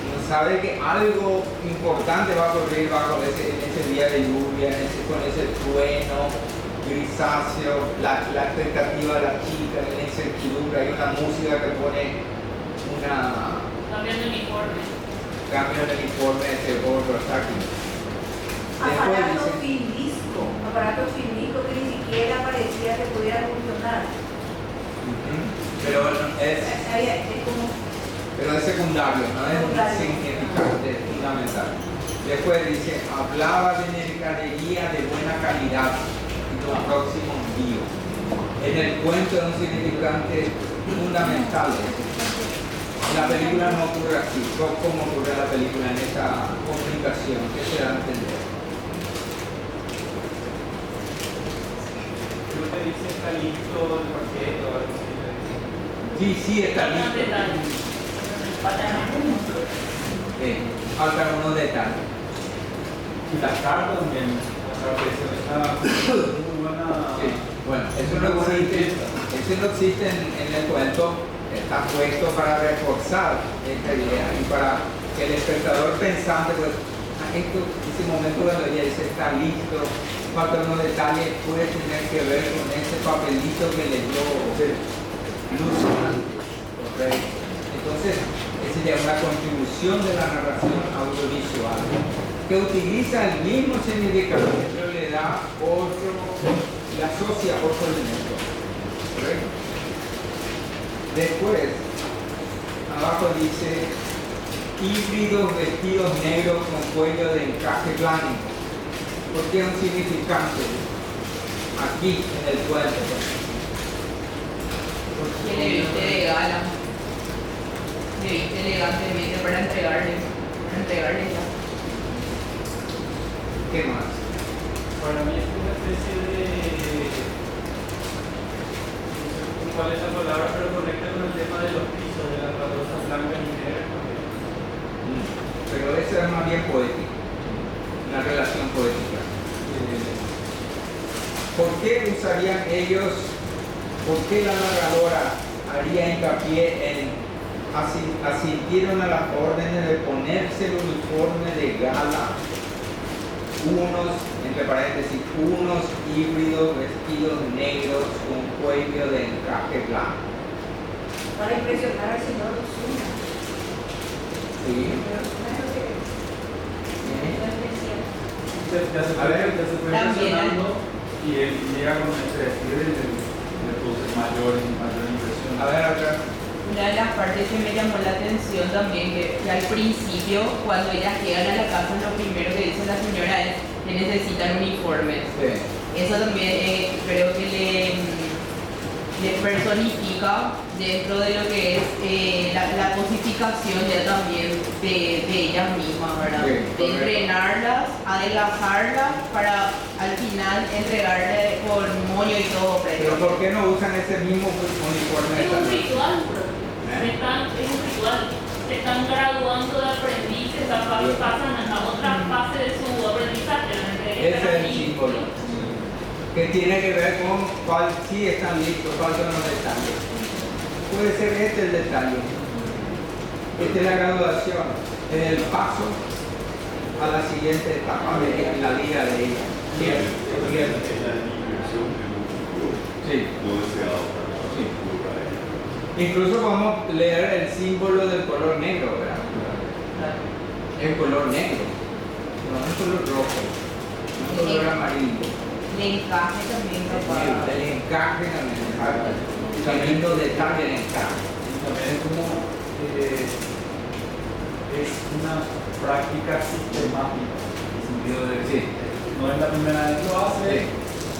Uno sabe que algo importante va a ocurrir en ese día de lluvia, con ese trueno grisáceo, la expectativa de la chica, la incertidumbre. Hay una música que pone una...
Cambio de uniforme.
Cambio de uniforme, ese gorro está aquí.
Aparato filmisco que ni siquiera parecía que pudiera funcionar.
Pero es secundario, no es significante, es fundamental. Después dice, hablaba de mercadería de buena calidad y los próximos envíos. En el cuento es un significante fundamental. En la película no ocurre así. ¿Cómo ocurre la película en esta comunicación? ¿Qué se da a entender?
Creo que dice está listo el paquete o algo así.
Sí, está listo. Faltan unos detalles.
Y las cartas también. Está muy buena.
Sí. Bueno, eso no existe en el cuento. Está puesto para reforzar esta idea y para que el espectador pensante, pues, ese momento cuando ella dice está listo, faltan unos detalles, puede tener que ver con ese papelito que leyó Luz antes. Entonces, esa ya es una contribución de la narración audiovisual que utiliza el mismo significado, pero le da otro, le asocia otro elemento. ¿Correcto? Después, abajo dice híbridos vestidos negros con cuello de encaje blanco. ¿Por qué un significante aquí en el cuento?
Que le viste de gala, le viste elegantemente para entregarle ya.
¿Qué más?
Para mí es una especie de... ¿Cuál es la palabra? Pero conecta con el tema de los pisos, de las baldosas blancas y negras también.
Pero eso es más bien poético, una relación poética. ¿Por qué usarían ellos, por qué la narradora haría hincapié en asistieron a las órdenes de ponerse el uniforme de gala, unos, entre paréntesis, unos híbridos vestidos negros con cuello de encaje blanco?
Para impresionar al señor Osuna.
Sí.
Ya se fue mencionando y él llega con este vestido y le produce mayor impresión.
A ver, acá.
Una de las partes que me llamó la atención también, que al principio, cuando ellas llegan a la casa, lo primero que dice la señora es que necesitan uniformes.
Sí.
Eso también creo que le personifica dentro de lo que es la cosificación ya también de ellas mismas, ¿verdad?
Sí,
de entrenarlas, adelgazarlas para al final entregarle con moño y todo.
Pero ¿por qué no usan ese mismo uniforme?
Es un ritual, es un ritual. Se están graduando de aprendices, pasan a otra fase de su aprendizaje.
Ese es el símbolo que tiene que ver con cuál sí están listos, cuáles son los detalles. Puede ser este el detalle. Esta es la graduación, en el paso a la siguiente etapa de la vida de ella. Sí. Incluso podemos leer el símbolo del color negro, ¿verdad? El color negro, no el color rojo, no el color amarillo.
El encaje también, papá.
El encaje también, también los detalles del encaje.
También es como es una práctica sistemática, en el sentido de que no es la primera vez que lo hace,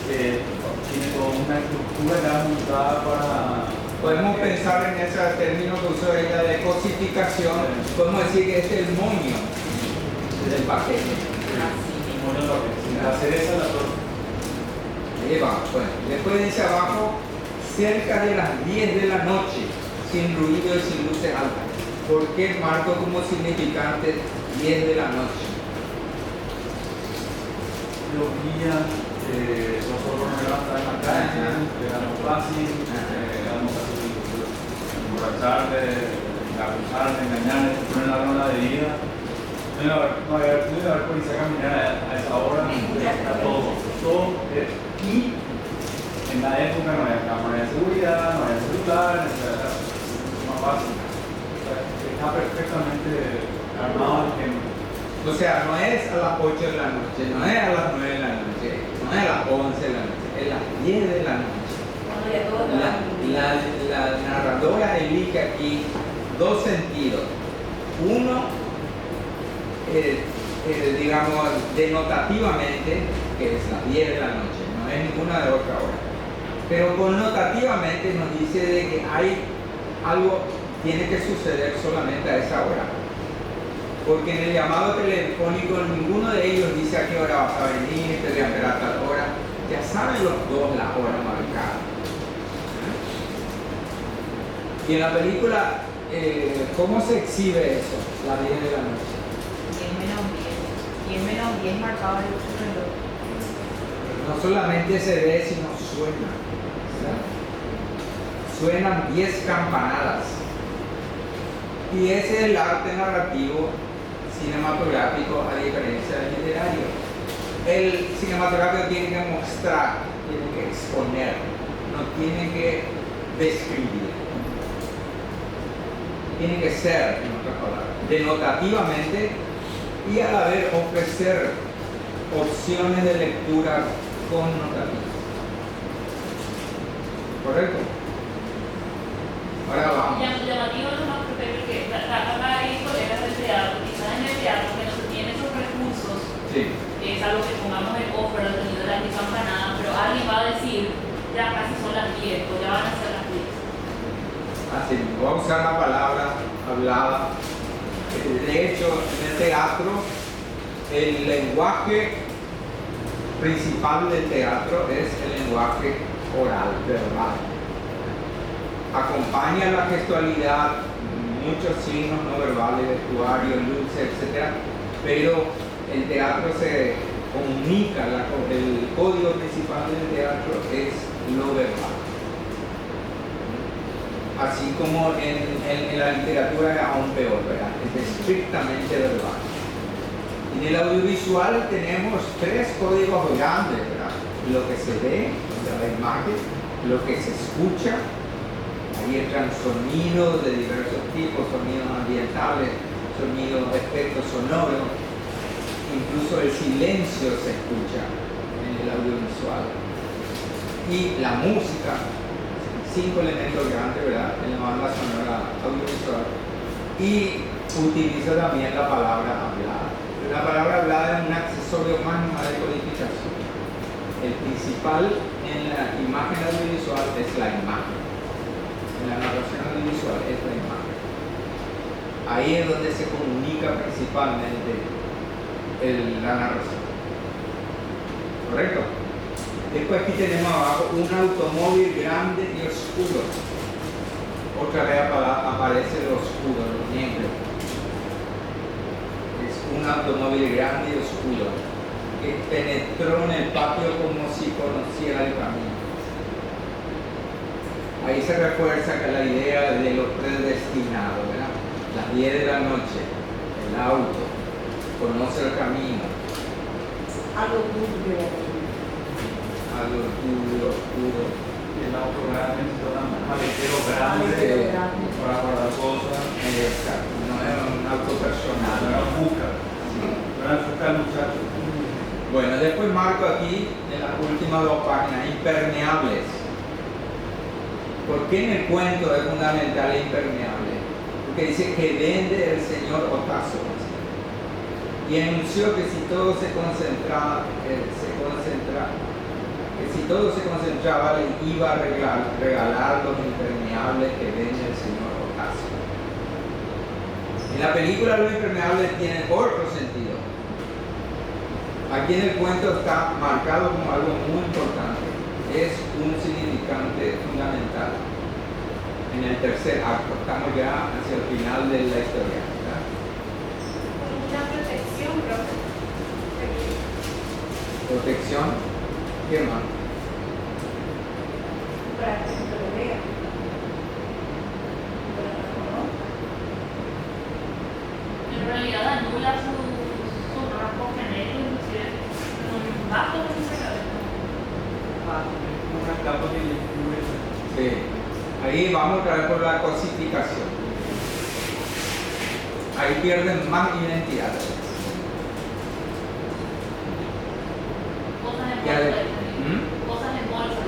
tiene toda una estructura ya montada para...
Podemos pensar en ese término que usó ella de cosificación, podemos decir que este es el moño del paquete.
El moño del paquete, sin hacer esa la torta.
Ahí va, bueno, después dice abajo, cerca de las 10 de la noche, sin ruido y sin luces altas. ¿Por qué marco como significante 10 de la noche?
llovía, nosotros nos levantamos en la calle, era muy fácil, éramos casi emborracharte, acusarte, engañarte, poner la ronda de vida. No había policía caminar a esa hora, está todo. Y en la época no había cámara de seguridad, no había celular, era más fácil. Está perfectamente armado el ejemplo.
O sea, no es a las 8 de la noche, no es a las 9 de la noche, no es a las 11 de la noche, es a las 10 de la noche. La narradora elige aquí dos sentidos. Uno, digamos, denotativamente, que es las 10 de la noche, no es ninguna de otra hora. Pero connotativamente nos dice de que hay algo, tiene que suceder solamente a esa hora. Porque en el llamado telefónico ninguno de ellos dice a qué hora vas a venir, te voy a esperar a tal hora. Ya saben los dos la hora marcada. Y en la película, ¿cómo se exhibe eso? Las 10 de la noche.
10 menos 10 marcado el reloj.
No solamente se ve, sino suena. Suenan 10 campanadas. Y ese es el arte narrativo cinematográfico a diferencia del literario. El cinematográfico tiene que mostrar, tiene que exponer, no tiene que describir. Tiene que ser, en otras palabras, denotativamente y a la vez ofrecer opciones de lectura connotativas. ¿Correcto? Ahora vamos.
Llamativo es más que acá hay colegas del teatro, quizás en el teatro que no se tienen esos recursos,
sí.
Es algo que pongamos en ópera, el sonido de las 10 campanadas, pero alguien va a decir, ya casi son las 10 o ya van a ser las 10.
Así, voy a usar la palabra hablada. De hecho, en el teatro, el lenguaje principal del teatro es el lenguaje oral, verbal. Acompaña la gestualidad, muchos signos no verbales, vestuario, luces, etc. Pero el teatro se comunica, el código principal del teatro es lo verbal. Así como en la literatura es aún peor, ¿verdad? Es estrictamente verbal. En el audiovisual tenemos 3 códigos grandes, ¿verdad? Lo que se ve, o sea, la imagen, lo que se escucha. Ahí entran sonidos de diversos tipos, sonidos ambientales, sonidos, efectos sonoros, incluso el silencio se escucha en el audiovisual. Y la música, 5 elementos grandes, ¿verdad?, en la banda sonora audiovisual. Y utiliza también la palabra hablada. La palabra hablada es un accesorio más de codificación. El principal en la imagen audiovisual es la imagen. En la narración audiovisual es la imagen. Ahí es donde se comunica principalmente la narración. ¿Correcto? Después aquí tenemos abajo un automóvil grande y oscuro. Otra vez aparece lo oscuro, lo negro. Es un automóvil grande y oscuro que penetró en el patio como si conociera el camino. Ahí se refuerza que la idea de lo predestinado, ¿verdad? Las 10 de la noche, el auto, conoce el camino.
Algo turbio.
Algo turbio, oscuro.
Y el auto grande, un maletero grande para guardar cosas.
Exacto, no es un auto personal.
No era un Fuca. No era el Fuca del muchacho.
Bueno, después marco aquí en las últimas 2 páginas, impermeables. ¿Por qué en el cuento es fundamental e impermeable? Porque dice que vende el señor Otazo. Y anunció que si todo se concentraba, le iba a regalar los impermeables que vende el señor Otazo. En la película los impermeables tienen otro sentido. Aquí en el cuento está marcado como algo muy importante. Es un significante fundamental. En el tercer acto, estamos ya hacia el final de la historia, ¿verdad?
Una protección, profe.
protección. ¿Qué más?
Para que no lo vea.
En realidad anula su rasgo genético, inclusive con bajos en esa cabeza.
Una capa que le cubre.
Sí. Ahí vamos otra vez por la cosificación. Ahí pierden más identidad.
Cosas en
Ya
bolsa.
de-
Cosas en bolsa.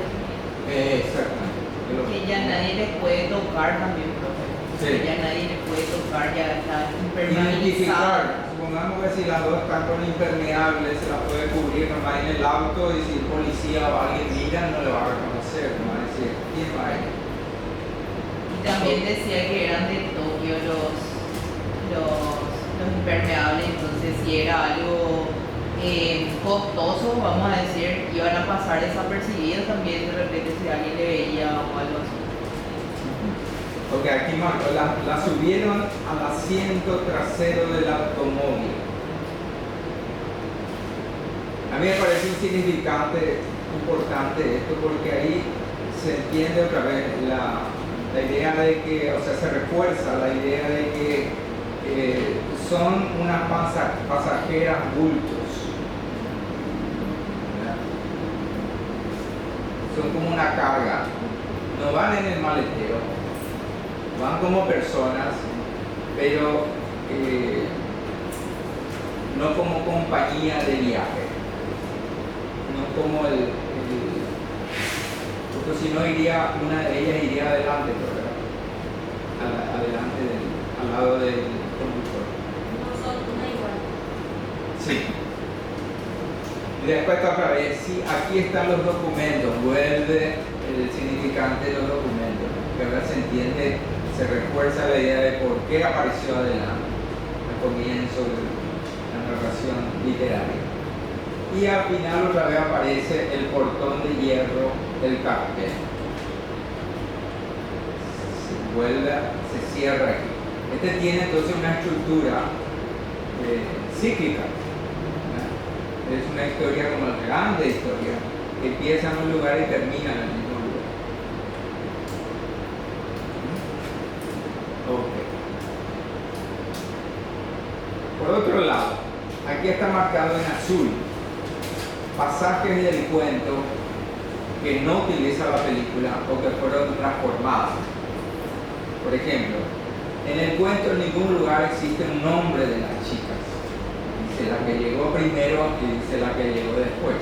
Exactamente.
Que ya nadie les puede tocar también, profe.
Sí.
Ya nadie les puede tocar, ya está impermeabilizado.
Identificar, supongamos que si las dos están con impermeables, se las puede cubrir nomás en el auto y si el policía o alguien mira no le va a reconocer, no va a decir quién va a ir.
Y también decía que eran de Tokio los impermeables, entonces si era algo costoso, vamos a decir, iban a pasar desapercibidos también de repente si alguien le veía o algo así.
Porque aquí marcó, la subieron al asiento trasero del automóvil. A mí me parece un significante importante esto porque ahí se entiende otra vez la idea de que, o sea, se refuerza la idea de que son unas pasajeras bultos. ¿Verdad? Son como una carga. No van en el maletero, van como personas, pero no como compañía de viaje, no como porque si no iría, una de ellas iría adelante, ¿verdad? Al lado del conductor.
No son una igual.
Sí. Y después otra vez, sí, aquí están los documentos, vuelve el significante de los documentos, que ahora se entiende, se refuerza la idea de por qué apareció adelante, al comienzo de la narración literaria. Y al final otra vez aparece el portón de hierro del cartel. Se vuelve, se cierra aquí. Este tiene entonces una estructura cíclica. Es una historia como la grande historia, que empieza en un lugar y termina en el mismo lugar. Okay. Por otro lado, aquí está marcado en azul pasajes del cuento que no utiliza la película o que fueron transformados. Por ejemplo, en el cuento en ningún lugar existe un nombre de las chicas. Dice la que llegó primero y dice la que llegó después.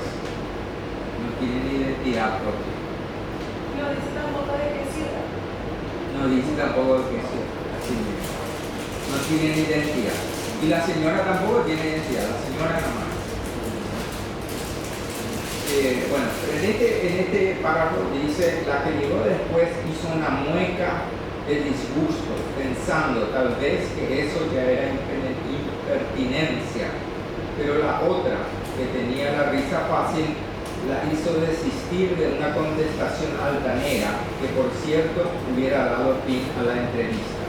No tienen identidad propia.
No dice tampoco de qué ciudad.
No dice tampoco de qué ciudad. Así mismo. No tienen identidad. Y la señora tampoco tiene identidad. La señora nada más. Bueno, en este párrafo dice la que llegó después hizo una mueca de disgusto, pensando tal vez que eso ya era impertinencia, pero la otra, que tenía la risa fácil, la hizo desistir de una contestación altanera que por cierto hubiera dado fin a la entrevista.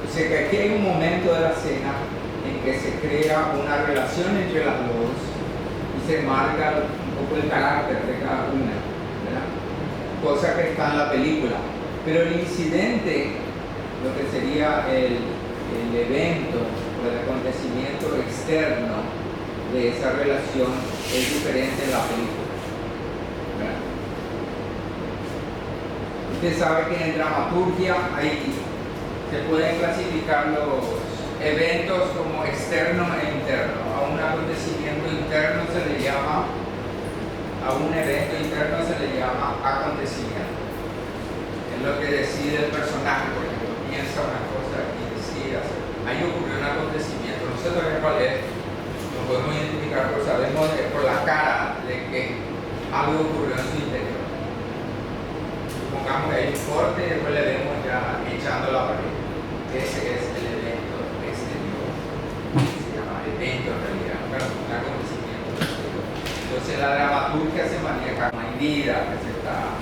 O sea que aquí hay un momento de la escena en que se crea una relación entre las dos y se marca un poco el carácter de cada una, ¿verdad? Cosa que está en la película. Pero el incidente, lo que sería el evento o el acontecimiento externo de esa relación es diferente en la película, ¿verdad? Usted sabe que en dramaturgia se pueden clasificar los eventos como externo e interno. A un acontecimiento interno se le llama, a un evento interno se le llama acontecimiento. Es lo que decide el personaje, por ejemplo, piensa una cosa y decide hacer. Ahí ocurrió un acontecimiento, no sé todavía cuál es, lo podemos identificar, pero sabemos por la cara de que algo ocurrió en su interior. Supongamos que hay un corte y después le vemos ya echando la pared. Ese es el evento exterior. Se llama evento en realidad, pero un acontecimiento exterior. Entonces la dramaturgia se maneja como hay vida que se está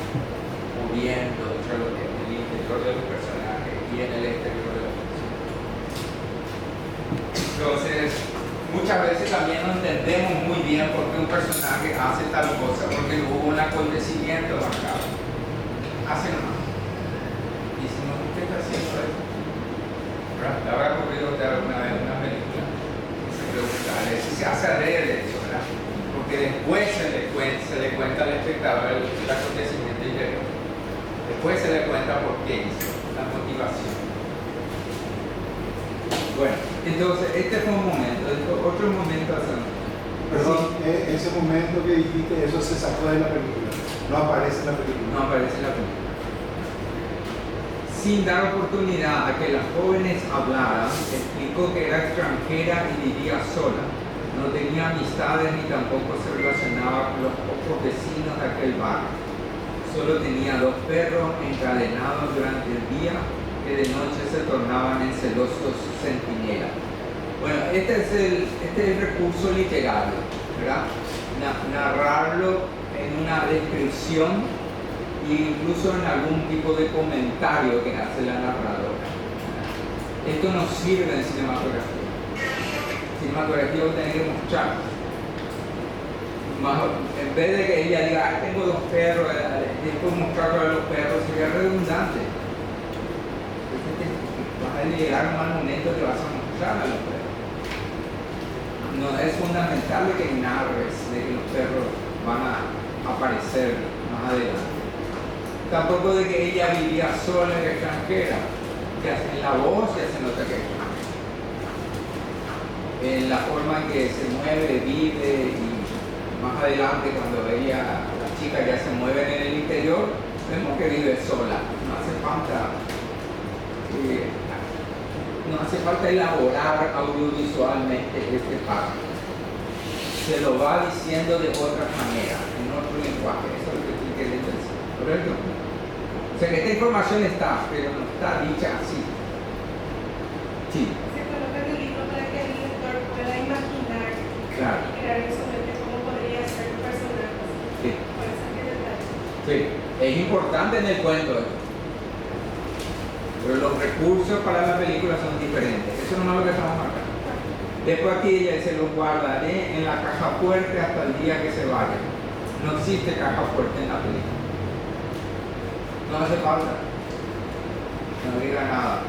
moviendo entre lo que es el interior de los personajes y en el exterior de los personajes. Entonces, muchas muchas veces también no entendemos muy bien por qué un personaje hace tal cosa, porque hubo un acontecimiento marcado. Hace nomás. Y si no, ¿por qué está haciendo eso? ¿Verdad? ¿Le habrá ocurrido usted alguna vez en una película? Se pregunta, a veces se hace red de eso, ¿verdad? Porque después se le cuenta al espectador el acontecimiento interior. Después se le cuenta por qué hizo, la motivación. Bueno, entonces este fue un momento, otro momento hace.
Perdón, ese momento que dijiste, eso se sacó de la película, no aparece en la película.
No aparece en la película. Sin dar oportunidad a que las jóvenes hablaran, explicó que era extranjera y vivía sola. No tenía amistades ni tampoco se relacionaba con los pocos vecinos de aquel barrio. Solo tenía 2 perros encadenados durante el día que de noche se tornaban en celosos centinelas. Bueno, este es el recurso literario, ¿verdad? Narrarlo en una descripción e incluso en algún tipo de comentario que hace la narradora. Esto no sirve en cinematografía. Cinematografía lo tiene que mostrar. En vez de que ella diga, tengo 2 perros, después mostrarlo a los perros, sería redundante. Vas a llegar a un mal momento que vas a mostrar a los perros. No es fundamental de que narres de que los perros van a aparecer más adelante. Tampoco de que ella vivía sola en extranjera, que en la voz ya se nota que es extranjera. En la forma en que se mueve, vive y más adelante cuando ella, las chicas ya se mueven en el interior, vemos que vive sola, no hace falta elaborar audiovisualmente este pacto. Se lo va diciendo de otra manera, en otro lenguaje, eso es lo que estoy queriendo decir, ¿correcto? O sea que esta información está, pero no está dicha así. Sí.
Se coloca en el libro para que el lector pueda imaginar y crear en su mente cómo podría ser el personaje.
Sí. Sí, es importante en el cuento esto. Pero los recursos para la película son diferentes. Eso no es lo que estamos marcando. Después aquí ella dice, los guardaré en la caja fuerte hasta el día que se vayan. No existe caja fuerte en la película. No hace falta. No diga nada.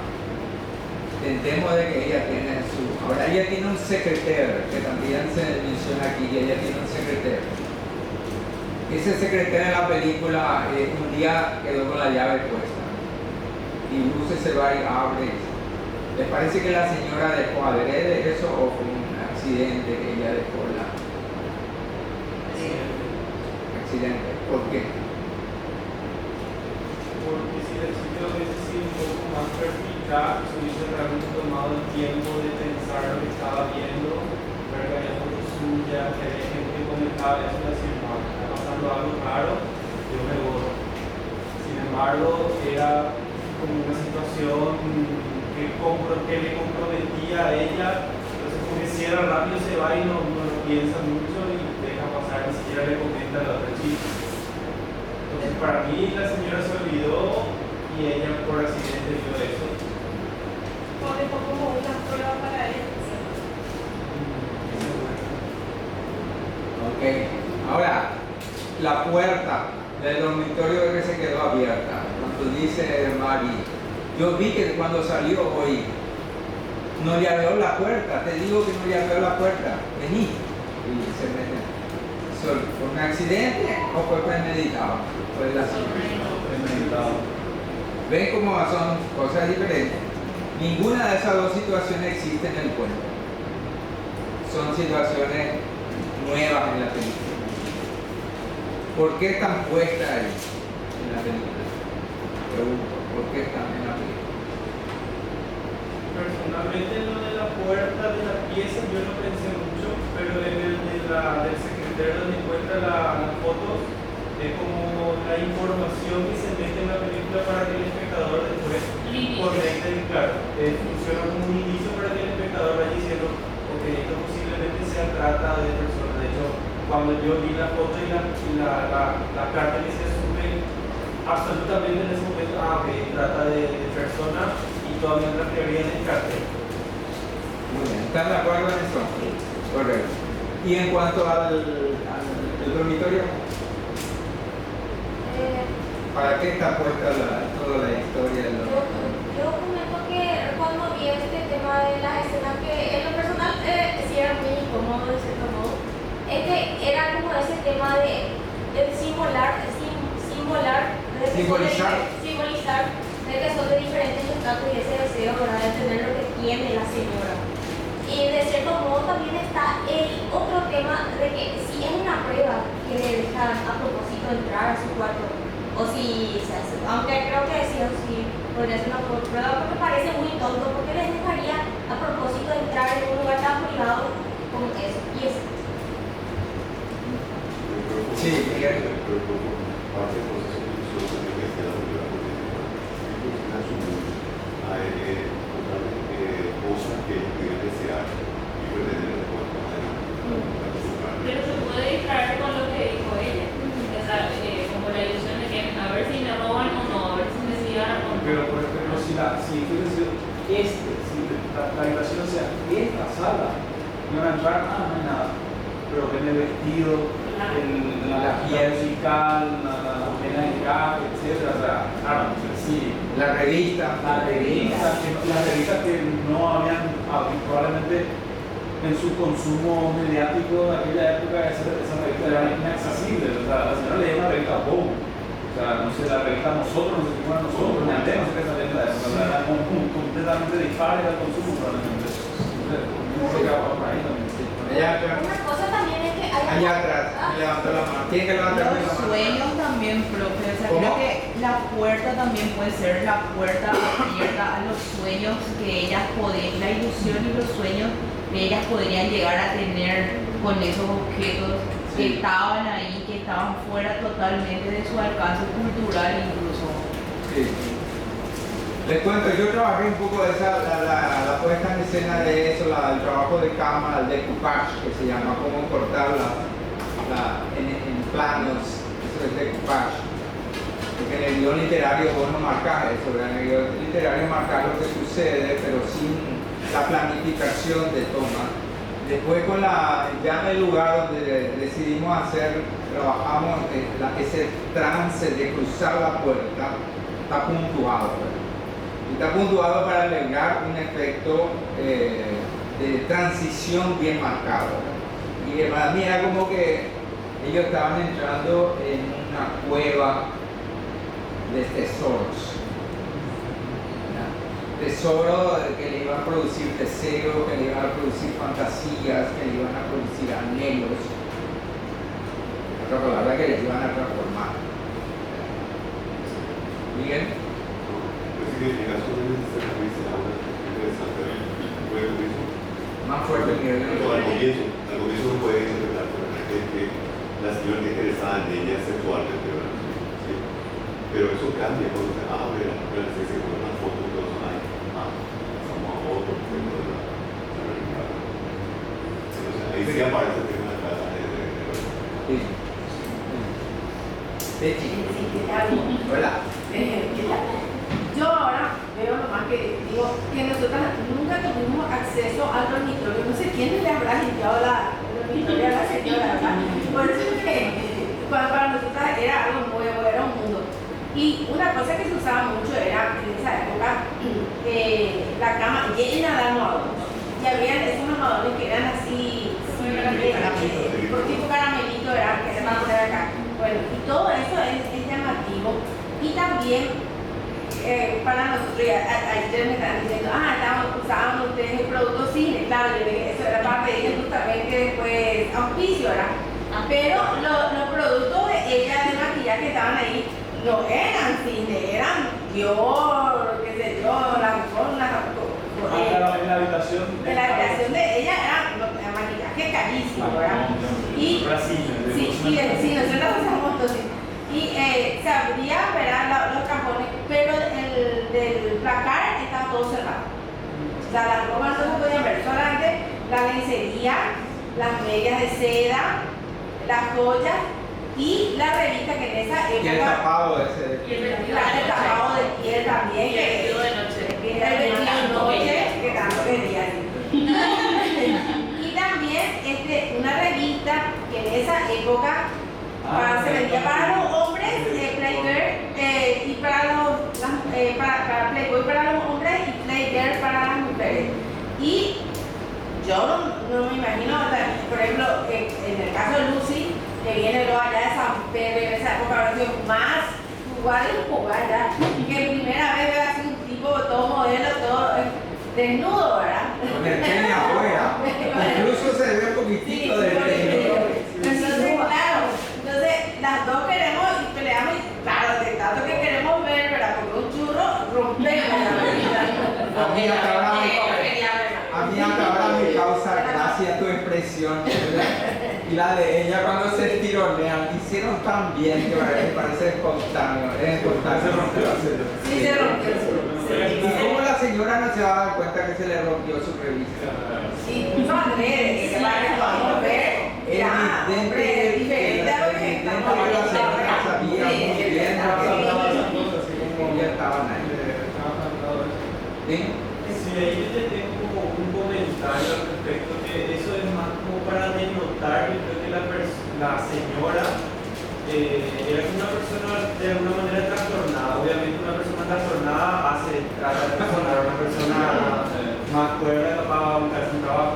Intentemos de que ella tiene su... Ahora ella tiene un secretario, que también se menciona aquí, y ella tiene un secretario. Ese secretario en la película un día quedó con la llave puesta. Y Luce se va y abre. ¿Les parece que la señora dejó adrede eso o fue un accidente que ella dejó la... Accidente. ¿Por qué?
Porque si el sitio hubiese sido un poco más perspicaz, se hubiese realmente tomado el tiempo de pensar lo que estaba viendo, ver que había fotos suyas, que había gente que comentaba eso y decir, no, está pasando algo raro, yo me borro. Sin embargo, era como una situación que le comprometía a ella, entonces como que cierra rápido, se va y no lo piensa mucho y deja pasar, ni siquiera le comenta a la otra chica. Entonces para mí la señora se olvidó y ella por accidente vio eso.
O dejó como una prueba para ella.
Ok, ahora la puerta del dormitorio que se quedó abierta, cuando dice Mari, yo vi que cuando salió hoy no le abrió la puerta, te digo que no le abrió la puerta, vení, y se mete. ¿Fue un accidente o fue premeditado? Fue la premeditado. ¿Ven cómo son cosas diferentes? Ninguna de esas dos situaciones existe en el cuento. Son situaciones nuevas en la película. ¿Por qué están puestas ahí en la película? Pregunto, ¿por qué están en la película?
Personalmente en lo de la puerta de la pieza yo no pensé mucho, pero en el del secretario donde encuentra las fotos es como la información que se mete en la película para que el espectador después conecte, claro, funciona como un inicio para que el espectador vaya diciendo, ok, esto posiblemente sea trata de personas. De hecho, cuando yo vi la foto y la carta que se sube, absolutamente en ese momento, ok, trata de personas y todavía otra teoría del cartel.
Muy bien, ¿están de acuerdo en eso? Correcto. Y en cuanto al dormitorio, ¿para qué está puesta toda la historia?
Yo comento que cuando vi este tema de las escenas, que en lo personal sí era muy incómodo de cierto modo, es que era como ese tema de simbolizar de que son de diferentes estatus y ese deseo, ¿verdad?, de tener lo que tiene la señora. Y de cierto modo también está el otro tema de que si es una prueba que le dejan a propósito entrar a su cuarto, o si se hace, aunque creo que sí o sí podría ser una prueba, porque parece muy tonto, porque les dejaría a propósito entrar en un lugar tan privado como eso. Y eso.
Sí, Miguel.
Cosas que pudieran desear y pretender de cuanto más adelante.
Pero se puede distraer con lo que dijo ella. O sea, como la ilusión de que a ver si me roban o no, a ver si me sigan o no.
Pero por ejemplo, si la habitación sea esta sala, no van a entrar, no hay nada. Pero ven el vestido, la guía musical, la pena de gato, etc. O sea, claro, sí.
La revista que no habían probablemente en su consumo mediático de aquella época, esa revista era inaccesible. O sea, la señora leía una revista Vogue. O sea, no sé, la revista Nosotros, no sé qué fue Nosotros, ni Andén, no sé qué salía en la época. O sea, era completamente dispar al consumo probablemente.
Una cosa también es que
allá atrás, levanta la mano. Tiene que levantar la mano.
Los sueños también, profe. O sea, creo que la puerta también puede ser la puerta abierta a los sueños que ellas podrían, la ilusión y los sueños que ellas podrían llegar a tener con esos objetos que estaban ahí, que estaban fuera totalmente de su alcance cultural incluso.
Sí. Les cuento, yo trabajé un poco de la puesta en escena de eso, el trabajo de cámara, el decoupage, que se llama, cómo cortar en planos, eso es decoupage. Porque en el guión literario vos no marcas eso, en el guión literario marcas lo que sucede, pero sin la planificación de toma. Después ya en el lugar donde decidimos trabajamos ese trance de cruzar la puerta, está puntuado. Está puntuado para lograr un efecto de transición bien marcado. Y para mí era como que ellos estaban entrando en una cueva de tesoros. Tesoros que le iban a producir deseos, que le iban a producir fantasías, que le iban a producir anhelos. Otra palabra, que les iban a transformar. Miguel.
En el caso de esta revista, ahora es interesante ver el mismo.
Más fuerte que
al comienzo no puede interpretar que la señora está interesada en ella sexualmente, ¿verdad? Sí. Pero eso cambia cuando se abre la se pone una foto y todo eso, pasamos a otro aspecto de la realidad. Entonces ahí sí aparece el tema de la
Hola.
Yo ahora veo nomás que digo que nosotras nunca tuvimos acceso al dormitorio. No sé quién le habrá limpiado el dormitorio a la señora, ¿verdad? Por eso que para nosotras era algo nuevo, era un mundo. Y una cosa que se usaba mucho era en esa época la cama llena de almohadones. Y había esos almohadones que eran así, por tipo caramelito, ¿verdad? Que se van a poner acá. Bueno, y todo eso es llamativo. Y también para nosotros, ayer me estaban diciendo, usábamos ustedes el producto cine. Claro, yo dije, eso era para pedirle justamente después auspicio, ¿verdad? Pero los productos de ella de maquillaje que estaban ahí no eran cine, eran Dior, qué sé yo,
en la habitación
de ella era maquillaje carísimo, ¿verdad? Y sí, nosotros usamos todo así. Y se abría, ¿verdad?, los cajones, pero el del placar estaba todo cerrado. O sea, las ropas no se podían ver, solamente la lencería, las medias de seda, las joyas y la revista que en esa época...
Y el tapado ese.
El tapado de piel también.
Y el vestido de noche.
El vestido de noche, que tanto quería. Y también una revista que en esa época se vendía para los hombres, Playgirl, y para Playboy para los hombres y Playgirl para las mujeres. Y yo no me imagino, por ejemplo, en el caso de Lucy, que viene luego allá de San Pedro, en esa época habrá sido más jugar ya, que primera vez veo así un tipo todo modelo, todo desnudo, ¿verdad?
Con el pene afuera, incluso se ve un poquitito del pene.
Entonces, claro, las dos queremos y peleamos, y claro, de tanto que queremos ver, ¿verdad? Porque un churro rompemos la vida.
A mí hasta ahora me causa gracia tu expresión, y la de ella cuando se estironean, hicieron tan bien que parece espontáneo. Se rompió.
Sí, se rompió.
¿Y cómo la señora no se va a dar cuenta que se le rompió su revista?
Sí, no adrede, que se va a ver.
Evidente que la señora sabía muy bien cómo ya estaban ahí. ¿Sí?
Sí, ahí yo te tengo un comentario al respecto, que eso es más como para denotar, yo creo que la señora era una persona de alguna manera trastornada. Obviamente una persona trastornada trata de trastornar a una persona más cuerda, capaz de buscarse un trabajo.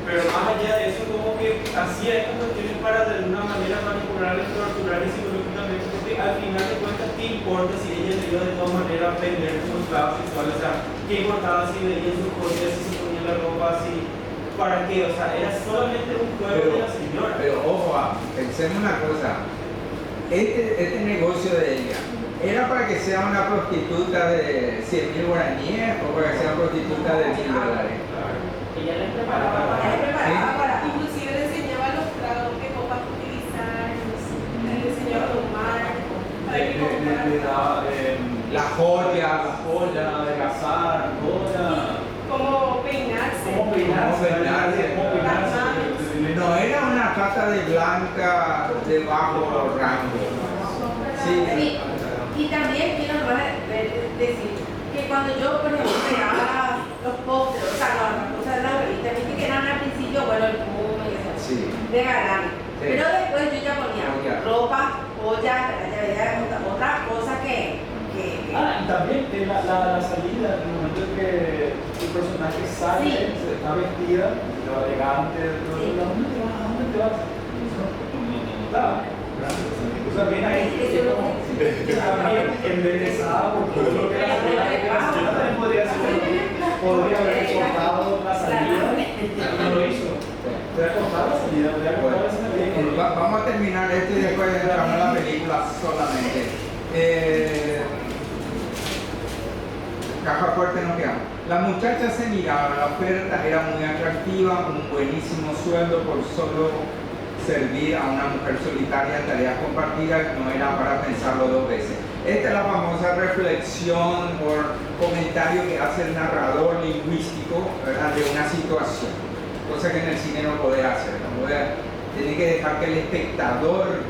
Pero más allá de eso, como que hacía estas cuestiones para de alguna manera manipularles, torturarles psicológicamente, porque al final de cuentas, ¿qué importa si ella le dio de todas maneras vender sus esclavos sexuales? O sea, ¿qué importaba si veía sus cosas, si se ponía la ropa, si... ¿Para qué? O sea, era solamente un juego de la señora.
Pero ojo, pensemos una cosa. Este negocio de ella, ¿era para que sea una prostituta de 100.000 guaraníes o para que sea una prostituta de $1.000?
Ella les preparaba para, inclusive le enseñaba los tragos que copas utilizar, le enseñaba a tomar, para que
le daba
las joyas,
de cazar,
cómo peinarse.
No era una cata de blanca de bajo rango.
Sí. Y también quiero decir que cuando yo, por ejemplo, pegaba los pósteres, o sea, las cosas de la revista, viste que eran al principio, bueno, el boom y eso, de galán. Sí. Pero después yo ya ponía ropa, joyas, ya otra cosa que...
y también la salida, en el momento en que el personaje sale, está vestida, lo elegante, ¿a dónde te vas? También ahí también embelesada por todo lo que la también podría haber cortado la salida, no lo hizo. Podría cortar la salida,
Vamos a terminar esto y después entramos a la película solamente. Caja fuerte no quedamos. La muchacha se miraba, la oferta era muy atractiva, con un buenísimo sueldo por solo servir a una mujer solitaria en tareas compartidas, no era para pensarlo dos veces. Esta es la famosa reflexión o comentario que hace el narrador lingüístico, ¿verdad?, de una situación, cosa que en el cine no puede hacer, tiene que dejar que el espectador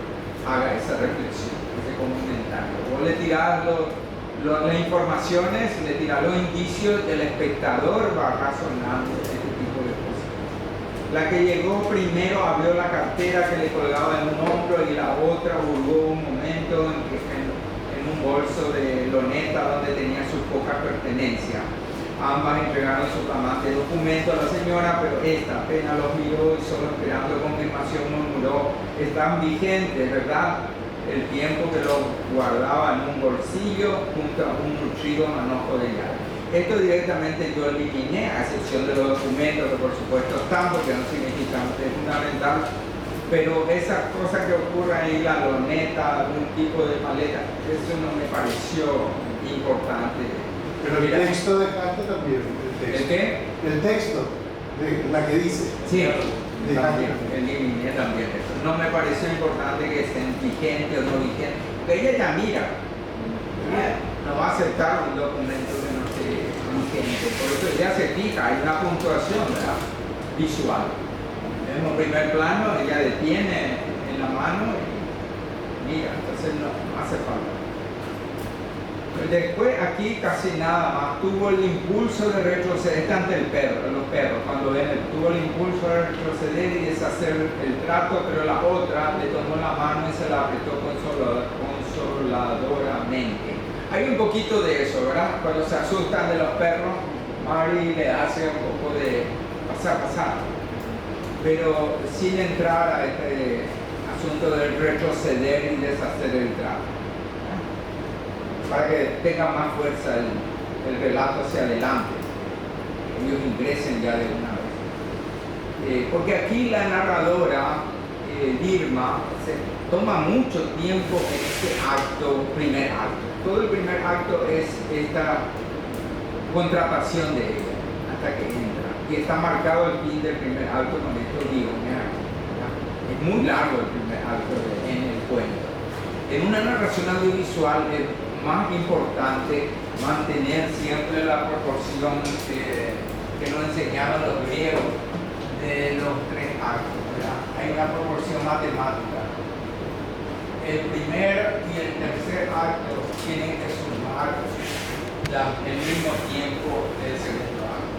haga esa reflexión, ese comentario. Vos le tirás las informaciones, le tirás los indicios, del espectador va razonando este tipo de cosas. La que llegó primero abrió la cartera que le colgaba en un hombro y la otra hurgó un momento en un bolso de loneta donde tenía sus pocas pertenencias. Ambas entregaron sus flamantes documentos a la señora, pero esta apenas los miró y solo esperando confirmación murmuró: están vigentes, ¿verdad? El tiempo que los guardaba en un bolsillo junto a un nutrido manojo de llave. Esto directamente yo eliminé, a excepción de los documentos que por supuesto están, porque no significan, es fundamental, pero esa cosa que ocurre ahí, la loneta, algún tipo de maleta, eso no me pareció importante.
Pero el texto de carta también.
¿El qué?
El texto, la que dice.
Sí, también, eliminé también eso. No me pareció importante que estén vigentes o no vigentes, porque ella ya mira, no va a aceptar un documento que no esté vigente, por eso ella se fija, hay una puntuación, ¿verdad?, visual. En un primer plano ella detiene en la mano y mira, entonces no hace falta. Después aquí casi nada más, tuvo el impulso de retroceder ante el perro, los perros, cuando ven, tuvo el impulso de retroceder y deshacer el trato, pero la otra le tomó la mano y se la apretó consoladoramente. Hay un poquito de eso, ¿verdad? Cuando se asustan de los perros, Mary le hace un poco de pasar, pero sin entrar a este asunto de retroceder y deshacer el trato, para que tenga más fuerza el relato hacia adelante, ellos ingresen ya de una vez. Porque aquí la narradora, Dirma, se toma mucho tiempo en este primer acto. Todo el primer acto es esta contratación de ella, hasta que entra. Y está marcado el fin del primer acto con estos guiones aquí. Es muy largo el primer acto en el cuento. En una narración audiovisual es más importante mantener siempre la proporción que nos enseñaron los griegos de los tres actos, ¿verdad? Hay una proporción matemática. El primer y el tercer acto tienen que sumar el mismo tiempo del segundo acto.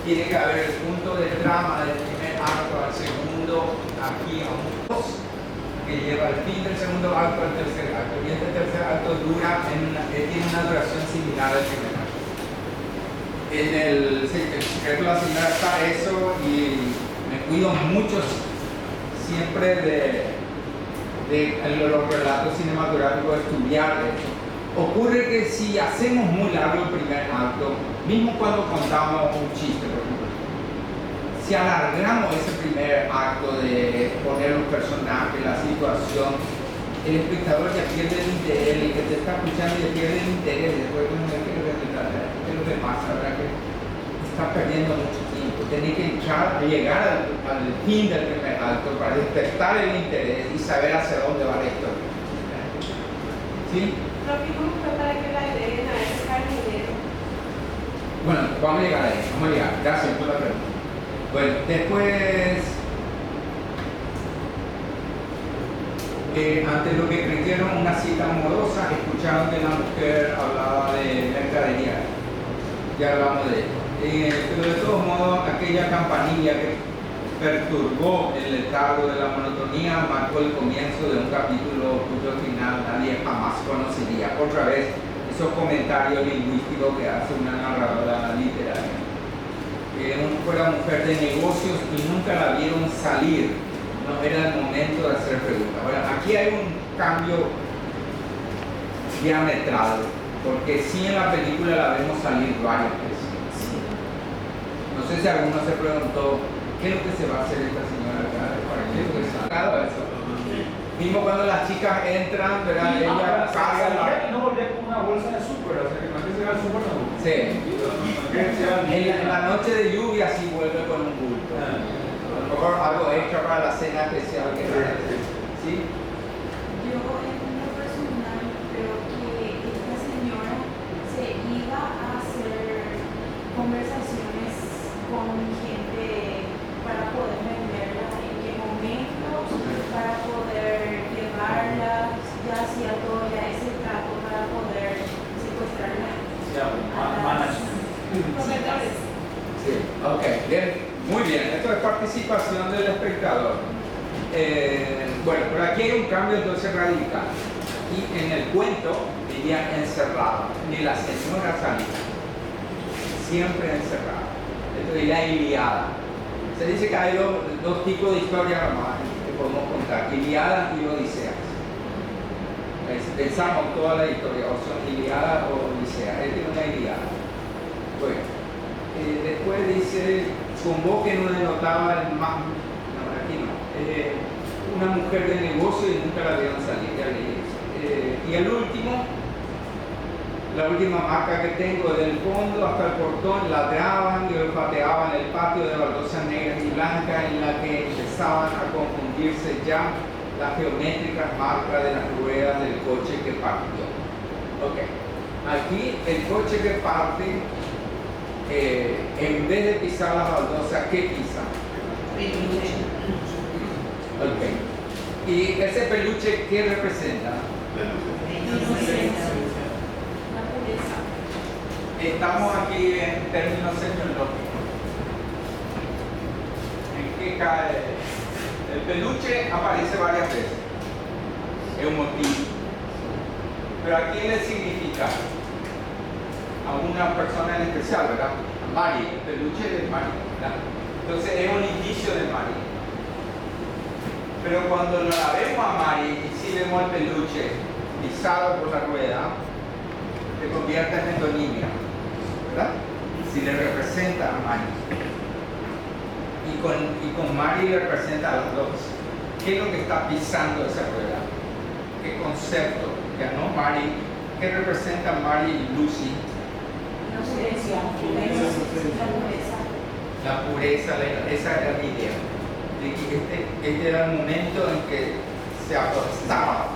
Tiene que haber el punto de trama del primer acto al segundo, aquí a un 2, que lleva el fin del segundo acto al tercer acto. Y este tercer acto tiene una duración similar al primer acto. En el secreto de la señora está eso, y me cuido mucho siempre de los relatos cinematográficos, estudiar eso. Ocurre que si hacemos muy largo el primer acto, mismo cuando contamos un chiste, por ejemplo, si alargamos ese primer acto de poner los personajes, la situación, el espectador ya pierde el interés, el que te está escuchando ya pierde el interés, después ¿qué es lo que pasa? ¿Verdad? Que está perdiendo mucho tiempo. Tenés que llegar al fin del primer acto para despertar el interés y saber hacia dónde va la historia. ¿Sí?
¿Cómo fue para que la agreguen a ese jardinero?
Bueno, vamos a llegar ahí, Gracias por la pregunta. Bueno, después, ante lo que creyeron una cita amorosa, escucharon que la mujer hablaba de mercadería. Ya hablamos de esto. Pero de todos modos, aquella campanilla que perturbó el letargo de la monotonía marcó el comienzo de un capítulo cuyo final nadie jamás conocería. Otra vez, esos comentarios lingüísticos que hace una narradora literaria. Fue la mujer de negocios y nunca la vieron salir. No era el momento de hacer preguntas. Bueno, aquí hay un cambio diametral, porque sí en la película la vemos salir varias veces. No sé si alguno se preguntó, ¿qué es lo que se va a hacer esta señora acá? ¿Para qué es lo que se ha eso? Mismo cuando las chicas entran, ¿verdad? Ella carga la...
no volver con una bolsa de súper, o sea, que no es que se va al súper, no.
Sí. En la noche de lluvia sí vuelve con un bulto. A lo mejor algo extra para la cena especial que ¿sí?
Yo en lo personal creo que esta señora se iba a hacer conversaciones con gente para poder venderlas, en qué momento, para poder llevarlas, ya hacía todo ya ese trato para poder secuestrarlas.
Sí, ok, bien, muy bien, esto es participación del espectador. Bueno, pero aquí hay un cambio entonces radical. Y en el cuento vivían encerrados, ni la señora salía, siempre encerrada. Esto es la Ilíada. Se dice que hay dos tipos de historias más que podemos contar, Ilíadas y Odiseas. Pensamos toda la historia, o son Ilíadas o Odiseas. Esta es una Ilíada. Bueno, después dice, convoquen una denotaba una mujer de negocio y nunca la vieron salir. Y el último, la última marca que tengo, del fondo hasta el portón, ladraban y olfateaban el patio de baldosas negras y blancas en la que empezaban a confundirse ya las geométricas marcas de las ruedas del coche que partió. Ok, aquí el coche que parte, en vez de pisar las baldosas, ¿qué pisa?
Peluche.
Ok. ¿Y ese peluche qué representa? Estamos aquí en términos semiológicos. ¿En qué cae? El peluche aparece varias veces. Es un motivo. Pero ¿a quién le significa? A una persona en especial, ¿verdad? A Mari, el peluche de Mari, ¿verdad? Entonces es un indicio de Mari. Pero cuando la vemos a Mari y si vemos el peluche pisado por la rueda, se convierte en metonimia, ¿verdad? Si le representa a Mari. Y con Mari le representa a los dos. ¿Qué es lo que está pisando esa rueda? ¿Qué concepto? Ya no Mari. ¿Qué representa Mari y Lucy? La pureza, esa era la idea. De que este era el momento en que se aplastaba,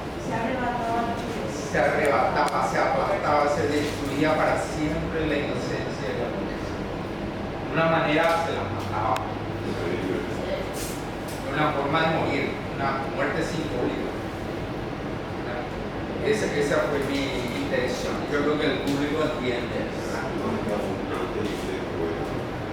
se arrebataba, se aplastaba, se destruía para siempre la inocencia de la pureza. De una manera se la mataba. Una forma de morir, una muerte simbólica. Esa fue mi intención. Yo creo que el público entiende.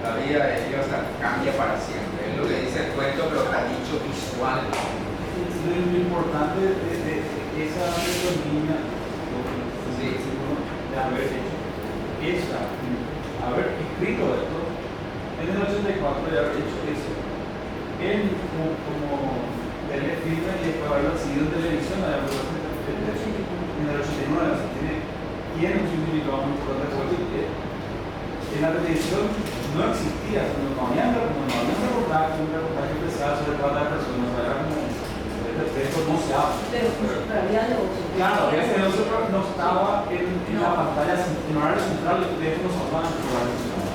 La vida de ellos cambia para siempre. Es lo que dice el cuento, pero está dicho visual.
Lo importante de esa metonimia, de haber hecho haber escrito esto, en el 84 de haber hecho eso, como verle filme y después haberlo seguido en televisión, en el 89, o sea, tiene un significado muy importante porque en la televisión no existía, no había un reportaje especial sobre trata de personas, era como esto no se habla. Claro, había que no estaba en la pantalla, en horario central, los teléfonos hablaban en horario central.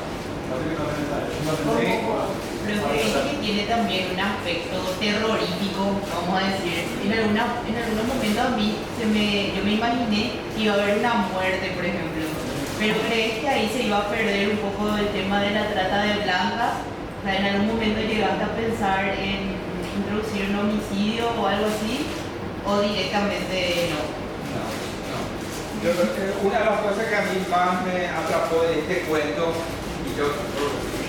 Pero creo que tiene también un aspecto terrorífico, vamos a decir. En algunos momentos a mí yo me imaginé que iba a haber una muerte, por ejemplo. Pero ¿crees que ahí se iba a perder un poco el tema de la trata de blancas? O sea, ¿en algún momento llegaste a pensar en introducir un homicidio o algo así? ¿O directamente no?
Una de las cosas que a mí más me atrapó de este cuento, y yo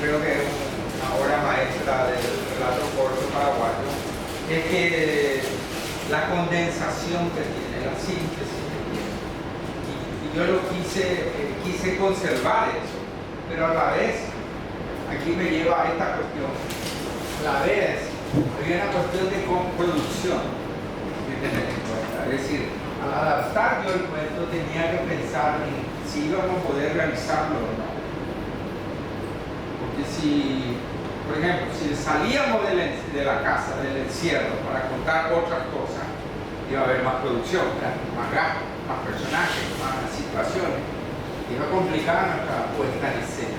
creo que es una obra maestra del relato corto paraguayo, es que la condensación que tiene, la síntesis que tiene. Y yo lo quise conservar eso, pero a la vez, aquí me lleva a esta cuestión, a la vez había una cuestión de producción que tener en cuenta, es decir, al adaptar yo el cuento tenía que pensar en si íbamos a poder realizarlo o no. Porque si, por ejemplo, si salíamos de la casa, del encierro, para contar otras cosas, iba a haber más producción, más gastos, más personajes, más situaciones. Iba a complicar nuestra puesta en escena.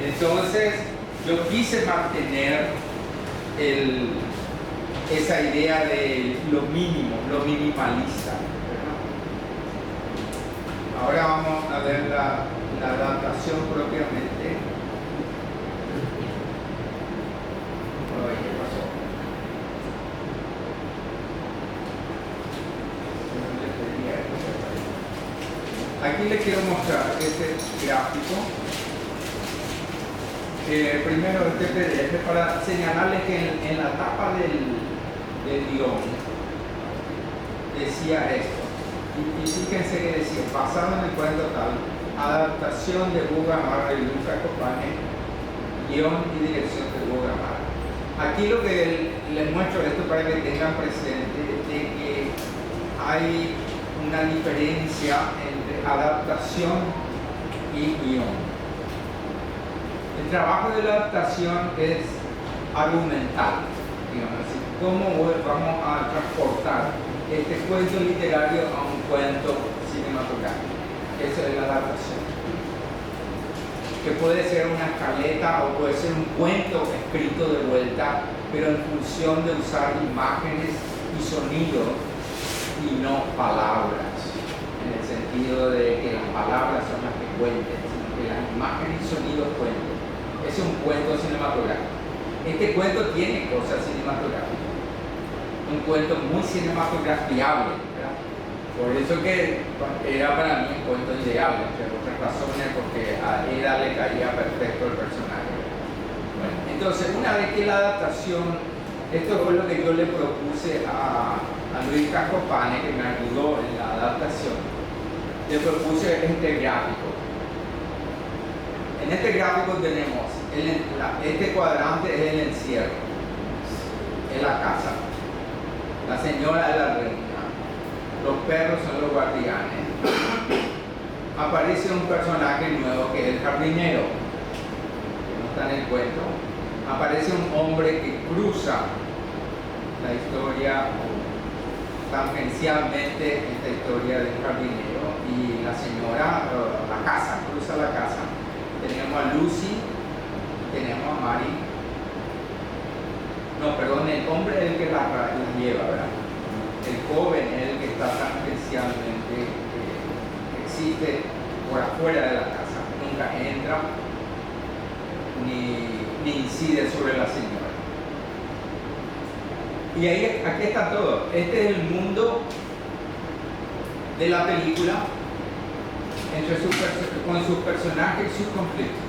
Entonces, yo quise mantener esa idea de lo mínimo, lo minimalista. Ahora vamos a ver la adaptación propiamente. ¿Qué pasó? Aquí les quiero mostrar este gráfico. Primero este PDF para señalarles que en la tapa del guión decía esto. Y fíjense que decía, basado en el cuento tal, adaptación de Hugo Gamarra y Luca Copane, guión y dirección de Hugo Gamarra. Aquí lo que les muestro esto para que tengan presente de que hay una diferencia entre adaptación y guión. El trabajo de la adaptación es argumental, digamos así. ¿Cómo vamos a transportar este cuento literario a un cuento cinematográfico? Eso es la adaptación. Que puede ser una escaleta o puede ser un cuento escrito de vuelta, pero en función de usar imágenes y sonidos y no palabras, en el sentido de que las palabras son las que cuenten, sino que las imágenes y sonidos cuenten. Es un cuento cinematográfico. Este cuento tiene cosas cinematográficas. Un cuento muy cinematografiable, ¿verdad? Por eso que era para mí un cuento ideal, entre otras razones, porque a Eda le caía perfecto el personaje. Bueno, entonces, una vez que la adaptación, esto fue lo que yo le propuse a Luis Cascopane, que me ayudó en la adaptación, le propuse este gráfico. En este gráfico tenemos, este cuadrante es el encierro, es la casa, la señora es la reina, los perros son los guardianes. Aparece un personaje nuevo que es el jardinero, que no está en el cuento. Aparece un hombre que cruza la historia, tangencialmente esta historia del jardinero, y la señora, la casa, cruza la casa. Tenemos a Lucy, tenemos a Mari. No, perdón, el hombre es el que la lleva, ¿verdad? El joven es el que está tangencialmente, existe por afuera de la casa, nunca entra ni incide sobre la señora. Y ahí, aquí está todo. Este es el mundo de la película con sus personajes y sus conflictos.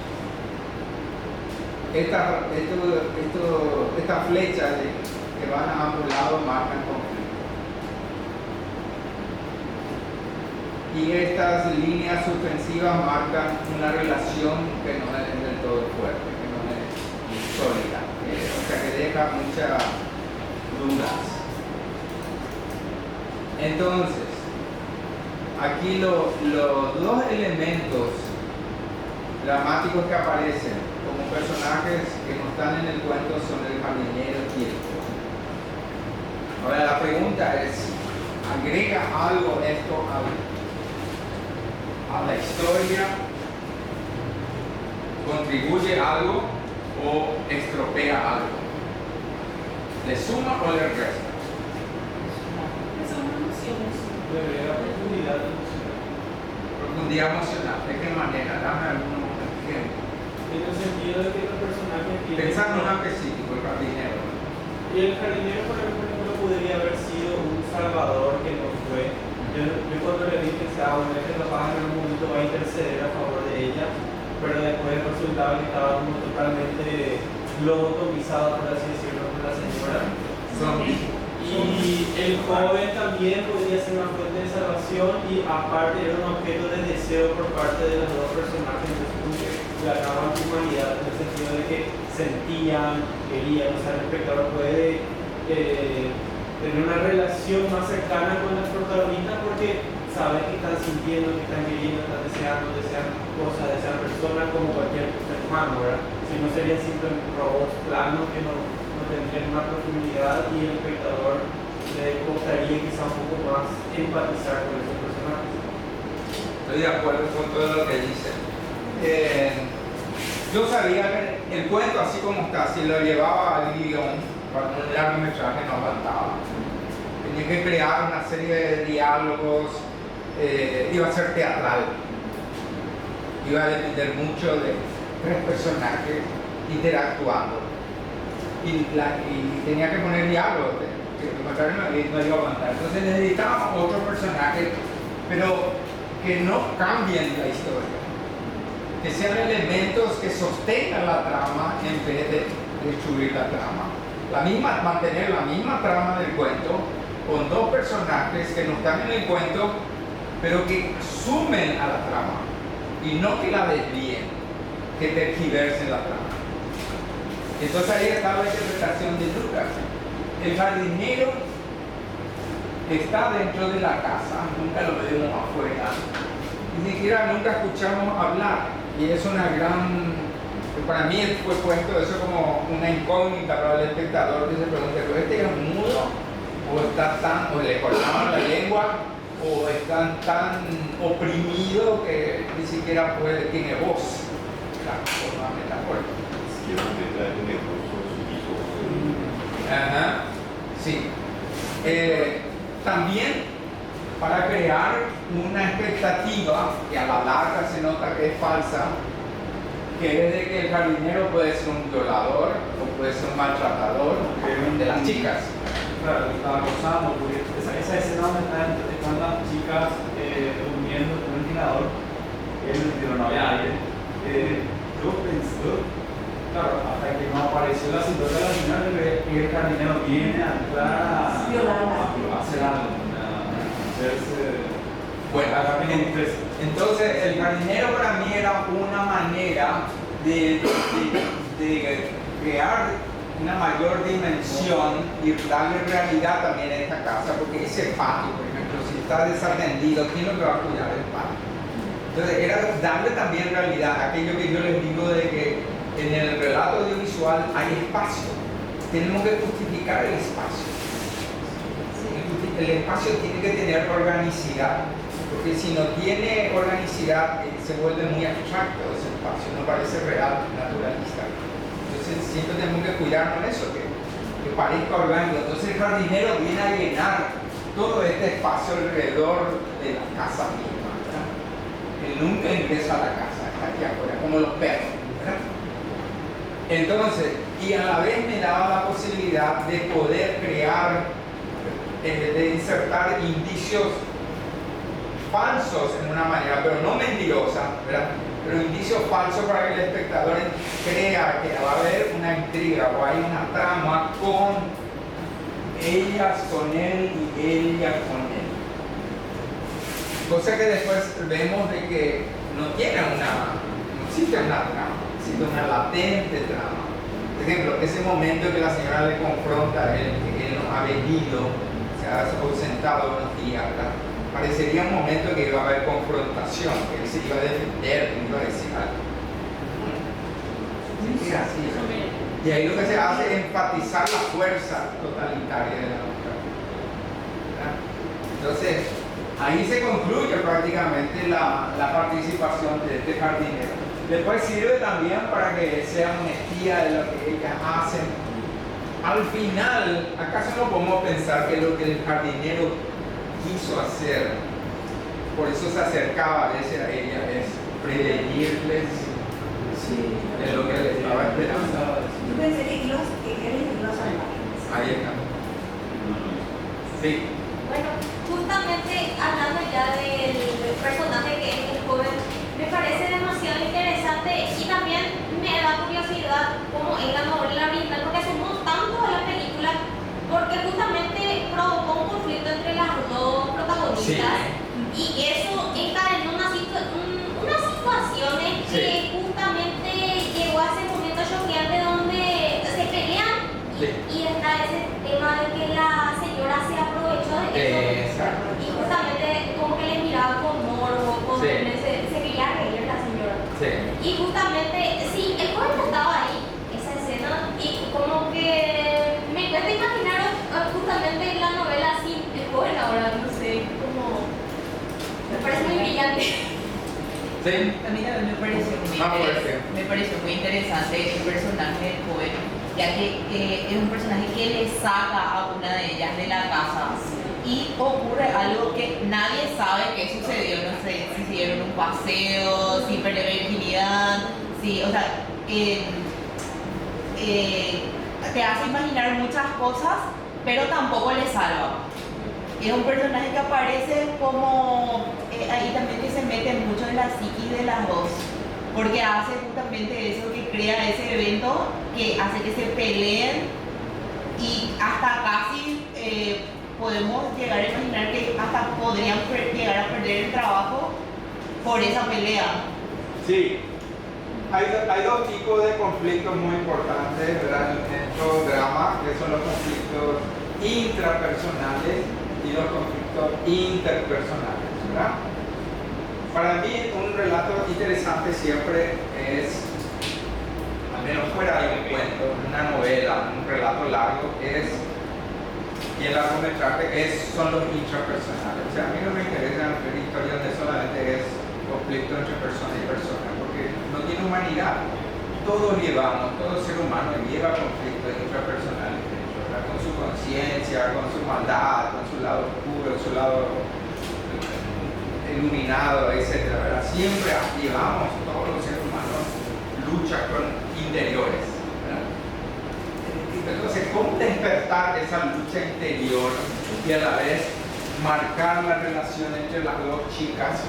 Estas flechas que van a ambos lados marcan conflictos. Y estas líneas suspensivas marcan una relación que no es del todo fuerte, que no es sólida, o sea que deja muchas dudas. Entonces, aquí los dos elementos dramáticos que aparecen como personajes que no están en el cuento son el jardinero y el joven. Ahora la pregunta es, ¿agrega algo esto a la historia? ¿Contribuye algo o estropea algo? ¿Le suma o le resta?
Son emociones.
Debería profundidad emocional.
Profundidad emocional, ¿de qué manera? Dame algún ejemplo.
En el sentido de que los personajes tienen...
Pensando en un específico, el jardinero.
Y el jardinero, por ejemplo, podría haber sido un salvador que no fue. Yo cuando le dije que bueno, este papá en algún momento va a interceder a favor de ella, pero después resultaba que estaba como totalmente lobotomizado, por así decirlo, por la señora. Y el joven también podría ser una fuente de salvación y aparte era un objeto de deseo por parte de los dos personajes, entonces como que ganaban humanidad en el sentido de que sentían, querían, o sea, el espectador puede tener una relación más cercana con el protagonista porque saben que están sintiendo, que están queriendo, están deseando, desean cosas, desean personas como cualquier ser humano, ¿verdad? Si no serían simples robots planos que no tendrían una profundidad y el espectador le costaría quizá un poco más empatizar con esos personajes.
Estoy de acuerdo con todo lo que dice. Yo sabía que el cuento así como está, si lo llevaba al guión, para un largometraje no aguantaba. Tenía que crear una serie de diálogos, iba a ser teatral. Iba a depender mucho de tres personajes interactuando. Y tenía que poner diálogos, que lo contrario no iba a aguantar. Entonces necesitábamos otro personaje, pero que no cambien la historia. Que sean elementos que sostengan la trama en vez de destruir la trama. Mantener la misma trama del cuento con dos personajes que no están en el cuento, pero que sumen a la trama y no que la desvíen, que tergiversen la trama. Entonces ahí está la interpretación de Lucas. El jardinero está dentro de la casa, nunca lo vemos afuera, ni siquiera nunca escuchamos hablar. Y es una gran, para mí fue puesto eso como una incógnita para el espectador que se pregunta, ¿pero este es mudo? ¿O le cortaron la lengua? ¿O está tan oprimido que ni siquiera tiene voz? La forma metafórica. Ajá, sí. También para crear una expectativa que a la larga se nota que es falsa, que es de que el jardinero puede ser un violador o puede ser un maltratador. de las chicas.
Claro, estaba acosando, porque esa escena donde están las chicas durmiendo con un tirador, no había aire. Yo pensé, claro, hasta que no apareció la situación de la señora, que el jardinero viene a entrar a hacer algo, a hacerse.
Bueno, entonces el jardinero para mí era una manera de crear una mayor dimensión y darle realidad también a esta casa, porque ese patio, por ejemplo, si está desatendido, ¿quién es lo que va a cuidar el patio? Entonces era darle también realidad a aquello que yo les digo de que en el relato audiovisual hay espacio, tenemos que justificar el espacio. El espacio tiene que tener organicidad, porque si no tiene organicidad se vuelve muy abstracto ese espacio, no parece real, naturalista. Entonces siempre tenemos que cuidarnos de eso, que parezca orgánico. Entonces el jardinero viene a llenar todo este espacio alrededor de la casa misma, ¿verdad? Él nunca ingresa a la casa, está aquí afuera, como los perros, ¿verdad? Entonces, y a la vez me daba la posibilidad de poder crear, de insertar indicios falsos en una manera, pero no mentirosa, ¿verdad? Pero indicios falsos para que el espectador crea que va a haber una intriga o hay una trama con ellas con él y ella con él. Cosa que después vemos de que no existe una trama, existe una latente trama. Por ejemplo, ese momento que la señora le confronta a él, que él no ha venido, se ha ausentado unos días, ¿verdad? Parecería un momento que iba a haber confrontación, que él se iba a defender, que iba a decir algo. Sí, así. Y ahí lo que se hace es enfatizar la fuerza totalitaria de la mujer. ¿Verdad? Entonces, ahí se concluye prácticamente la participación de este jardinero. Después sirve también para que sea una espía de lo que ellas hacen. Al final, ¿acaso no podemos pensar que lo que el jardinero quiso hacer, por eso se acercaba a veces a ella, es prevenirles de lo que les estaba esperando?
Yo pensé que él los salvajes.
Ahí está. Sí.
Bueno, justamente hablando ya del personaje que es el joven, me parece demasiado interesante y también me da curiosidad cómo es la novela original, porque hacemos tanto de la película, porque justamente provocó un conflicto entre las dos protagonistas y eso encadenó unas situaciones que justamente llegó a ese momento choqueante donde se pelean y está ese tema de que la señora se aprovechó de eso y justamente como que le miraba con morbo, se quería reír la señora. Y justamente, sí, el joven estaba ahí, esa escena, y como que me cuesta imaginar justamente la novela así, el joven ahora, no sé, como me parece muy brillante.
A mí también me pareció muy interesante el personaje del joven, ya que es un personaje que le saca a una de ellas de la casa y ocurre algo que nadie sabe qué sucedió, no sé si se dieron un paseo, si perdió la virginidad, o sea, te hace imaginar muchas cosas, pero tampoco le salva. Es un personaje que aparece como ahí también que se mete mucho en la psiquis de las dos, porque hace justamente eso, que crea ese evento que hace que se peleen y hasta casi podemos llegar a imaginar que hasta podrían llegar a perder el trabajo por esa pelea.
Sí, hay dos tipos de conflictos muy importantes, ¿verdad? En todo drama, que son los conflictos intrapersonales y los conflictos interpersonales, ¿verdad? Para mí un relato interesante siempre es, al menos fuera de un cuento, una novela, un relato largo, y el largometraje son los intrapersonales. O sea, a mí no me interesa ver historias donde solamente es conflicto entre persona y persona, porque no tiene humanidad. Todos todo ser humano lleva conflictos intrapersonales, ¿verdad? Con su conciencia, con su maldad, con su lado oscuro, su lado iluminado, etc. ¿verdad? Siempre llevamos, todos los seres humanos, lucha con interiores, ¿verdad? Entonces, ¿cómo despertar despertar esa lucha interior y a la vez marcar la relación entre las dos chicas.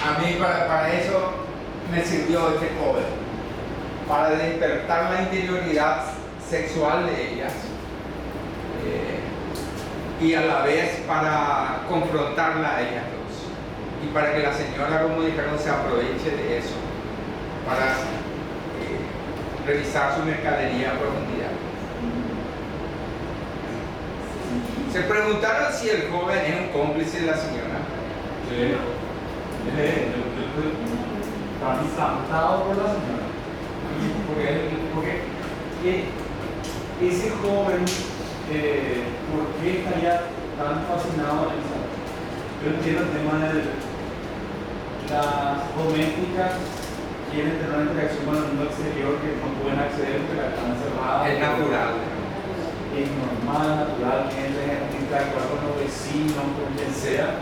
A mí para eso me sirvió este joven, para despertar la interioridad sexual de ellas y a la vez para confrontarla a ellas dos y para que la señora, como dijeron, se aproveche de eso para revisar su mercadería a profundidad. Se preguntaron si el joven es un cómplice de la señora.
Sí. Está encantado por la señora. Porque ese joven, ¿por qué estaría tan fascinado en eso? Yo entiendo el tema de las domésticas quieren tener una interacción con el mundo exterior que no pueden acceder porque están encerradas.
Es natural.
Es normal, natural, interactuar con los vecinos, con quien sea,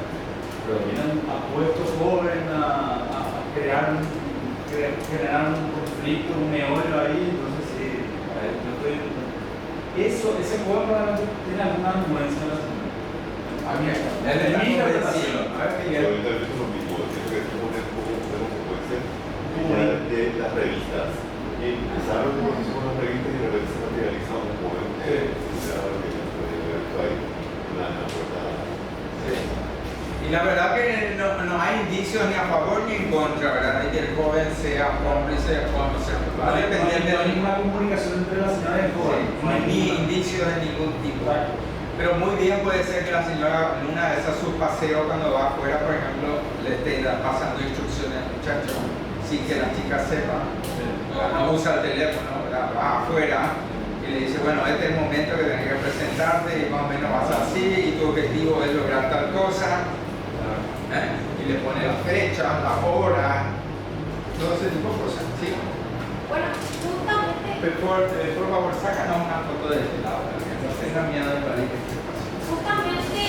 pero vienen apuestos jóvenes a generar un conflicto, un meollo ahí, entonces sí, ese joven probablemente tiene alguna influencia en la señora. A mí, mi interpretación. A ver, Miguel.
De las revistas. Empezaron con las revistas y de repente se materializa un joven que
y la verdad que no hay indicios ni a favor ni en contra, ¿verdad? De que el joven sea cómplice o no sea.
No hay ninguna comunicación entre la señora y el joven.
No hay ni indicios de ningún tipo. Pero muy bien puede ser que la señora en una de esas sus paseos cuando va afuera, por ejemplo, le esté pasando instrucciones al muchacho sin que la chica sepa. No usa el teléfono, ¿verdad? Va afuera y le dice, bueno, este es el momento que tienes que presentarte y más o menos vas así y tu objetivo es lograr tal cosa. Y le pone la fecha, la hora, todo ese tipo de cosas. ¿Sí?
Bueno, justamente...
Por favor, sácanos una foto de este lado, para que no tenga miedo de la
Justamente,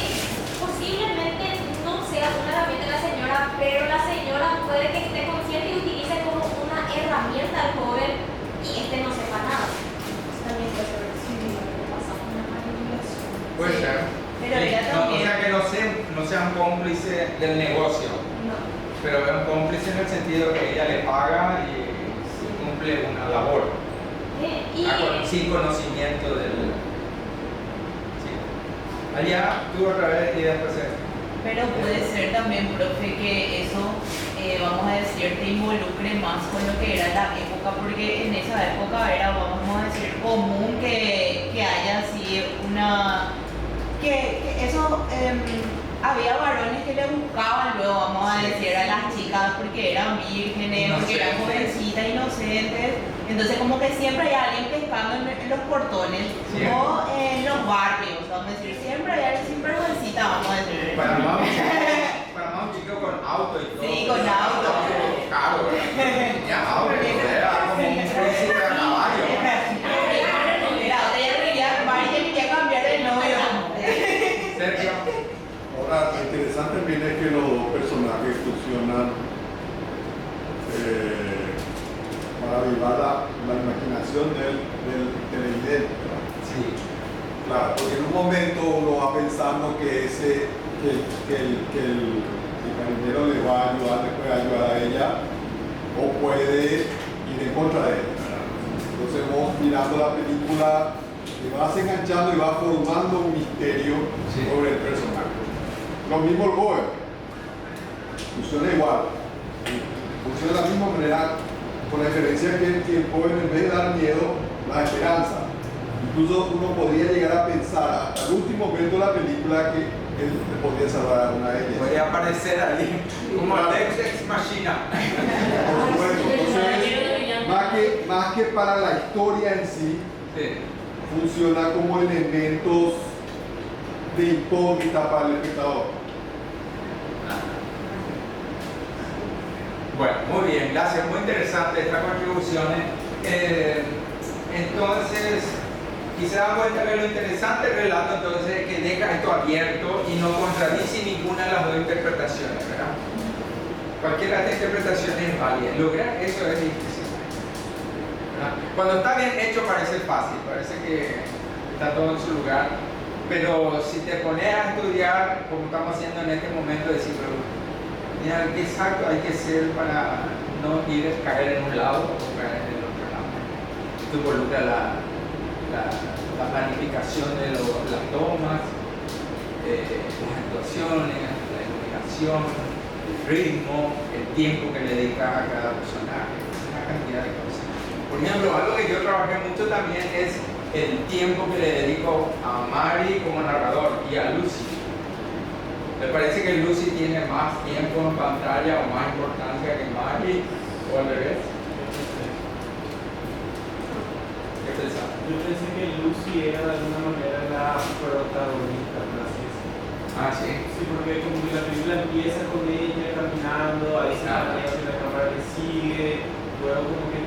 posiblemente no sea una herramienta de la señora, pero la señora puede que esté consciente y utilice como una herramienta al joven y no sepa nada. También puede ser una manipulación.
Puede ser.
Pero ella también.
O sea que no sea un cómplice del negocio.
No.
Pero es un cómplice en el sentido que ella le paga y cumple una labor. Sin conocimiento del... Sí. Allá tú otra vez y después...
Pero puede ser también, profe, que eso, vamos a decir, te involucre más con lo que era la época, porque en esa época era, vamos a decir, común que haya así una... que eso, había varones que le buscaban luego, vamos a decir, a las chicas porque eran vírgenes, porque eran jovencitas, inocentes. Entonces como que siempre hay alguien pescando en los portones o en los barrios, vamos a decir, siempre hay alguien sin vergüencita, vamos a decir.
Para más un chico con auto y todo.
Sí, con auto.
Caro, ya auto, era como un príncipe a caballo.
Mira, otra ya quería cambiar de novio.
Sergio.
Ahora, lo interesante también es que los dos personajes funcionan para avivar la imaginación del evidente.
Sí.
Claro, porque en un momento uno va pensando que el marinero le va a ayudar, le puede ayudar a ella o puede ir en contra de ella. Entonces vos mirando la película te vas enganchando y vas formando un misterio sobre el personaje. Lo mismo el joven, funciona igual, funciona de la misma manera, con la diferencia que el joven, en vez de dar miedo, da esperanza. Incluso uno podría llegar a pensar hasta el último momento de la película que él le podría salvar a una de ellas.
Podría aparecer ahí como el ex machina.
Por supuesto, entonces, más que para la historia en sí, funciona como elementos de incógnita para el espectador.
Bueno, muy bien, gracias, muy interesante estas contribuciones. Entonces, quise dar cuenta que lo interesante del relato entonces es que deja esto abierto y no contradice ninguna de las dos interpretaciones, ¿verdad? Cualquiera de estas interpretaciones es válida. Lograr eso es difícil. Cuando está bien hecho parece fácil, parece que está todo en su lugar, pero si te pones a estudiar, como estamos haciendo en este momento, decir, mira, ¿qué exacto hay que hacer para no ir a caer en un lado o caer en el otro lado? Esto involucra la planificación de las tomas, las actuaciones, la iluminación, el ritmo, el tiempo que le dedicas a cada personaje, una cantidad de cosas. Por ejemplo, algo que yo trabajé mucho también es el tiempo que le dedico a Mari como narrador y a Lucy. ¿Me parece que Lucy tiene más tiempo en pantalla o más importancia que Mari o al revés? ¿Qué pensás?
Yo pensé que Lucy era de alguna manera la protagonista, por así decirlo.
Ah, sí.
Sí, porque como que la película empieza con ella caminando, ahí se la cámara le sigue, luego como que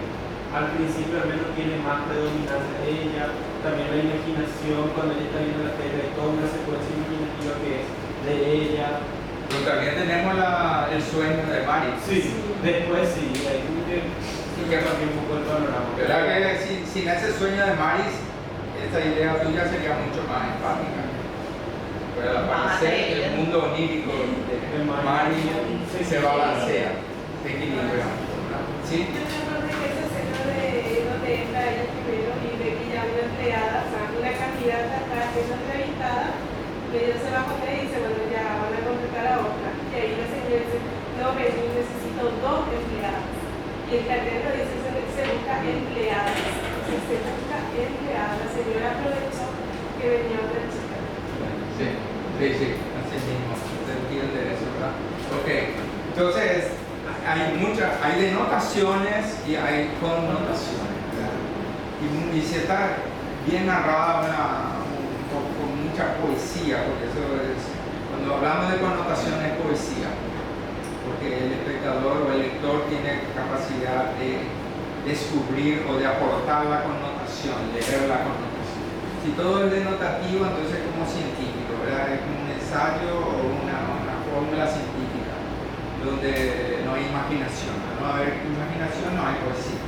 al principio al menos tiene más predominancia ella, también la imaginación cuando ella está viendo la tele, hay toda una secuencia imaginativa que es de ella.
Pero también tenemos el sueño de Mari.
Sí, después sí, ahí como que cambia un poco el panorama.
¿Verdad que sin ese sueño de Maris, esta idea tuya sería mucho más empática? Pero al parecer el mundo onírico de Mari se balancea, se equilibra. ¿Sí?
Yo me acuerdo que esa escena de donde entra ella primero y ve que ya una empleada, o sea, una candidata está siendo entrevistada, medio se va a poner y dice, bueno, ya van a contratar a otra. Y ahí la señora dice, no, Benny, necesito 2 empleadas. Y el cartero dice, se busca empleadas. Se busca empleadas. La señora aprovechó que venía otra chica.
Sí, así mismo, se entiende eso, ¿verdad? Ok, entonces hay denotaciones y hay connotaciones, ¿verdad? Y si está bien narrada con mucha poesía, porque eso es, cuando hablamos de connotación es poesía, porque el espectador o el lector tiene capacidad de descubrir o de aportar la connotación, leer la connotación. Si todo es denotativo, entonces es como científico, ¿verdad? Es como un ensayo o una fórmula científica, donde no hay imaginación. Al no haber imaginación, no hay poesía.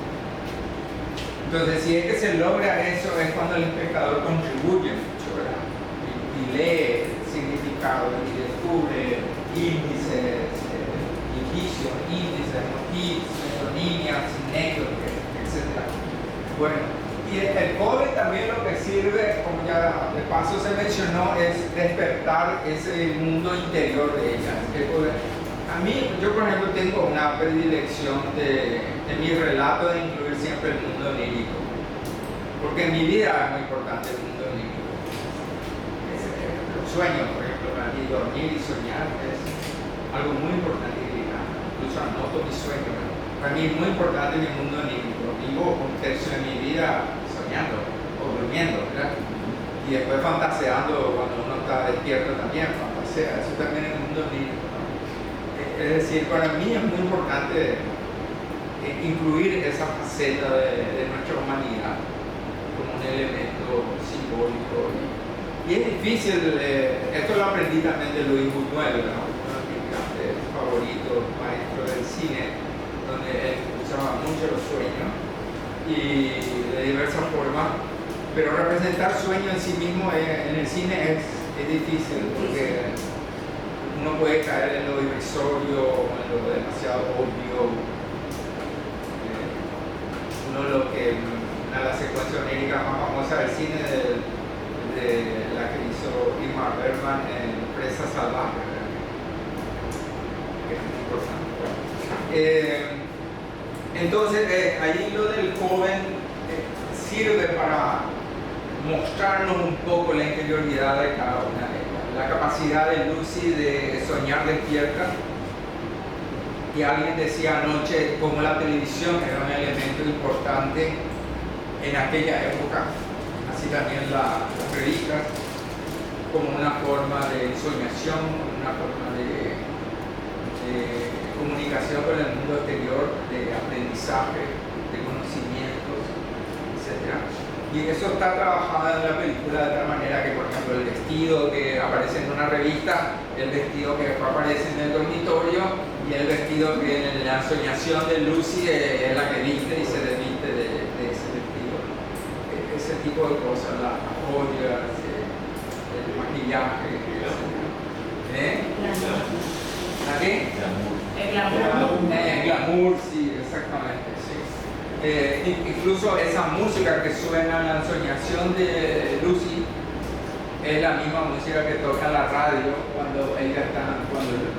Entonces, si es que se logra eso, es cuando el espectador contribuye mucho, ¿verdad? Y lee significados y descubre índices, indicios, motivos, metonímias, anécdotas, etc. Bueno, y el COVID también lo que sirve, como ya de paso se mencionó, es despertar ese mundo interior de ella. A mí, yo por ejemplo tengo una predilección de mi relato de incluir siempre el mundo onírico, porque en mi vida es muy importante el mundo onírico. Los sueños, por ejemplo, para mí dormir y soñar es algo muy importante y incluso anoto mis sueños. Para mí es muy importante mi mundo onírico. Vivo un tercio de mi vida soñando o durmiendo, ¿verdad? Y después fantaseando cuando uno está despierto también, fantasea. Eso también es el mundo onírico, ¿no? Es decir, para mí es muy importante incluir esa faceta de nuestra humanidad como un elemento simbólico. Y es difícil, esto lo aprendí también de Luis Buñuel, ¿no? Uno de mis grandes favoritos, maestro del cine, donde él usaba mucho los sueños y de diversas formas, pero representar sueños en sí mismo en el cine es difícil porque uno puede caer en lo irrisorio o en lo demasiado obvio. Uno de la secuencia onírica más famosa del cine de la que hizo Ingmar Bergman en Presa Salvaje, que es muy importante. Entonces, ahí lo del joven sirve para mostrarnos un poco la interioridad de cada una de ellas, la capacidad de Lucy de soñar despierta. Y alguien decía anoche cómo la televisión era un elemento importante en aquella época, así también las revistas, como una forma de soñación, una forma de comunicación con el mundo exterior, de aprendizaje, de conocimientos, etc. Y eso está trabajado en la película de tal manera que, por ejemplo, el vestido que aparece en una revista, el vestido que aparece en el dormitorio y el vestido que en la soñación de Lucy es la que viste y se desviste de ese
tipo de cosas, las joyas, el maquillaje. ¿La qué?
El glamour.
El glamour, sí, exactamente, sí. Incluso esa música que suena en la ensoñación de Lucy es la misma música que toca en la radio cuando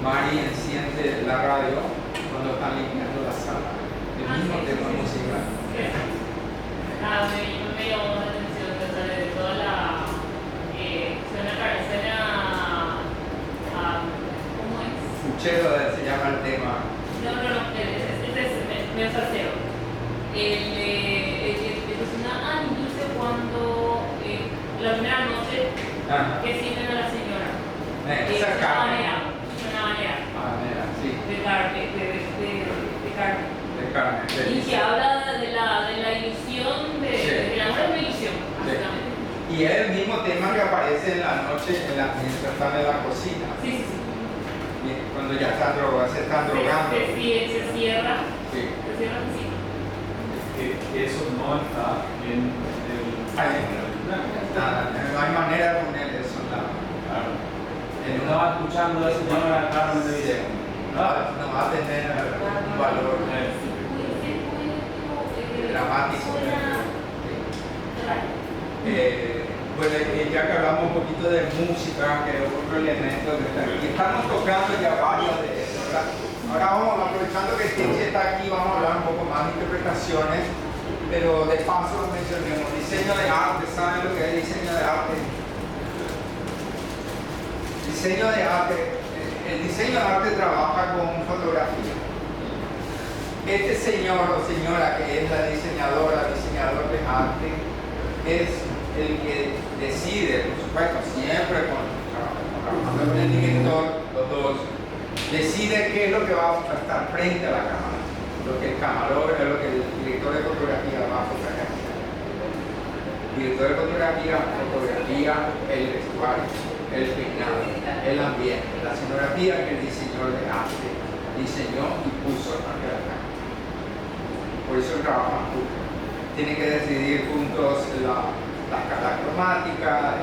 Mari enciende la radio cuando están limpiando la sala. El mismo tema de música.
Me llamó la atención de toda la ¿cómo es?
Fuchero se llama el tema.
No, este es medio salsero. Incluso cuando la primera noche que sirven a la señora.
Esa
una
carne.
habanera,
Sí.
de carne.
De carne.
Y que habla de la ilusión, del amor es una ilusión, básicamente.
Y es el mismo tema que aparece en la noche mientras están en la cocina.
Sí.
Cuando ya se están drogando.
Se cierra.
Sí.
Se cierra así.
Que eso no está en el...
No hay manera de poner eso en la...
Claro. Estaba escuchando a la señora Carmen de Vicente.
No va a tener un valor dramático. Bueno, ya que hablamos un poquito de música, que es otro elemento que está aquí, estamos tocando ya varios de eso, ¿verdad? Ahora vamos, aprovechando que Stitch está aquí, vamos a hablar un poco más de interpretaciones, pero de paso mencionemos diseño de arte. ¿Saben lo que es diseño de arte? Diseño de arte, el diseño de arte trabaja con fotografía. Este señor o señora que es la diseñador de arte, es el que decide, por supuesto, siempre trabajando con el director, los dos, decide qué es lo que va a estar frente a la cámara, lo que el camarógrafo, lo que el director de fotografía va a fotografiar. El director de fotografía el vestuario, el peinado, el ambiente, la escenografía que el diseñador de arte diseñó y puso ante la cámara. Por eso trabajan juntos. Tienen que decidir juntos la escala cromática,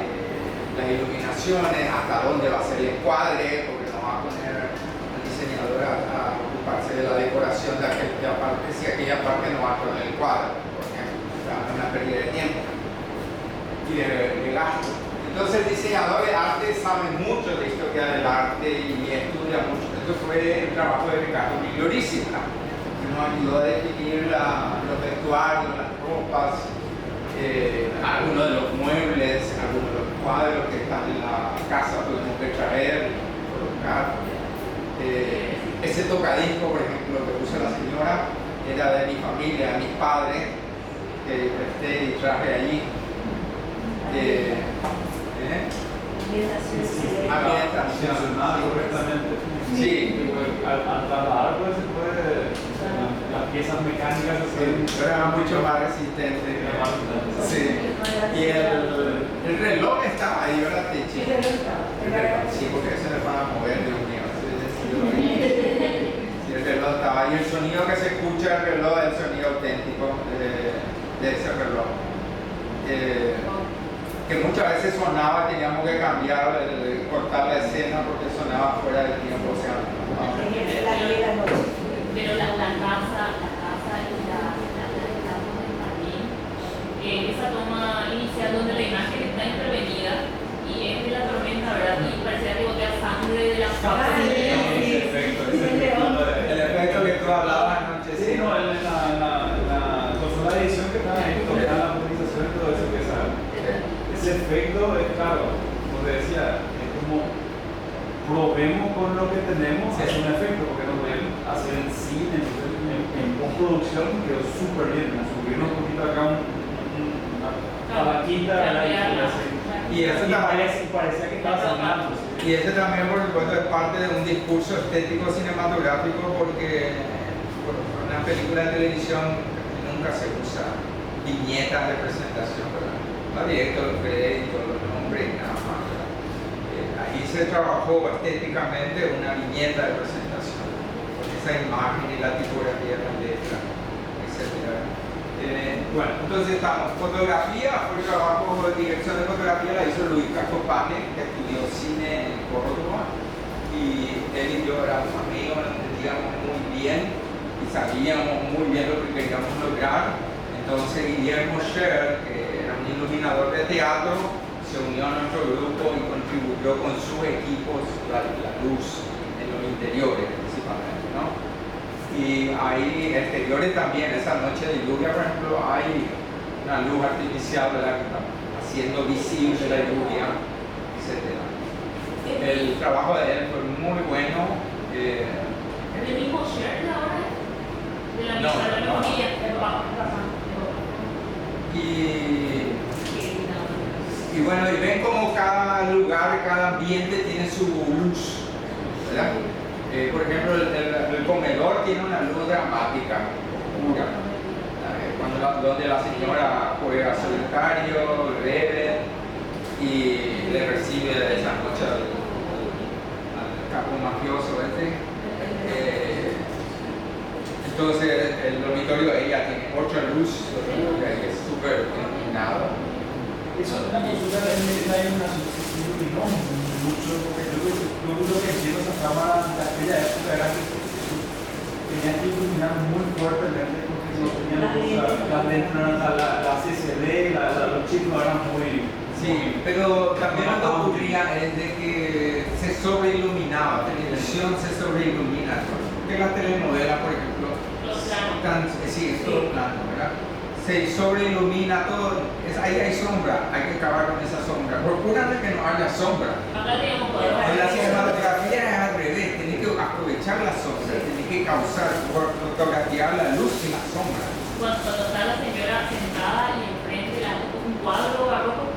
las iluminaciones, hasta dónde va a ser el encuadre, porque no va a poner al diseñador a ocuparse de la decoración de aquella parte, si aquella parte no va a poner el cuadro, por ejemplo, es una pérdida de tiempo y de gasto. Entonces el diseñador de arte sabe mucho de historia del arte y estudia mucho. Esto fue el trabajo de Ricardo Migliorísima, que nos ayudó a definir los vestuarios, las ropas, algunos de los muebles, algunos de los cuadros que están en la casa tuvimos que traer, colocar. Ese tocadisco, por ejemplo, que puso la señora, era de mi familia, de mis padres, que presté y traje allí.
Ambientación. Correctamente.
Sí.
Al trasladar pues se puede, las piezas mecánicas
eran mucho más resistentes. Sí. Y el reloj estaba ahí, ¿verdad, Tichi? Sí, porque se le van a mover, Dios mío. Sí, el reloj estaba ahí. El sonido que se escucha el reloj es el sonido auténtico de ese reloj. Que muchas veces sonaba, teníamos que cambiar, cortar la escena porque sonaba fuera del tiempo. O sea,
pero la casa y la toma del jardín, esa toma inicial donde la imagen está intervenida y es de la tormenta, ¿verdad? Y parecía que botea sangre de la casa.
El efecto que tú hablabas anoche.
Sí, no, en la edición que está ahí, la optimización y todo eso que sale. Ese efecto es claro, como te decía, es como probemos con lo que tenemos, es un efecto, porque no pueden hacer en cine, en postproducción quedó súper bien, subirnos un poquito acá una vaquita
y eso también
parecía que estaba sonando.
Y ese también, por supuesto, es parte de un discurso estético cinematográfico, porque en una película de televisión nunca se usa viñetas de presentación, ¿verdad? Va directo los créditos, los nombres, nada más. Ahí se trabajó estéticamente una viñeta de presentación, con esa imagen y la tipografía de la letra, etc.
Bueno, entonces estamos. Fotografía, fue el trabajo de dirección de fotografía, la hizo Luis Castopane, que estudió cine en Córdoba. Y él y yo éramos amigos, nos entendíamos muy bien y sabíamos muy bien lo que queríamos lograr. Entonces Guillermo Scher, que era un iluminador de teatro, se unió a nuestro grupo y contribuyó con sus equipos la luz en los interiores principalmente, ¿no? Y hay exteriores también. Esa noche de lluvia, por ejemplo, hay una luz artificial, ¿verdad?, que está haciendo visible la lluvia, etc. El trabajo de él fue muy bueno.
¿Es el mismo Scher ahora? De la misma
y bueno, y ven como cada lugar, cada ambiente tiene su luz, ¿verdad? Por ejemplo, el comedor tiene una luz dramática, oscura, donde la señora juega solitario, bebe y le recibe esa noche al capo mafioso entonces el dormitorio de ella tiene otra luz, que es súper iluminado.
Eso es una postura de la iluminación que iluminó mucho, porque yo lo que entiendo esa cámara de aquella época era que tenían que iluminar muy fuertemente porque no tenían la CCD, los chicos eran muy...
Sí, pero también lo que ocurría es de que se sobreiluminaba, la televisión se sobreilumina, porque las telenovelas, por ejemplo, sí, es todo plano, ¿verdad? Se sobreilumina todo, ahí hay sombra, hay que acabar con esa sombra. Procuran de que no haya sombra. En la cinematografía es al revés, tenés que aprovechar la sombra, tenés que fotografiar la luz y la sombra.
Cuando está la señora sentada y enfrente un cuadro barroco.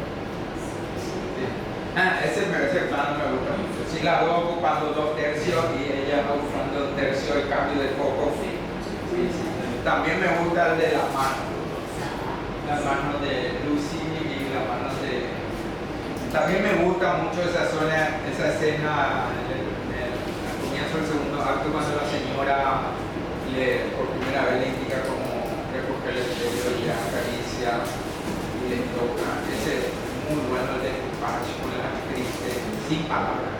Ese plano me gusta mucho. Sí, la veo ocupando 2/3 y ella ocupando 1/3 el cambio de foco. Sí. También me gusta el de las manos de Lucy y las manos de... También me gusta mucho esa escena al comienzo del segundo acto, cuando la señora por primera vez le indica cómo recoger el pelo y le acaricia y le toca. Ese es muy bueno, el de Patch con la actriz, sin palabras.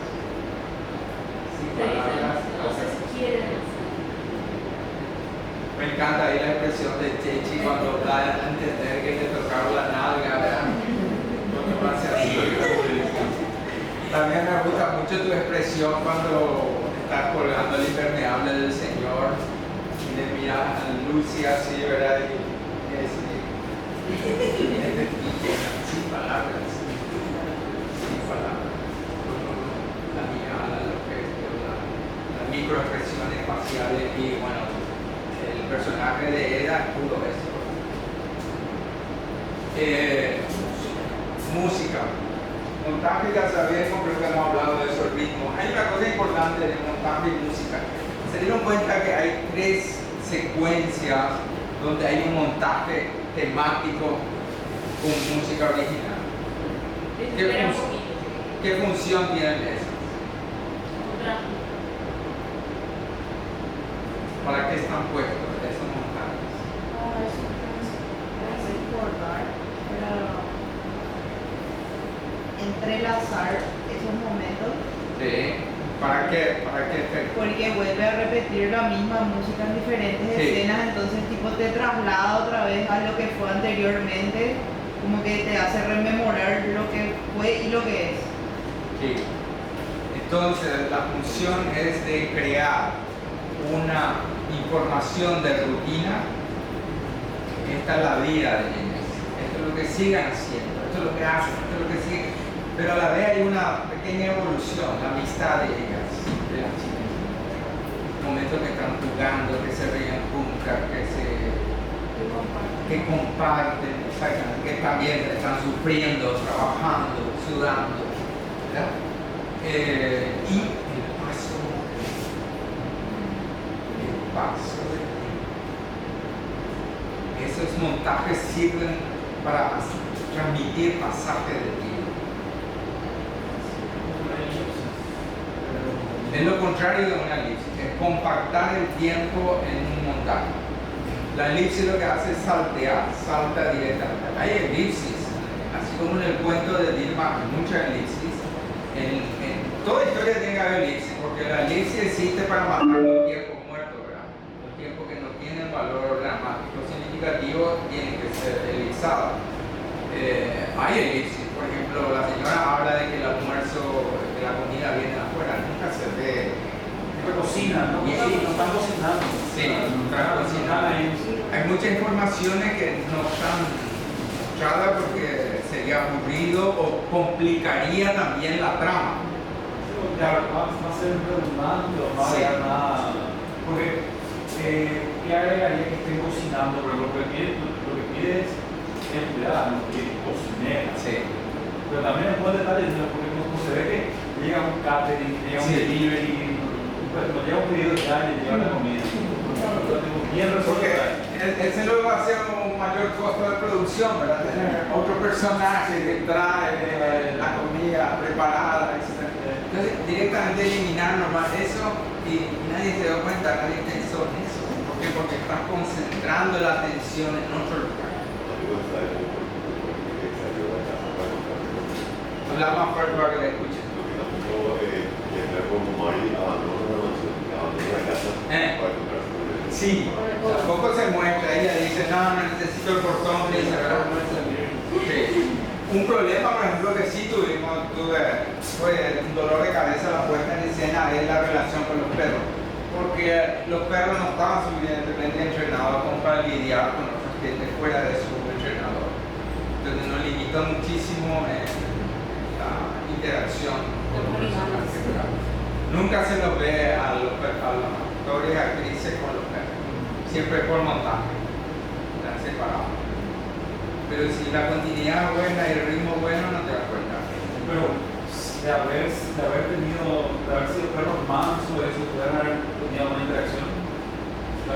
Me encanta ahí la expresión de Chechi cuando da a entender que le tocaron la nalga, ¿verdad? También me gusta mucho tu expresión cuando estás colgando el impermeable del Señor y le miras a Lucy así, ¿verdad? Sin palabras. La mirada, los gestos, las microexpresiones faciales y bueno, el personaje de Eda pudo eso. Música. Montaje, ya sabemos, creo que hemos hablado de eso, el ritmo. Hay una cosa importante de montaje y música. Se dieron cuenta que hay 3 secuencias donde hay un montaje temático con música original. ¿Qué función tienen esas? ¿Para qué están puestos esos montajes?
Para recordar, para entrelazar esos momentos.
Sí. ¿Para qué?
Porque vuelve a repetir la misma música en diferentes escenas, entonces tipo te traslada otra vez a lo que fue anteriormente, como que te hace rememorar lo que fue y lo que es.
Sí. Entonces la función es de crear una información de rutina. Esta es la vida de ellas, esto es lo que siguen haciendo, esto es lo que hacen, esto es lo que siguen, pero a la vez hay una pequeña evolución, la amistad de ellas, de las chicas, momentos que están jugando, que se ríen juntas, que comparten, que también están sufriendo, trabajando, sudando, ¿verdad? Y el paso de esos montajes sirven para transmitir pasaje de tiempo. Es lo contrario de una elipsis, es compactar el tiempo en un montaje. La elipsis lo que hace es saltear, salta directamente. Hay elipsis, así como en el cuento de Dilma, hay muchas elipsis. En toda historia tiene que haber elipsis, porque la elipsis existe para matar los tiempos muertos, ¿verdad? Los tiempos que no tienen valor dramático significativo tienen que ser elipsados. Hay elipsis, por ejemplo, la señora habla de que el almuerzo, de la comida viene de afuera, nunca se ve.
Cocina, ¿no? Sí, no están cocinando.
Sí, no están cocinando. Hay muchas informaciones que no están mostradas porque sería aburrido o complicaría también la trama.
Claro, va a ser redundante o no va a haber nada. Porque, ¿qué agregaría que estén cocinando? Pero lo que pide es empleada, no que cocinera.
Sí.
Pero también es buen detalle, porque como se ve que llega un catering, llega un delivery. Nos llega un pedido ya y llega la comida.
Porque ese luego hace un mayor costo de producción, ¿verdad? Tener otro personaje que trae la comida preparada, etc. Entonces, directamente eliminar nomás eso y nadie se da cuenta, nadie pensó en eso. ¿Por qué? Porque están concentrando la atención en otro lugar. Habla más fuerte para que le escuchen. Sí, tampoco se muestra, ella dice, no necesito el portón, dice, ¿verdad? Sí. Un problema, por ejemplo, que sí tuve un dolor de cabeza la puesta en escena es la relación con los perros, porque los perros no estaban suficientemente entrenados como para lidiar con otros gente fuera de su entrenador. Entonces nos limitó muchísimo la interacción con los personajes. Nunca se los ve a los actores y actrices con los perros, siempre por montaje, están separados. Pero si la continuidad es buena y el ritmo es bueno, no te das cuenta.
Pero de haber sido perros mansos, eso pudieran haber tenido una interacción.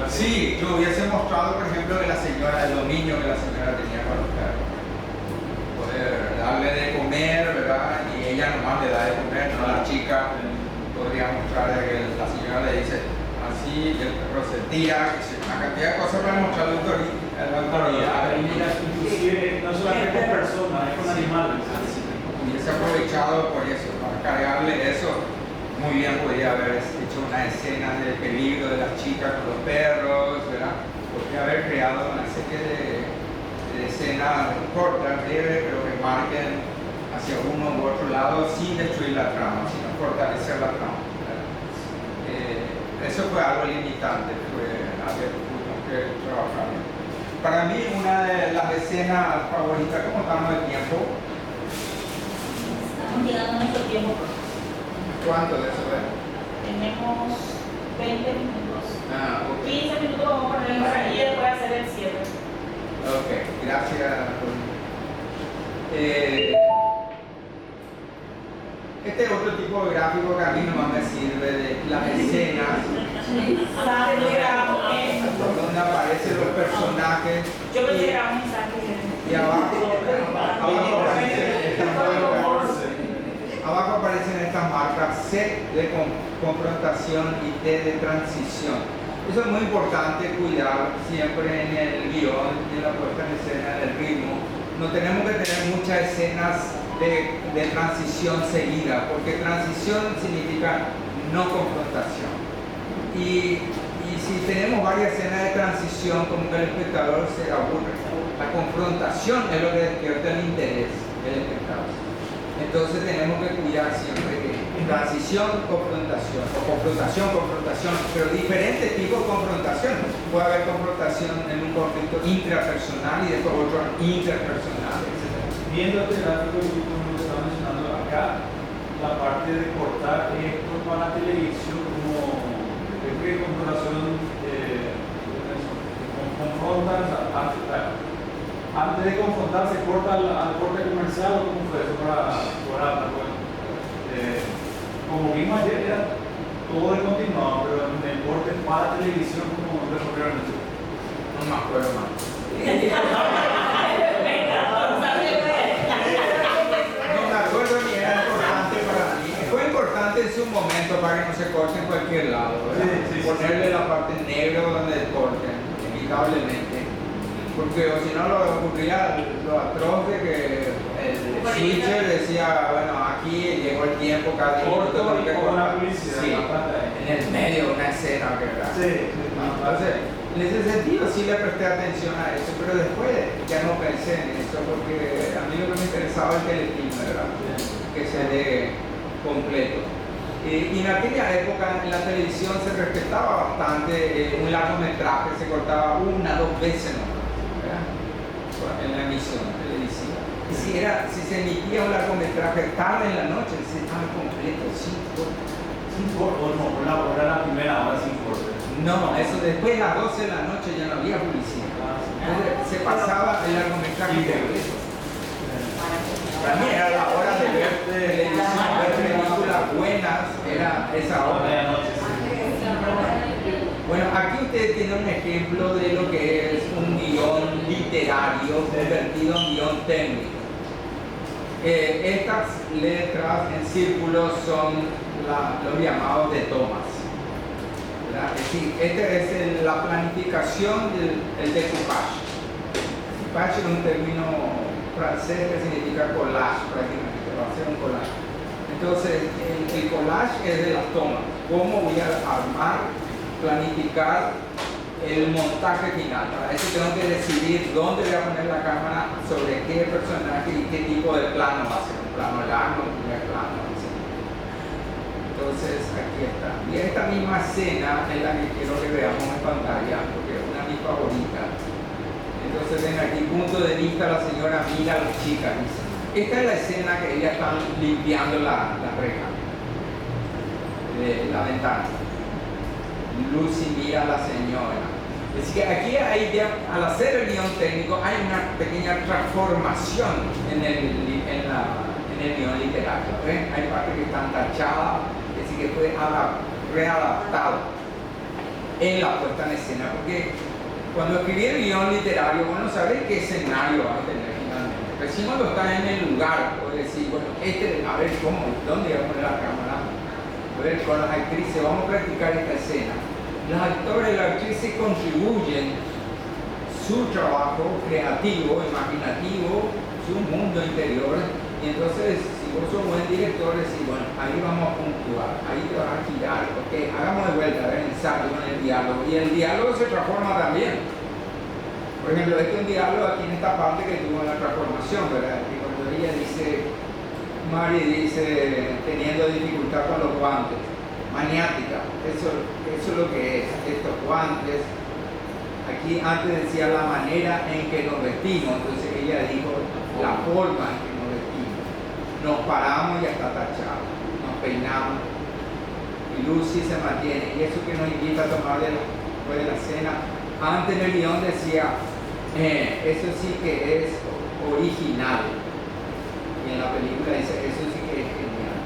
Sí, yo hubiese mostrado, por ejemplo, de la señora, el dominio que la señora tenía con los perros. Poder darle de comer, ¿verdad? Y ella nomás le da de comer, no a la chica. Podría mostrar que la señora le dice así, y el perro se tira, una cantidad de cosas para mostrar la autoridad.
Inclusive, no solamente con personas, es con animales.
Hubiese aprovechado por eso, para cargarle eso. Muy bien podría haber hecho una escena de peligro de las chicas con los perros, ¿verdad? Podría haber creado una serie de escenas cortas, breves, pero que marquen hacia uno u otro lado sin destruir la trama, sino fortalecer la trama. Eso fue algo limitante, fue algo que tuvimos que trabajar. Para mí, una de las escenas favoritas, ¿cómo estamos de tiempo?
Estamos llegando a nuestro tiempo.
¿Cuánto de eso es?
Tenemos 20 minutos.
Okay.
15 minutos vamos a poner y después hacer el cierre.
Ok, gracias. Este es otro tipo de gráfico que a mí nomás me sirve de las escenas donde aparecen los personajes.
Yo pensé que era un mensaje.
Y abajo aparecen estas marcas C de confrontación y T de transición. Eso es muy importante cuidar siempre en el guión, en la puesta en escena, del ritmo. No tenemos que tener muchas escenas de transición seguida, porque transición significa no confrontación. Y si tenemos varias escenas de transición, como que el espectador se aburre. La confrontación es lo que despierta el interés del espectador. Entonces tenemos que cuidar siempre que transición, confrontación, o confrontación, pero diferentes tipos de confrontación. Puede haber confrontación en un conflicto intrapersonal y después otro interpersonal, etc.
Viendo este gráfico que como lo estaba mencionando acá, la parte de cortar esto para la televisión como de confrontación confrontan antes de confrontar se corta al corte comercial o cómo fue eso para como vimos ayer era todo de continuado, pero en el corte para televisión como resolvieron eso.
No me acuerdo más. Fue importante en su momento para que no se corte en cualquier lado, ¿verdad? Sí. Ponerle la parte negra donde corten, evita inevitablemente. Porque o si no lo ocurría lo atroz de que el switcher decía, bueno, aquí llegó el tiempo, cada
corto
minuto,
y con una publicidad.
sí, en el medio de una escena, ¿verdad?
Sí.
Entonces, en ese sentido sí le presté atención a eso, pero después ya no pensé en eso porque a mí lo que me interesaba el telefilme, ¿verdad? Que se dé completo. Y en aquella época en la televisión se respetaba bastante un largometraje, se cortaba 1 o 2 veces nomás, ¿verdad? En la emisión televisiva. Y si se emitía un largometraje tarde en la noche, se estaba completo, sin corte.
Sin corte, o no, por la primera hora sin corte.
No, eso después de las 12 de la noche ya no había publicidad. Entonces se pasaba el largometraje completo. Para mí era la hora de ver televisión, ver películas buenas, era esa hora de la noche. Bueno, aquí ustedes tienen un ejemplo de lo que es un guión literario convertido en guión técnico. Estas letras en círculos son los llamados de tomas. ¿Verdad? Es decir, esta es la planificación del decoupage. Decoupage es un término francés que significa collage, prácticamente, va a ser un collage. Entonces, el collage es de las tomas. ¿Cómo voy a armar, planificar el montaje final? Para eso tengo que decidir dónde voy a poner la cámara, sobre qué personaje y qué tipo de plano va a ser. Un plano largo, un primer plano, etc. Entonces, aquí está. Y esta misma escena es la que quiero que veamos en pantalla, porque es una de mis favoritas. Entonces, ven aquí, punto de vista, la señora mira a las chicas. Esta es la escena que ellas están limpiando la reja de la ventana. Lucy mira a la señora. Es que aquí hay ya, al hacer el guión técnico, hay una pequeña transformación en el guión literario. ¿Ven? Hay partes que están tachadas, es decir, que fue readaptado en la puesta en escena. Porque cuando escribí el guión literario, bueno, saber qué escenario va a tener finalmente. Pero si cuando está en el lugar, puedes decir, bueno, a ver dónde voy a poner la cámara, a ver con las actrices, vamos a practicar esta escena. Los actores y las actrices contribuyen su trabajo creativo, imaginativo, su mundo interior, y entonces, si vos sos buen director, decís, bueno, ahí vamos a puntuar, ahí te vas a girar, ok, hagamos de vuelta, a ver, ensayo con el diálogo, y el diálogo se transforma también. Por ejemplo, este es un diálogo aquí en esta parte que tuvo la transformación, ¿verdad? Que cuando ella dice, Mari dice, teniendo dificultad con los guantes, maniática, eso es lo que es, estos guantes. Aquí antes decía la manera en que nos vestimos, entonces ella dijo la forma en que nos vestimos. Nos paramos y está tachado, nos peinamos, y Lucy se mantiene, y eso que nos invita a tomar después de la cena. Antes en el guión decía, eso sí que es original, y en la película dice, eso sí que es genial.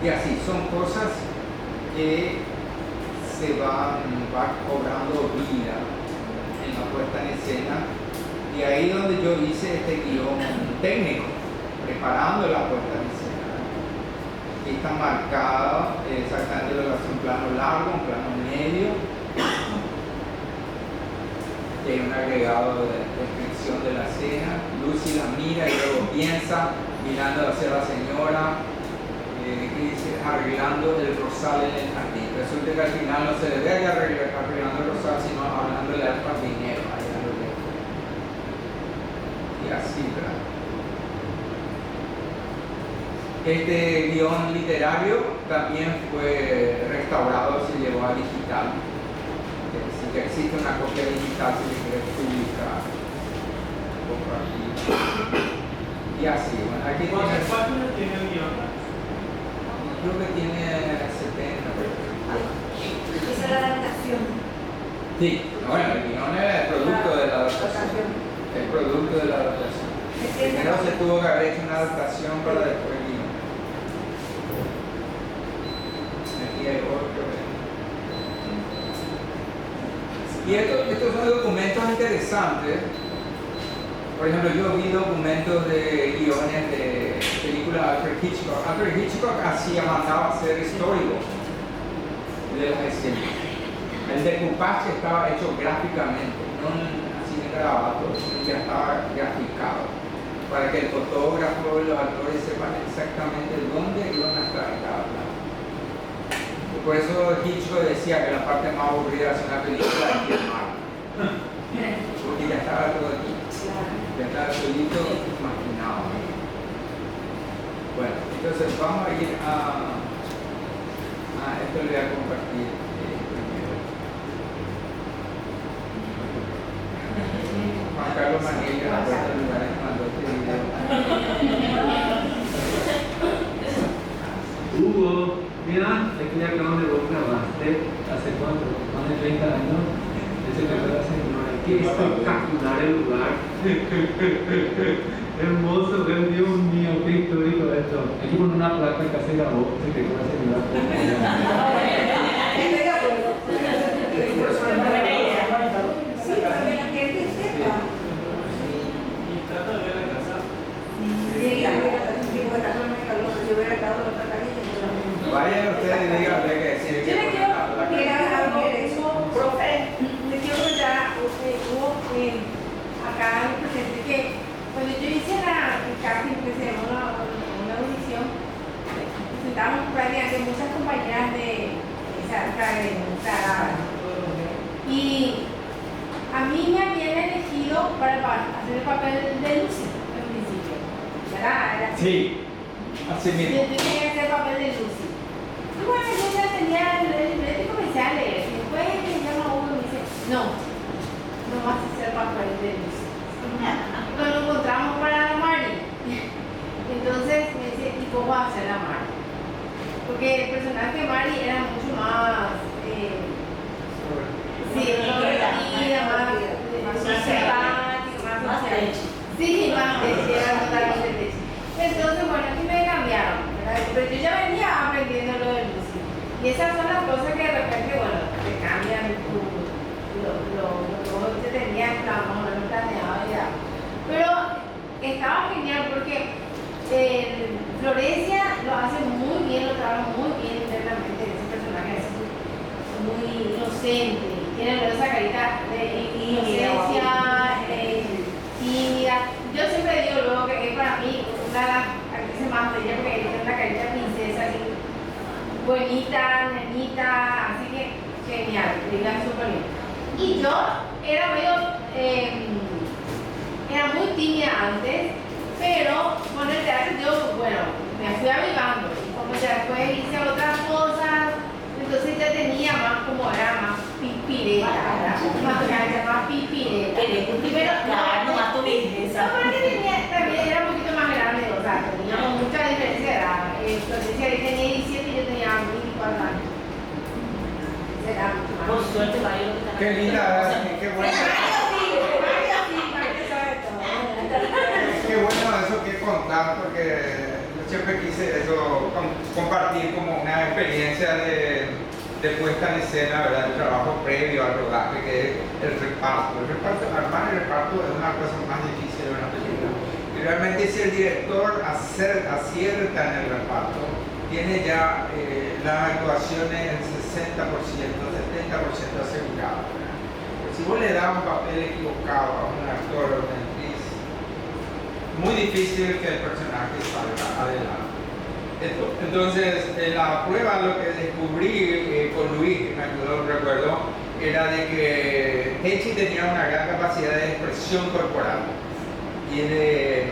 Y así, son cosas que se va cobrando vida en la puesta en escena, y ahí donde yo hice este guión técnico, preparando la puesta en escena. Aquí está marcado exactamente lo que hace un plano largo, un plano medio, y hay un agregado de descripción de la escena. Lucy la mira y luego piensa, mirando hacia la señora, que dice arreglando el rosal en el jardín. Resulta que al final no se le ve arreglando el rosal, sino hablándole al jardinero. Y así, ¿verdad? Este guión literario también fue restaurado, se llevó a digital. Si que existe una copia digital, si le quieres publicar, compartir. Y así, bueno, aquí
¿cuántas páginas tiene el guión?
Creo que tiene 70.
Esa es la adaptación.
Sí, bueno, el guión es el producto de la adaptación. El producto de la adaptación. Primero se tuvo que haber hecho una adaptación para después el guión. Aquí hay otro. Y estos son documentos interesantes. Por ejemplo, yo vi documentos de guiones de películas de Alfred Hitchcock. Alfred Hitchcock mandaba hacer histórico de las escenas. El decoupage estaba hecho gráficamente, no así de grabato, ya estaba graficado, para que el fotógrafo y los actores sepan exactamente dónde iban a estar cada plano. Por eso Hitchcock decía que la parte más aburrida de una película es filmar, porque ya estaba todo aquí, ya estaba solito imaginado. Bueno, entonces vamos a ir a esto le voy a compartir primero. Juan Carlos Manilla, la puerta de lugares, mandó este video.
Hugo, mira, aquí ya acabamos de vos grabaste hace cuánto, más de 30 años, ese que fue la señora, qué espectacular el lugar. Hermoso, Dios mío, qué histórico esto. Hay que poner una placa que hace la voz, se te puede hacer una
Estoy de acuerdo. Buena idea. Sí, para que la gente sepa.
Y trata de ver la casa.
Sí, a ver, yo hubiera estado en otra calle.
Vayan ustedes y díganle que sí.
Yo le quiero agregar algo, profe, le quiero contar, hubo acá el presente que cuando yo hice el casting, que se llamó una audición, presentamos prácticamente muchas compañeras de Sarada. Y a mí me habían elegido para hacer el papel de Lucy en principio. ¿Verdad?
Sí, así mismo.
Yo tenía que hacer el papel de Lucy. Y bueno, yo ya tenía el libreto y comencé a leer. Y después me llama uno y me dice, no vas a hacer el papel de Lucy. Nos lo encontramos para la Mari. Entonces me dice, ¿y cómo va a ser la Mari? Porque el personaje de Mari era mucho más extrovertida, más simpática, más techi. Sí, más techi, era totalmente techi. Entonces, bueno, aquí me cambiaron, ¿verdad? Pero yo ya venía aprendiendo lo de Lucy. Y esas son las cosas que de repente, bueno, te cambian lo que se tenía planeado ya. Pero estaba genial porque Florencia lo hace muy bien, lo trabaja muy bien internamente, ese personaje es muy inocente, tiene esa carita de inocencia, tímida. Yo siempre digo luego que es para mí una de las actrices más bellas porque tiene una carita princesa, así, bonita, nenita, así que genial, diga súper bien. Y yo era era muy tímida antes, pero con el teatro yo, bueno, me fui avivando. Y como ya después hice otras cosas, entonces ya tenía más como era más pispireta, ¿verdad? Más pispireta. Pero
más tu belleza.
No, pero también era un poquito más grande, o sea, teníamos mucha diferencia de edad. Florencia tenía 17 y yo tenía 24 años.
Por suerte, Mario.
Qué linda, qué buena. Qué bueno eso que contar, porque yo siempre quise eso, compartir como una experiencia de puesta en escena, ¿verdad? El trabajo previo al rodaje, que es el reparto. Armar el reparto es una cosa más difícil de una película. Y realmente si el director acierta en el reparto, tiene ya las actuaciones el 60%, 70% asegurado. Si vos le das un papel equivocado a un actor o una actriz, muy difícil que el personaje salga adelante. Entonces, en la prueba lo que descubrí con Luis, que me ayudó, recuerdo, era de que Techi tenía una gran capacidad de expresión corporal y de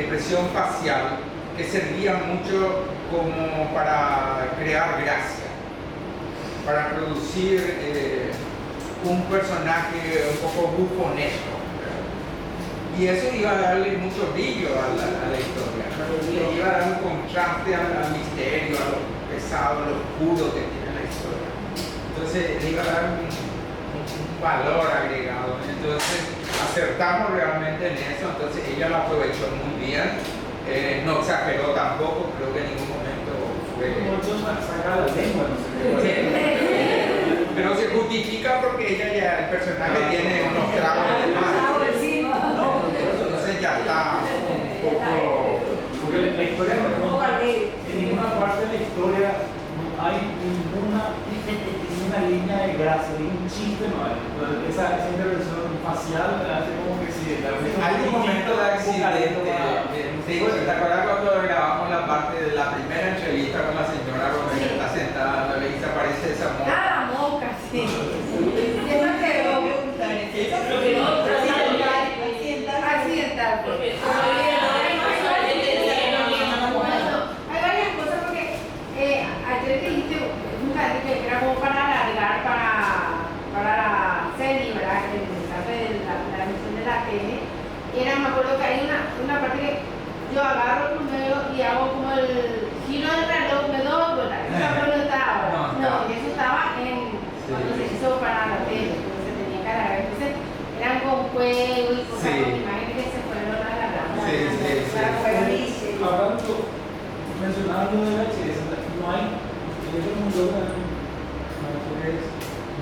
expresión facial que servía mucho como para crear gracia, para producir un personaje un poco bufonesco. Y eso iba a darle mucho brillo a la historia, le iba a dar un contraste al misterio, a lo pesado, a lo oscuro que tiene la historia. Entonces le iba a dar un valor agregado. Entonces acertamos realmente en eso, entonces ella lo aprovechó muy bien, no exageró tampoco, creo que en ningún momento fue...
Saca la lengua, no sé.
Pero se justifica porque ella ya, el personaje tiene unos tragos de más. Entonces ya está un poco...
Porque la historia no, en ninguna parte de la historia no hay ninguna una línea de gracia, de un chiste, no hay. Esa intervención facial hace como que si
hay un momento de accidente. ¿Te acuerdas cuando grabamos la parte de la primera entrevista con la señora cuando ella está sentada y se aparece esa mosca?
Ah, la mosca, sí. Eso quedó. Accidental. Hay varias cosas porque ayer que dijiste que era como para alargar para la serie, ¿verdad? En el caso de la emisión de la tele. Me acuerdo que hay una parte que yo agarro primero y hago como el giro del reloj, me doy, ¿verdad? Eso no estaba ahora. No, eso estaba cuando se hizo para la tele, cuando se tenía que alargar. Entonces eran con juego y cosas, con imágenes que se fueron alargando.
Hablando, mencionando de VHS, no hay,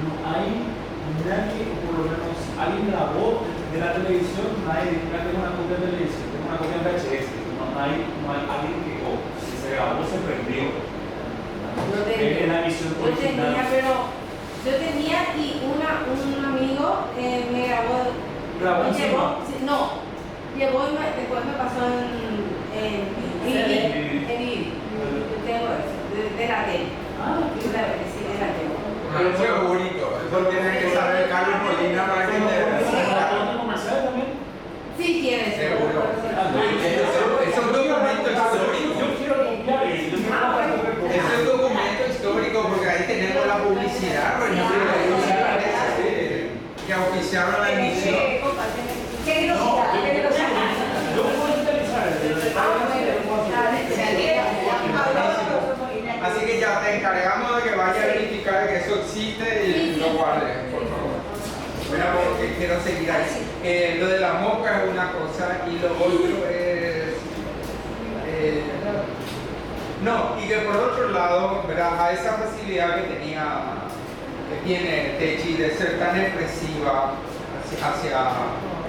no hay nadie, o por lo menos alguien grabó de la televisión, nadie, tengo una copia de televisión, tengo una copia de VHS, no hay alguien que, si se grabó se perdió. En la emisión original.
Yo tenía y un amigo me grabó. Llevó y después me pasó en DVD. Yo tengo eso, de la tele. Sí, de la tele.
Eso es bonito, eso tiene que saber Carlos Molina para que te
comercial también.
Sí, tiene.
Seguro. Es un documento histórico.
Yo quiero copiar eso.
Es un documento histórico porque ahí tenemos la publicidad, por ejemplo, que oficiaron la emisión. Así que ya te encargamos de que vaya a verificar que eso existe y lo guarde, por favor. Bueno, porque quiero seguir ahí. Lo de la mosca es una cosa y lo otro es... no, y que por otro lado, ¿verdad? A esa facilidad que tiene Techi de ser tan expresiva hacia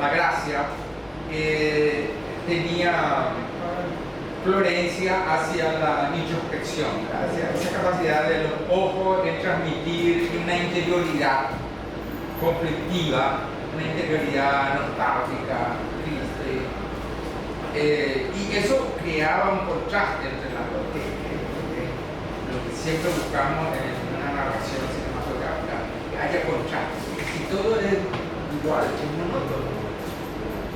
la gracia, tenía Florencia hacia la introspección, hacia esa capacidad de los ojos de transmitir una interioridad conflictiva, una interioridad nostálgica, triste, y eso creaba un contraste entre las dos, lo que siempre buscamos en una narración cinematográfica, que haya contraste. Si todo es igual, es monótono,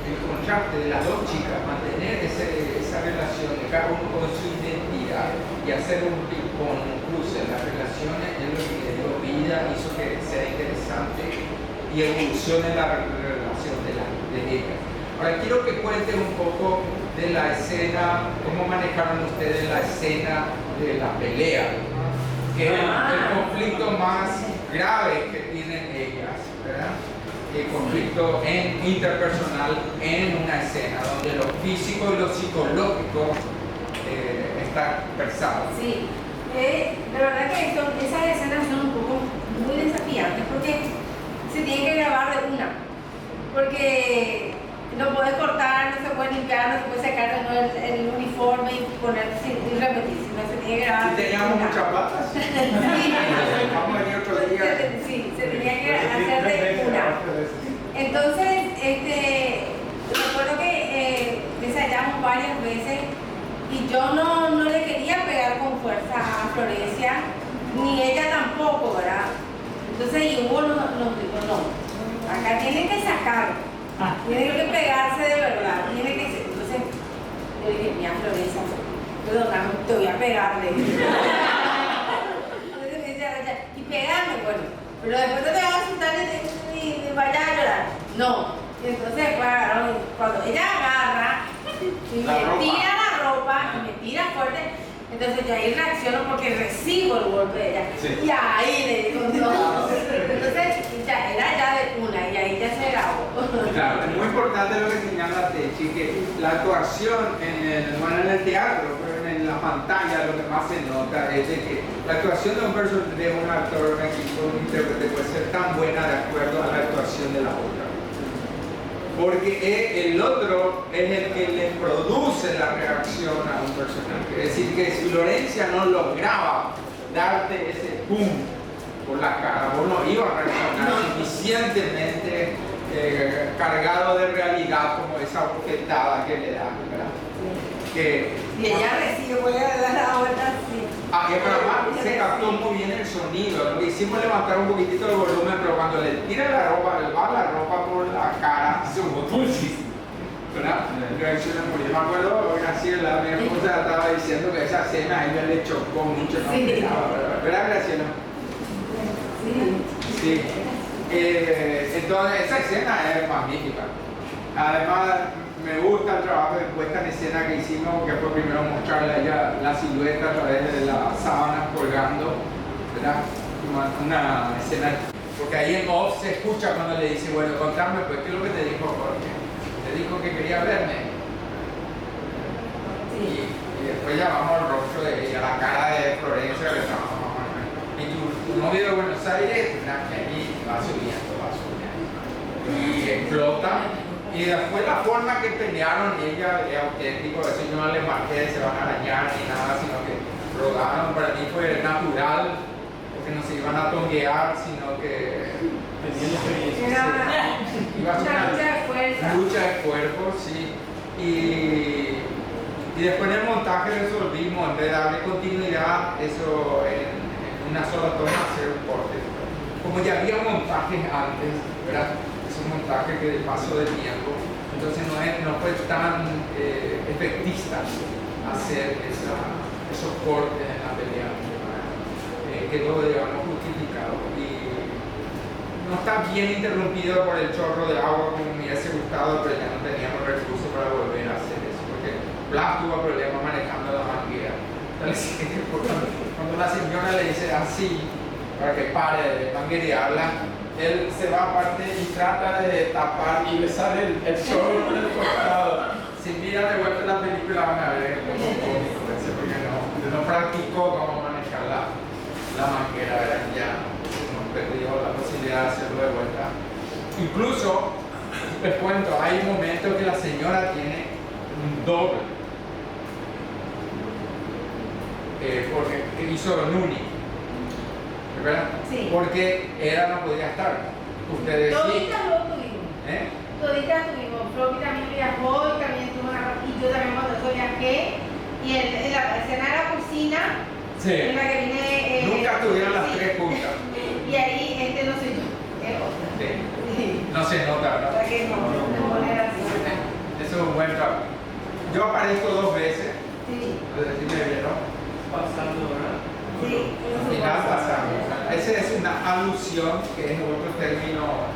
el contraste de las dos chicas, mantener esa relación de cada uno con su identidad y hacer un ping-pong, un cruce en las relaciones, es lo que le dio vida, hizo que sea interesante y evolucione la relación de ellas. Ahora quiero que cuenten un poco de la escena, cómo manejaron ustedes la escena de la pelea, que es el conflicto más grave que tienen ellas, ¿verdad? El conflicto interpersonal en una escena donde lo físico y lo psicológico están versados.
Sí, la verdad que esas escenas son un poco muy desafiantes porque se tiene que grabar de una, porque no puedes cortar, no se puede limpiar, no se puede sacar de nuevo el uniforme y poner y repetir, sino se tiene que grabar.
¿Y teníamos muchas patas? Vamos a venir otro día.
Sí, se tenía que hacer de una. Entonces, recuerdo que ensayamos varias veces y yo no le quería pegar con fuerza a Florencia, ni ella tampoco, ¿verdad? Entonces, y Hugo nos dijo, no, acá tienen que sacarlo. Tiene que pegarse de verdad, tiene que ser. Entonces, yo dije, mira, Florencia, perdóname, te voy a pegarle. Entonces me dice, y pegarme, bueno, pero después te vas a asustar y vayas a llorar. No. Y entonces, cuando ella agarra y me tira la ropa, y me tira fuerte, entonces yo ahí reacciono porque recibo el golpe de ella. Sí. Y ahí le digo, no. Entonces, ya era ya de una y ahí ya se grabó.
Claro, es muy importante lo que señala Techi, que la actuación en el teatro, pero en la pantalla lo que más se nota es de que la actuación de un actor, un intérprete puede ser tan buena de acuerdo a la actuación de la otra. Porque el otro es el que le produce la reacción a un personaje. Es decir, que si Florencia no lograba darte ese boom por la cara, vos no ibas a reaccionar suficientemente cargado de realidad como esa bofetada que le dan, ¿verdad?
Y ella recibe, voy a dar la vuelta así.
Y además se captó muy bien el sonido. Lo que hicimos es levantar un poquitito el volumen, pero cuando le tira la ropa, le va la ropa por la cara, se muchísimo. ¿Verdad? Reacciona muy bien. Me acuerdo, Graciela, mi esposa estaba diciendo que esa escena a ella le chocó mucho, no esperaba, ¿verdad, Graciela? Sí. Entonces, esa escena es magnífica. Además, me gusta el trabajo de puesta en escena que hicimos, que fue primero mostrarle a ella la silueta a través de las sábanas colgando, ¿verdad? Una escena, porque ahí en off se escucha cuando le dice, bueno, contame, pues, ¿qué es lo que te dijo Jorge? Te dijo que quería verme. Y después llamamos al rostro de ella, la cara de Florencia, que estaba y tu novio de Buenos Aires, ahí va subiendo, y explota. Y después la forma que pelearon, ella es auténtico, eso yo no le marqué, se van a arañar ni nada, sino que rodaron, para mí fue natural, porque no se iban a tonguear, sino que iba a ser una lucha de cuerpos, sí. Y después en el montaje resolvimos, en vez de darle continuidad, eso en una sola toma, hacer un corte. Como ya había montajes antes, ¿verdad? Un montaje que de paso del tiempo, entonces no fue tan efectista hacer esos cortes en la pelea, quedó, digamos, justificado y no está bien interrumpido por el chorro de agua como me hubiese gustado, pero ya no teníamos recursos para volver a hacer eso, porque Blas tuvo problemas manejando la manguera. Entonces, cuando la señora le dice así para que pare de manguerearla, él se va aparte y trata de tapar y le sale el chorro por el costado. Si mira de vuelta la película van a ver un poco cómico, porque no practicó cómo manejar la manguera, ¿verdad? Ya hemos perdido la posibilidad de hacerlo de vuelta. Incluso, les cuento, hay un momento que la señora tiene un doble, porque hizo Nuni. ¿Verdad? Sí. Porque ella no podía estar. Ustedes
Toditas lo tuvimos. Toditas tuvimos. Floppy también viajó y también estuvo y yo también cuando yo viajé. Y en la escena de la cocina,
sí,
en la que vine.
Nunca estuvieron las tres juntas.
Y ahí no soy yo, es otra.
Sí. No se nota, ¿verdad?
¿Para qué no?
Eso es un buen trabajo. Yo aparezco 2 veces. Sí. Si me vieron. Pasando, ¿verdad?
Sí,
final pasamos. Esa es una alusión, que es otro término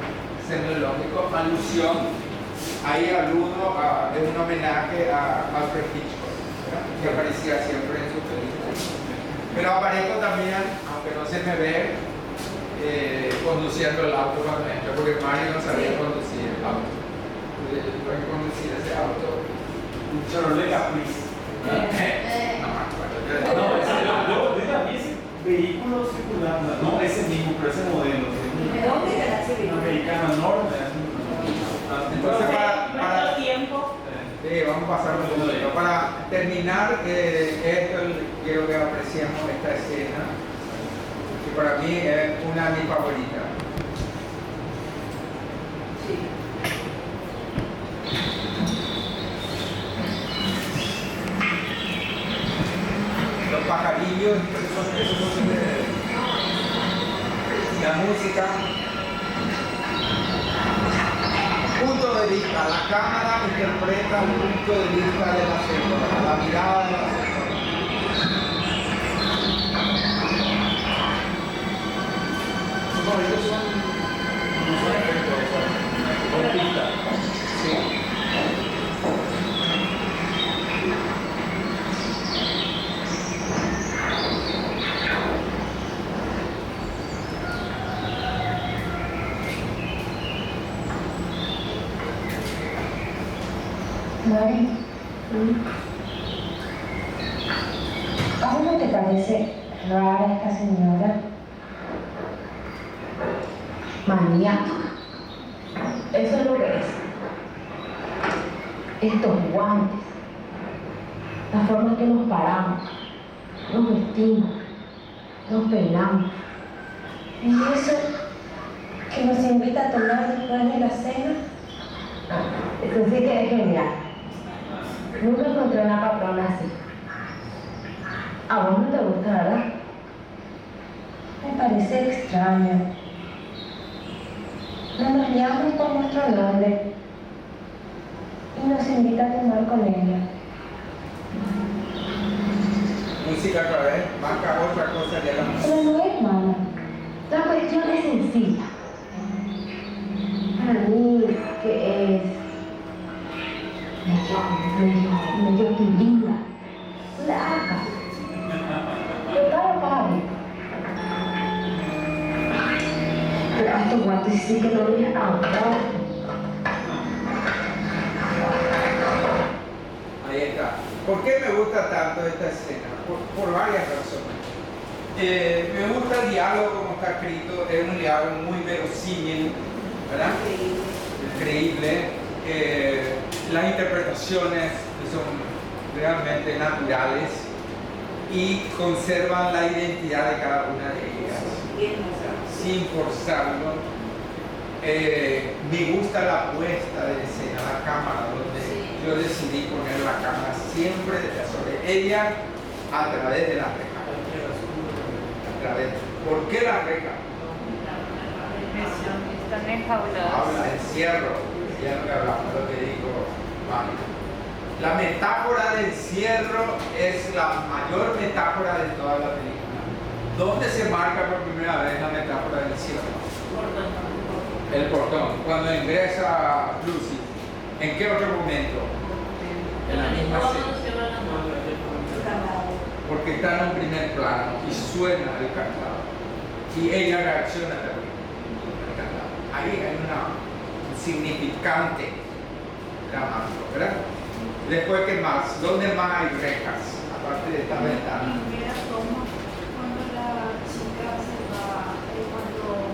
semiológico, alusión. Ahí aludo es un homenaje a Alfred Hitchcock, ¿verdad? Que aparecía siempre en sus películas. Pero aparezco también, aunque no se me ve, conduciendo el auto cuando entro, porque Mario no sabía conducir el auto. Tuve que conducir ese auto.
Un Chevrolet Caprice.
No me acuerdo.
Yo también ese vehículo circulando, no ese mismo, pero ese modelo.
¿De dónde era ese vehículo?
Americano enorme.
Entonces, para
tiempo.
Sí, vamos a pasar un poquito. Para terminar, esto quiero que apreciemos esta escena, que para mí es una de mis favoritas. Los pajarillos, esos son la música. Punto de vista, la cámara interpreta un punto de vista de la señora, la mirada de la señora. No, ellos no son efectos, son pistas. Sí.
Mari, ¿a vos no te parece rara esta señora? Maníaca. Eso es lo que es. Estos guantes, la forma en que nos paramos, nos vestimos, nos peinamos. Y eso que nos invita a tomar después de la cena. Eso sí que es genial. Nunca encontré una patrona así. A vos no te gusta, ¿verdad? Me parece extraño. No nos llaman por nuestro nombre y nos invita a tomar con ella.
Música otra vez, marca otra cosa de la música.
Pero no es mala. La cuestión es sencilla. Para mí, que es medio querida, flaca, de cara padre. Pero a estos guantes sí que no les ahorrado.
Ahí está. ¿Por qué me gusta tanto esta escena? Por varias razones. Me gusta el diálogo como está escrito, es un diálogo muy verosímil, ¿verdad? Increíble. Las interpretaciones son realmente naturales y conservan la identidad de cada una de ellas, sin forzarlo. Me gusta la puesta de escena, la cámara, donde yo decidí poner la cámara siempre sobre ella a través de la reja. ¿Por qué la reja?
Están enjauladas.
Habla del encierro, ya lo que hablamos, lo que dijo Mario. La metáfora del encierro es la mayor metáfora de toda la película. ¿Dónde se marca por primera vez la metáfora del encierro? El portón. Cuando ingresa Lucy. ¿En qué otro momento? En la misma escena. Porque está en un primer plano y suena el cantado. Y ella reacciona también al cantado. Ahí hay un significante dramático, ¿verdad? Después, ¿qué más? ¿Dónde más hay rejas? Aparte de esta ventana.
Primera toma, cuando la chica se va, cuando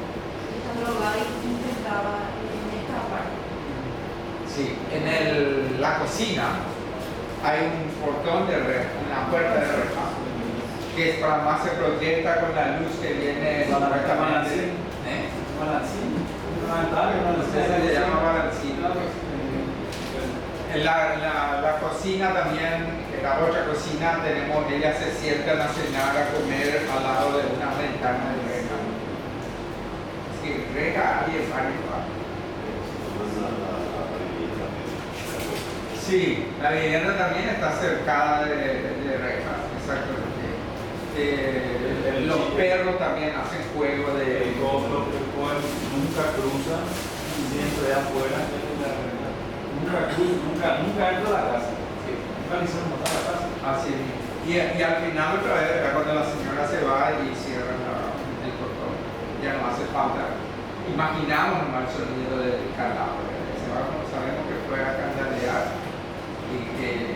está drogada y intentaba en esta parte.
Sí, en la cocina hay un portón de reja, una puerta de reja, que es para más se proyecta con la luz que viene correctamente. Se llama balancino. En la cocina también, en la otra cocina tenemos, ellas se sientan a cenar, a comer al lado de una ventana de reja. Es que reja hay en varios lugares. Sí, la vivienda también está cercada de rejas, exactamente. Los perros también hacen juego de...
Nunca cruza, siempre afuera. Nunca dentro de la casa. Sí. Nunca le hicieron matar la casa.
Así es. Y al final otra vez, cuando la señora se va y cierra el portón, ya no hace falta. Imaginamos nomás el sonido del candado. Sabemos que fue a candalear y que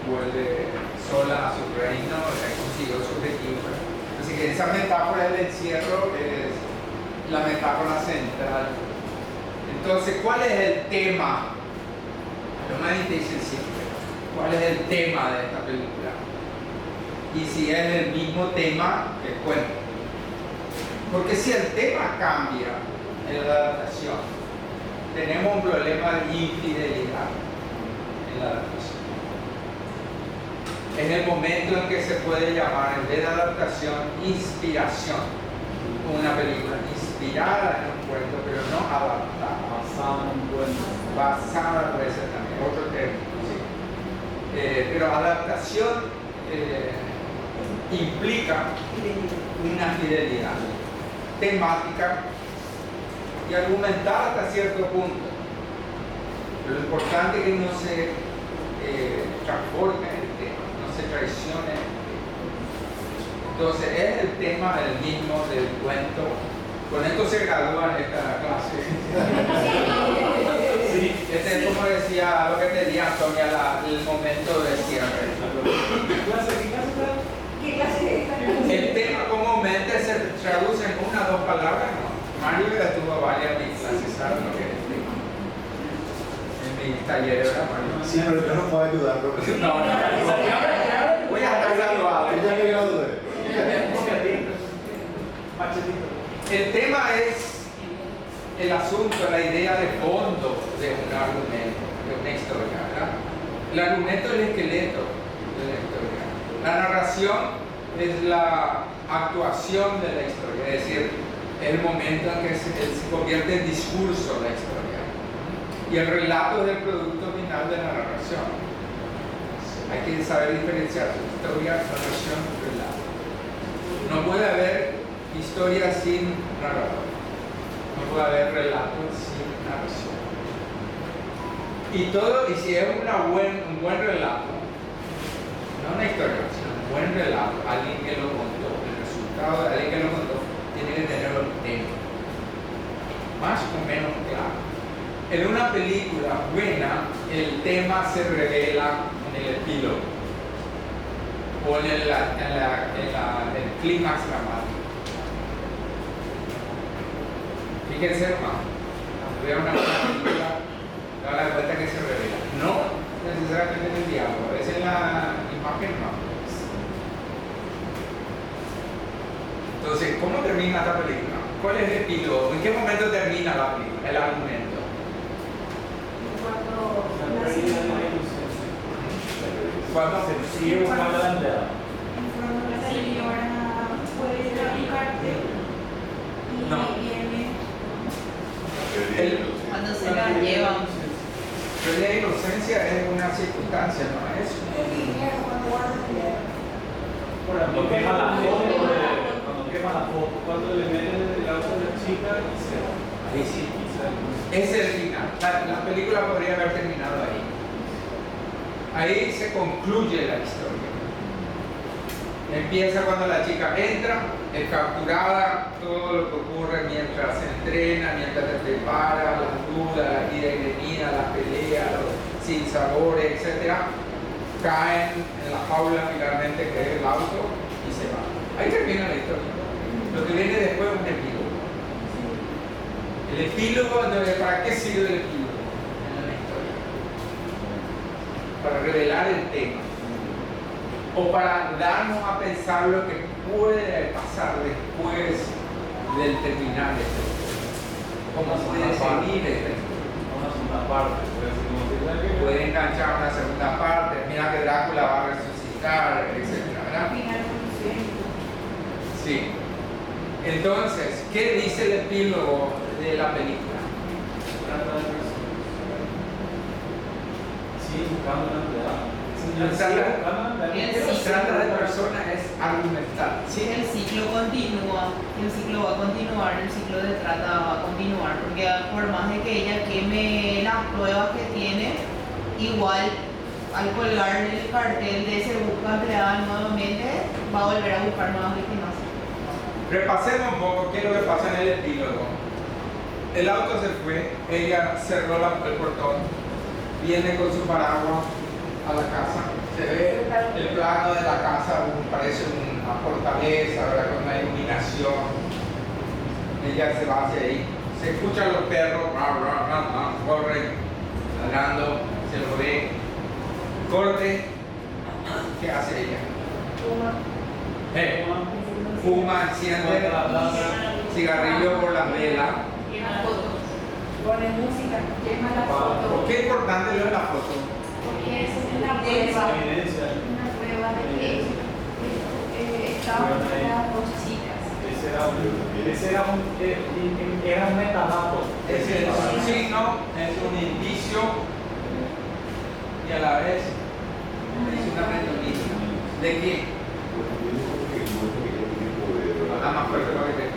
vuelve sola a su reino, consiguió su objetivo. Así que esa metáfora del encierro es la metáfora central. Entonces, ¿cuál es el tema? Lo más dicen siempre, ¿cuál es el tema de esta película? Y si es el mismo tema que el cuento. Porque si el tema cambia en la adaptación, tenemos un problema de infidelidad en la adaptación. Es el momento en que se puede llamar, en vez de adaptación, inspiración. Una película inspirada en un cuento, pero no adaptada.
Basada en un cuento.
Basada puede ser también, otro término, sí. Pero adaptación implica una fidelidad temática y argumental hasta cierto punto. Pero lo importante es que no se transforme el tema, no se traicione. Entonces es el tema el mismo del cuento. Con esto se gradúa esta clase. Sí, este es como decía lo que tenía Antonia, el momento de cierre.
¿Qué clase es?
El tema comúnmente se traduce en una o dos palabras, ¿no? Mario ya tuvo varias clases, ¿sabes lo que es el tema? En mi taller, ¿verdad, Mario?
Sí, pero yo no puedo ayudar.
No. Voy a estar graduado.
Ya me gradué.
El tema es el asunto, la idea de fondo de un argumento, de una historia, ¿verdad? El argumento es el esqueleto de la historia. La narración es la actuación de la historia, es decir, el momento en que se convierte en discurso la historia. Y el relato es el producto final de la narración. Hay que saber diferenciar historia, narración y relato. No puede haber historia sin narrador. No puede haber relato sin narración. Y si es un buen relato, no una historia, sino un buen relato, alguien que lo contó, el resultado de alguien que lo contó, tiene que tenerlo dentro, más o menos claro. En una película buena, el tema se revela en el epílogo o en el clímax dramático. Fíjense, hermano, cuando vean una buena película, te vas a dar cuenta que se revela. No necesariamente en el diálogo, a veces en la imagen no. Entonces, ¿cómo termina esta película? ¿Cuál es el epílogo? ¿En qué momento termina la película, el argumento? Cuando
se sigue buscando la entrada.
La señora puede traficarte y viene.
Cuando se la llevan.
Pero la inocencia es una circunstancia, no es
Cuando quema la foto, cuando le meten el auto a la chica y se va. Ahí sí,
ese es el final. La película podría haber terminado ahí. Ahí se concluye la historia. Empieza cuando la chica entra, es capturada, todo lo que ocurre mientras se entrena, mientras se prepara, las dudas, la ida y venida, las peleas, los sinsabores, etc. Caen en la jaula finalmente que es el auto y se van. Ahí termina la historia. Lo que viene después es un epílogo. El epílogo, entonces, ¿para qué sirve el epílogo en la historia? Para revelar el tema. O para darnos a pensar lo que puede pasar después del terminar de esta historia. ¿Cómo puede seguir esta historia?
Una segunda parte.
Puede enganchar una segunda parte. Mira que Drácula va a resucitar, etc. ¿Verdad? Sí. Entonces, ¿qué dice el epílogo de la película?
Sí, buscando una empleada.
Trata de persona es argumental.
¿Sí? El ciclo continúa, el ciclo va a continuar, el ciclo de trata va a continuar, porque por más de que ella queme las pruebas que tiene, igual al colgar el cartel de se busca empleada nuevamente, va a volver a buscar nuevas víctimas.
Repasemos un poco qué es lo que pasa en el epílogo. El auto se fue, ella cerró el portón, viene con su paraguas a la casa. Se ve el plano de la casa, parece una fortaleza, ¿verdad? Con una iluminación. Ella se va hacia ahí. Se escuchan los perros, corren, ladrando, se lo ve. Corte, ¿qué hace ella? Fuma, enciende cigarrillo por la vela.
Pone música, quema la foto.
¿Por qué es importante leer la foto?
Porque es una prueba de que estaban las dos chicas.
Ese era un metadato.
Es un signo, es un indicio y a la vez es una retórica. ¿De qué? Nada más fuerte lo que tengo.